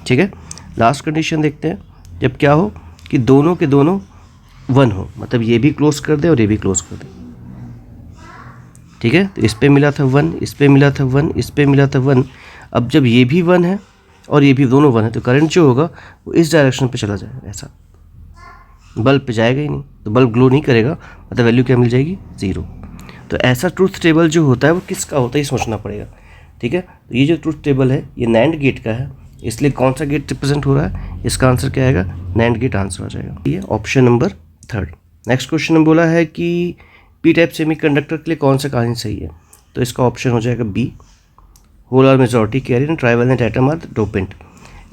ठीक है। लास्ट कंडीशन देखते हैं, जब क्या हो कि दोनों के दोनों 1 हो, मतलब ये भी क्लोज कर दे और ये भी क्लोज कर दे, ठीक है। तो इस पे मिला था 1, इस पे मिला था 1, इस पे मिला था 1। अब जब ये भी 1 है और ये भी दोनों 1 है तो करंट जो होगा वो इस डायरेक्शन पे चला जाएगा, ऐसा बल्ब पे जाएगा ही नहीं, तो बल्ब ग्लो नहीं करेगा, मतलब वैल्यू क्या मिल जाएगी, 0। तो ऐसा ट्रूथ टेबल जो होता है वो किसका होता है ये सोचना पड़ेगा, ठीक है। तो ये जो ट्रूथ टेबल है ये नैंड गेट का है, इसलिए कौन सा गेट रिप्रेजेंट हो रहा है, इसका आंसर क्या आएगा, नैंड गेट आंसर आ जाएगा। ये ऑप्शन नंबर 3। नेक्स्ट क्वेश्चन में बोला है कि पी टाइप सेमीकंडक्टर के लिए कौन सा कहानी सही है? तो इसका ऑप्शन हो जाएगा B, hole are majority carrier and trivalent atom are dopant.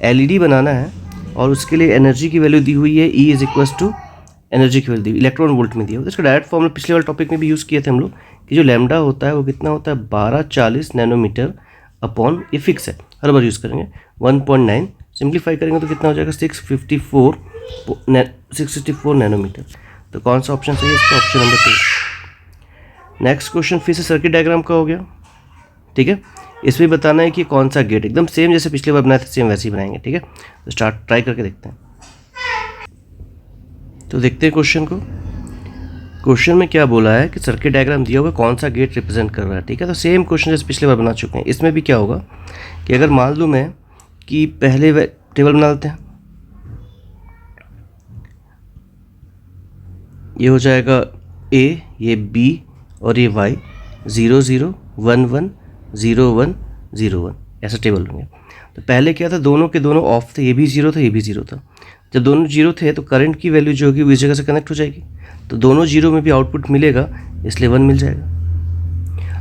LED बनाना है और उसके लिए एनर्जी की वैल्यू दी हुई है, E is equal to energy की वैल्यू इलेक्ट्रॉन वोल्ट में दिया हुआ है। तो इसका डायरेक्ट फॉर्मूला पिछले वाले टॉपिक में भी यूज़ किए थे हम लोग कि जो लैम्डा होता है वो कितना होता है 1240 नैनोमीटर अपॉन, ये फिक्स है, हर बार यूज़ करेंगे 1.9, सिंप्लीफाई करेंगे तो कितना हो जाएगा 654 नैनोमीटर। तो कौन सा ऑप्शन सही है इसका? Option number 2। नेक्स्ट क्वेश्चन फिर से सर्किट डायग्राम का हो गया, ठीक है। इसमें बताना है कि कौन सा गेट, एकदम सेम जैसे पिछले बार बनाए थे सेम वैसे ही बनाएंगे, ठीक है। तो स्टार्ट ट्राई करके देखते हैं। तो देखते हैं क्वेश्चन को। क्वेश्चन में क्या बोला है कि सर्किट डायग्राम दिया हुआ कौन सा गेट रिप्रेजेंट कर रहा है, ठीक है। तो सेम क्वेश्चन जैसे पिछले बार बना चुके हैं। इसमें भी क्या होगा कि अगर मान लूँ मैं कि पहले टेबल बना लेते हैं, ये हो जाएगा ए, ये बी और ये वाई, 0 0 1 1 0 1 0 1, ऐसा टेबल होंगे। तो पहले क्या था, दोनों के दोनों ऑफ थे, ये भी 0 था ये भी 0 था। जब दोनों 0 थे तो करंट की वैल्यू जो होगी वो इस जगह से कनेक्ट हो जाएगी, तो दोनों 0 में भी आउटपुट मिलेगा, इसलिए 1 मिल जाएगा।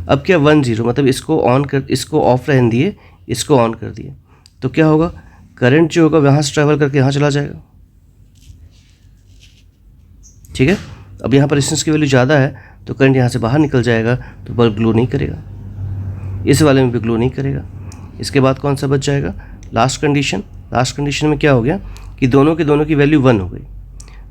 अब क्या 1 0 मतलब इसको ऑफ रहने दिए, इसको ऑन कर दिए, तो क्या होगा, करंट जो होगा वहाँ से ट्रैवल करके यहाँ चला जाएगा, ठीक है। अब यहाँ पर रेजिस्टेंस की वैल्यू ज़्यादा है तो करंट यहाँ से बाहर निकल जाएगा, तो बल्ब ग्लो नहीं करेगा, इस वाले में भी ग्लो नहीं करेगा। इसके बाद कौन सा बच जाएगा, लास्ट कंडीशन में क्या हो गया कि दोनों की वैल्यू 1 हो गई।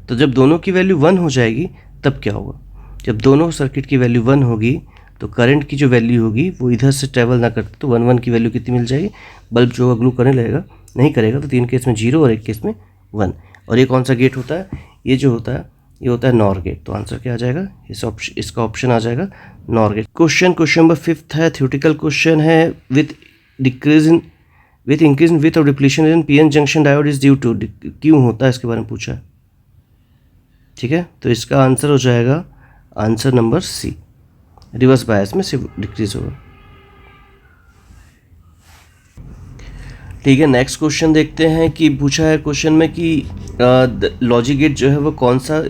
तो जब दोनों की वैल्यू 1 हो जाएगी तब क्या होगा, जब दोनों सर्किट की वैल्यू 1 होगी तो करंट की जो वैल्यू होगी वो इधर से ट्रैवल ना करते, तो 1 1 की वैल्यू कितनी मिल जाएगी, बल्ब जो होगा ग्लो करने लगेगा, नहीं करेगा। तो 3 केस में 0 और 1 केस में 1। और ये कौन सा गेट होता है, ये जो होता है ये होता है नॉर गेट। तो आंसर क्या आ जाएगा, इसका ऑप्शन आ जाएगा नॉर गेट। क्वेश्चन नंबर 5 है, थ्योरेटिकल क्वेश्चन है। विथ इंक्रीज इन विथ और depletion in PN junction diode is due to, क्यों होता है इसके बारे में पूछा है, ठीक है। तो इसका आंसर हो जाएगा answer number C, reverse bias में सिर्फ डिक्रीज होगा, ठीक है। नेक्स्ट क्वेश्चन देखते हैं कि पूछा है क्वेश्चन में कि लॉजिक गेट जो है वो कौन सा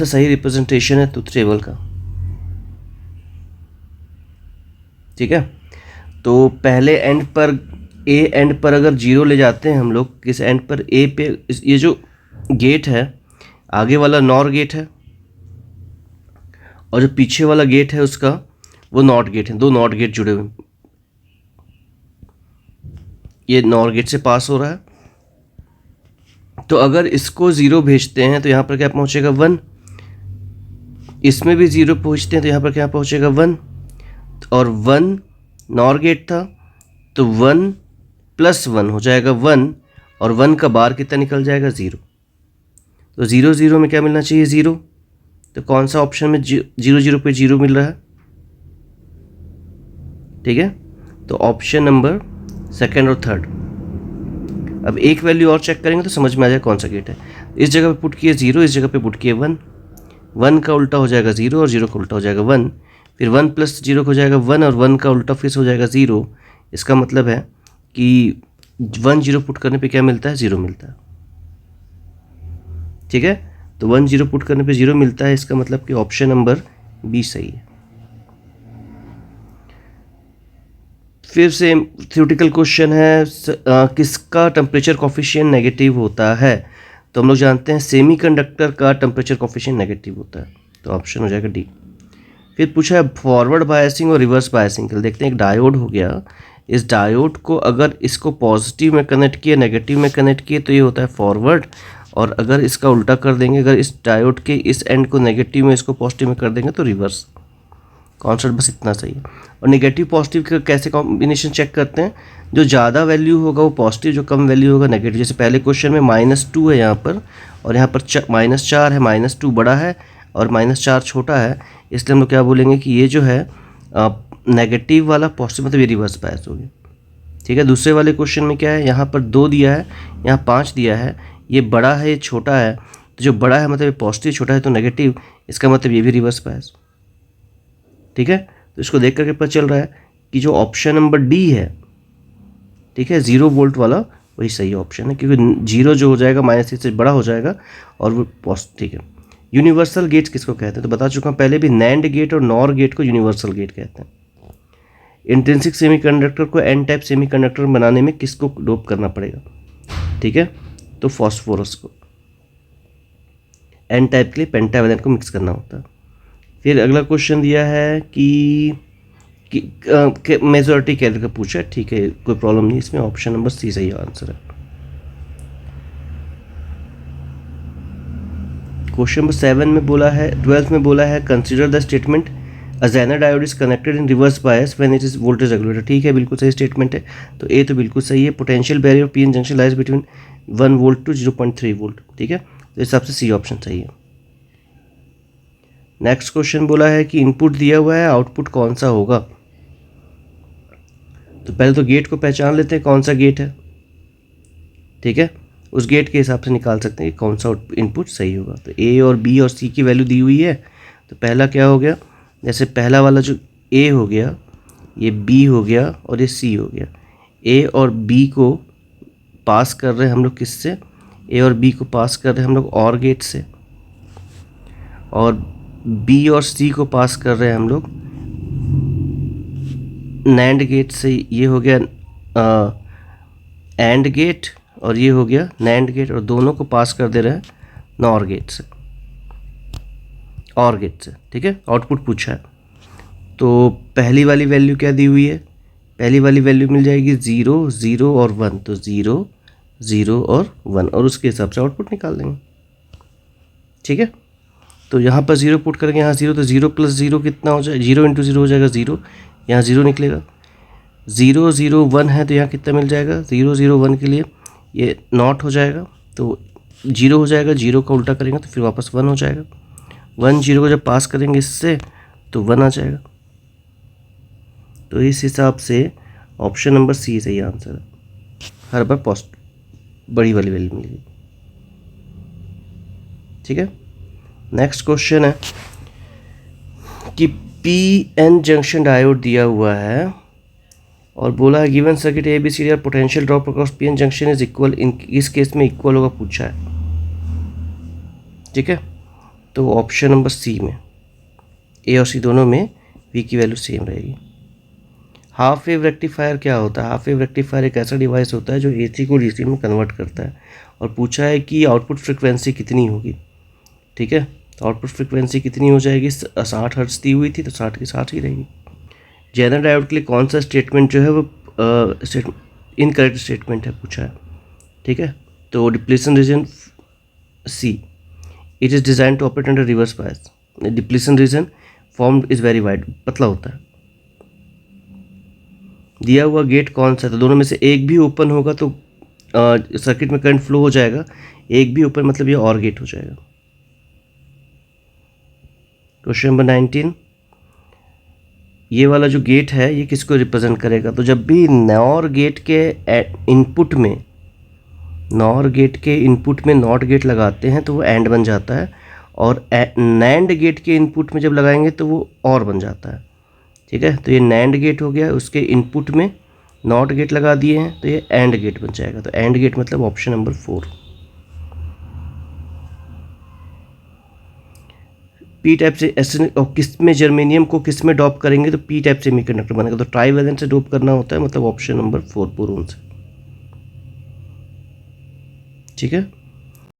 सही रिप्रेजेंटेशन है ट्रुथ टेबल का, ठीक है। तो पहले एंड पर अगर 0 ले जाते हैं हम लोग, किस एंड पर, ए पे, ये जो गेट है आगे वाला नॉर गेट है और जो पीछे वाला गेट है उसका वो नॉट गेट है, 2 नॉट गेट जुड़े हुए, ये नॉर गेट से पास हो रहा है। तो अगर इसको 0 भेजते हैं तो यहाँ पर क्या पहुँचेगा 1, इसमें भी 0 पहुँचते हैं तो यहाँ पर क्या पहुँचेगा 1, और 1 नॉर गेट था तो 1 + 1 हो जाएगा 1, और 1 का बार कितना निकल जाएगा 0। तो 0 0 में क्या मिलना चाहिए 0, तो कौन सा ऑप्शन में 0 0 पे 0 मिल रहा है, ठीक है। तो ऑप्शन नंबर 2 और 3। अब एक वैल्यू और चेक करेंगे तो समझ में आ जाएगा कौन सा गेट है। इस जगह पे पुट किए 0, इस जगह पे पुट किए 1, 1 का उल्टा हो जाएगा 0 और 0 का उल्टा हो जाएगा 1, फिर 1 + 0 हो जाएगा 1 और 1 का उल्टा फिर से हो जाएगा 0। इसका मतलब है कि 1 0 पुट करने पे क्या मिलता है, 0 मिलता है, ठीक है। तो 1 0 पुट करने पे 0 मिलता है, इसका मतलब कि ऑप्शन नंबर बी सही है। फिर से थ्योरेटिकल क्वेश्चन है, किसका टेम्परेचर कोफिशिएंट नेगेटिव होता है। तो हम लोग जानते हैं सेमीकंडक्टर का टेम्परेचर कोफिशिएंट नेगेटिव होता है, तो ऑप्शन हो जाएगा डी। फिर पूछा है फॉरवर्ड बायसिंग और रिवर्स बायसिंग। देखते हैं, एक डायोड हो गया, इस डायोड को अगर इसको पॉजिटिव में कनेक्ट किए, नेगेटिव में कनेक्ट किए तो ये होता है फॉरवर्ड, और अगर इसका उल्टा कर देंगे, अगर इस डायोड के इस एंड को नेगेटिव में इसको पॉजिटिव में कर देंगे तो रिवर्स। कॉन्सेप्ट बस इतना सही है। और नेगेटिव पॉजिटिव का कैसे कॉम्बिनेशन चेक करते हैं, जो ज़्यादा वैल्यू होगा वो पॉजिटिव, जो कम वैल्यू होगा नेगेटिव। जैसे पहले क्वेश्चन में -2 है यहाँ पर, और यहाँ पर -4 है, -2 बड़ा है और -4 छोटा है, इसलिए हम लोग क्या बोलेंगे कि ये जो है नेगेटिव वाला पॉजिटिव, मतलब ये रिवर्स बायस हो गया, ठीक है। दूसरे वाले क्वेश्चन में क्या है, यहाँ पर 2 दिया है, यहाँ 5 दिया है, ये बड़ा है ये छोटा है, तो जो बड़ा है मतलब ये पॉजिटिव, छोटा है तो नेगेटिव, इसका मतलब ये भी रिवर्स बायस, ठीक है। तो इसको देख करके पता चल रहा है कि जो ऑप्शन नंबर डी है, ठीक है, 0 वोल्ट वाला वही सही ऑप्शन है, क्योंकि 0 जो हो जाएगा -1 से बड़ा हो जाएगा और वो पॉजिटिव, ठीक है। यूनिवर्सल गेट किसको कहते हैं, तो बता चुका हूँ पहले भी, नैंड गेट और नॉर गेट को यूनिवर्सल गेट कहते हैं। इंट्रिंसिक सेमीकंडक्टर को एन टाइप सेमीकंडक्टर बनाने में किसको डोप करना पड़ेगा, ठीक है, तो फॉस्फोरस को। एन टाइप के लिए पेंटावैलेंट को मिक्स करना होता है। फिर अगला क्वेश्चन दिया है कि मेजॉरिटी कैरियर का पूछा है, ठीक है, कोई प्रॉब्लम नहीं इसमें, ऑप्शन नंबर सी सही आंसर है। क्वेश्चन नंबर 7 में बोला है, 12th में बोला है, consider the statement a zener diode is connected in reverse bias when it is voltage regulator, ठीक है, बिल्कुल सही स्टेटमेंट है, तो ए तो बिल्कुल सही है। Potential barrier P N junction lies between 1 volt to 0.3 volt, ठीक है, तो इस हिसाब से सी ऑप्शन सही है। नेक्स्ट क्वेश्चन बोला है कि इनपुट दिया हुआ है, आउटपुट कौन सा होगा, तो पहले तो गेट को पहचान लेते हैं कौन सा गेट है, ठीक है, उस गेट के हिसाब से निकाल सकते हैं कि कौन सा इनपुट सही होगा। तो ए और बी और सी की वैल्यू दी हुई है, तो पहला क्या हो गया, जैसे पहला वाला जो ए हो गया, ये बी हो गया और ये सी हो गया। ए और बी को पास कर रहे हैं हम लोग किससे, ए और बी को पास कर रहे हैं हम लोग और गेट से, और बी और सी को पास कर रहे हैं हम लोग नैंड गेट से। ये हो गया एंड गेट और ये हो गया नैंड गेट, और दोनों को पास कर दे रहे हैं नॉर गेट से, और गेट से, ठीक है। आउटपुट पूछा है, तो पहली वाली वैल्यू क्या दी हुई है, पहली वाली वैल्यू मिल जाएगी 0 0 और 1, तो 0 0 और 1, और उसके हिसाब से आउटपुट निकाल देंगे, ठीक है। तो यहाँ पर 0 पुट करेंगे, यहाँ 0, तो 0 + 0 कितना हो जाएगा, 0 × 0 हो जाएगा 0, यहाँ 0 निकलेगा। 0 0 1 है तो यहाँ कितना मिल जाएगा, 0 0 1 के लिए ये नॉट हो जाएगा, तो 0 हो जाएगा, 0 का उल्टा करेंगे तो फिर वापस 1 हो जाएगा। 1 0 को जब पास करेंगे इससे तो 1 आ जाएगा। तो इस हिसाब से ऑप्शन नंबर सी सही आंसर है, हर बार बड़ी वाली वैल्यू मिलेगी, ठीक है। नेक्स्ट क्वेश्चन है कि पी एन जंक्शन डायोड दिया हुआ है और बोला है given circuit A B C are potential drop across P N junction is equal, in इस केस में इक्वल होगा पूछा है, ठीक है। तो ऑप्शन नंबर सी में ए और सी दोनों में वी की वैल्यू सेम रहेगी। हाफ वेव रेक्टिफायर क्या होता है, हाफ वेव रेक्टिफायर एक ऐसा डिवाइस होता है जो एसी को डीसी में कन्वर्ट करता है, और पूछा है कि आउटपुट फ्रिक्वेंसी कितनी होगी, ठीक है। तो आउटपुट फ्रिक्वेंसी कितनी हो जाएगी, 60 हर्ट्ज दी हुई थी तो 60 की 60 ही रहेगी। जेनर डायोड के लिए कौन सा स्टेटमेंट जो है वो इनकरेक्ट स्टेटमेंट है पूछा है, ठीक है। तो depletion region C, it is design to operate under reverse bias, depletion region form is very wide, पतला होता है। दिया हुआ गेट कौन सा है, तो दोनों में से एक भी ओपन होगा तो सर्किट में करंट फ्लो हो जाएगा, एक भी ओपन मतलब ये और गेट हो जाएगा। क्वेश्चन नंबर 19, ये वाला जो गेट है ये किसको रिप्रेजेंट करेगा, तो जब भी नॉर गेट के इनपुट में नॉट गेट लगाते हैं तो वो एंड बन जाता है, और नैंड गेट के इनपुट में जब लगाएंगे तो वो और बन जाता है, ठीक है। तो ये नैंड गेट हो गया, उसके इनपुट में नॉट गेट लगा दिए हैं तो ये एंड गेट बन जाएगा, तो एंड गेट मतलब ऑप्शन नंबर 4। पी टाइप से और किस में जर्मेनियम को किस में डॉप करेंगे तो पी टाइप सेमीकंडक्टर बनेगा, तो ट्राईवैलेंट से डोप करना होता है, मतलब ऑप्शन नंबर 4 बोरोन से, ठीक है।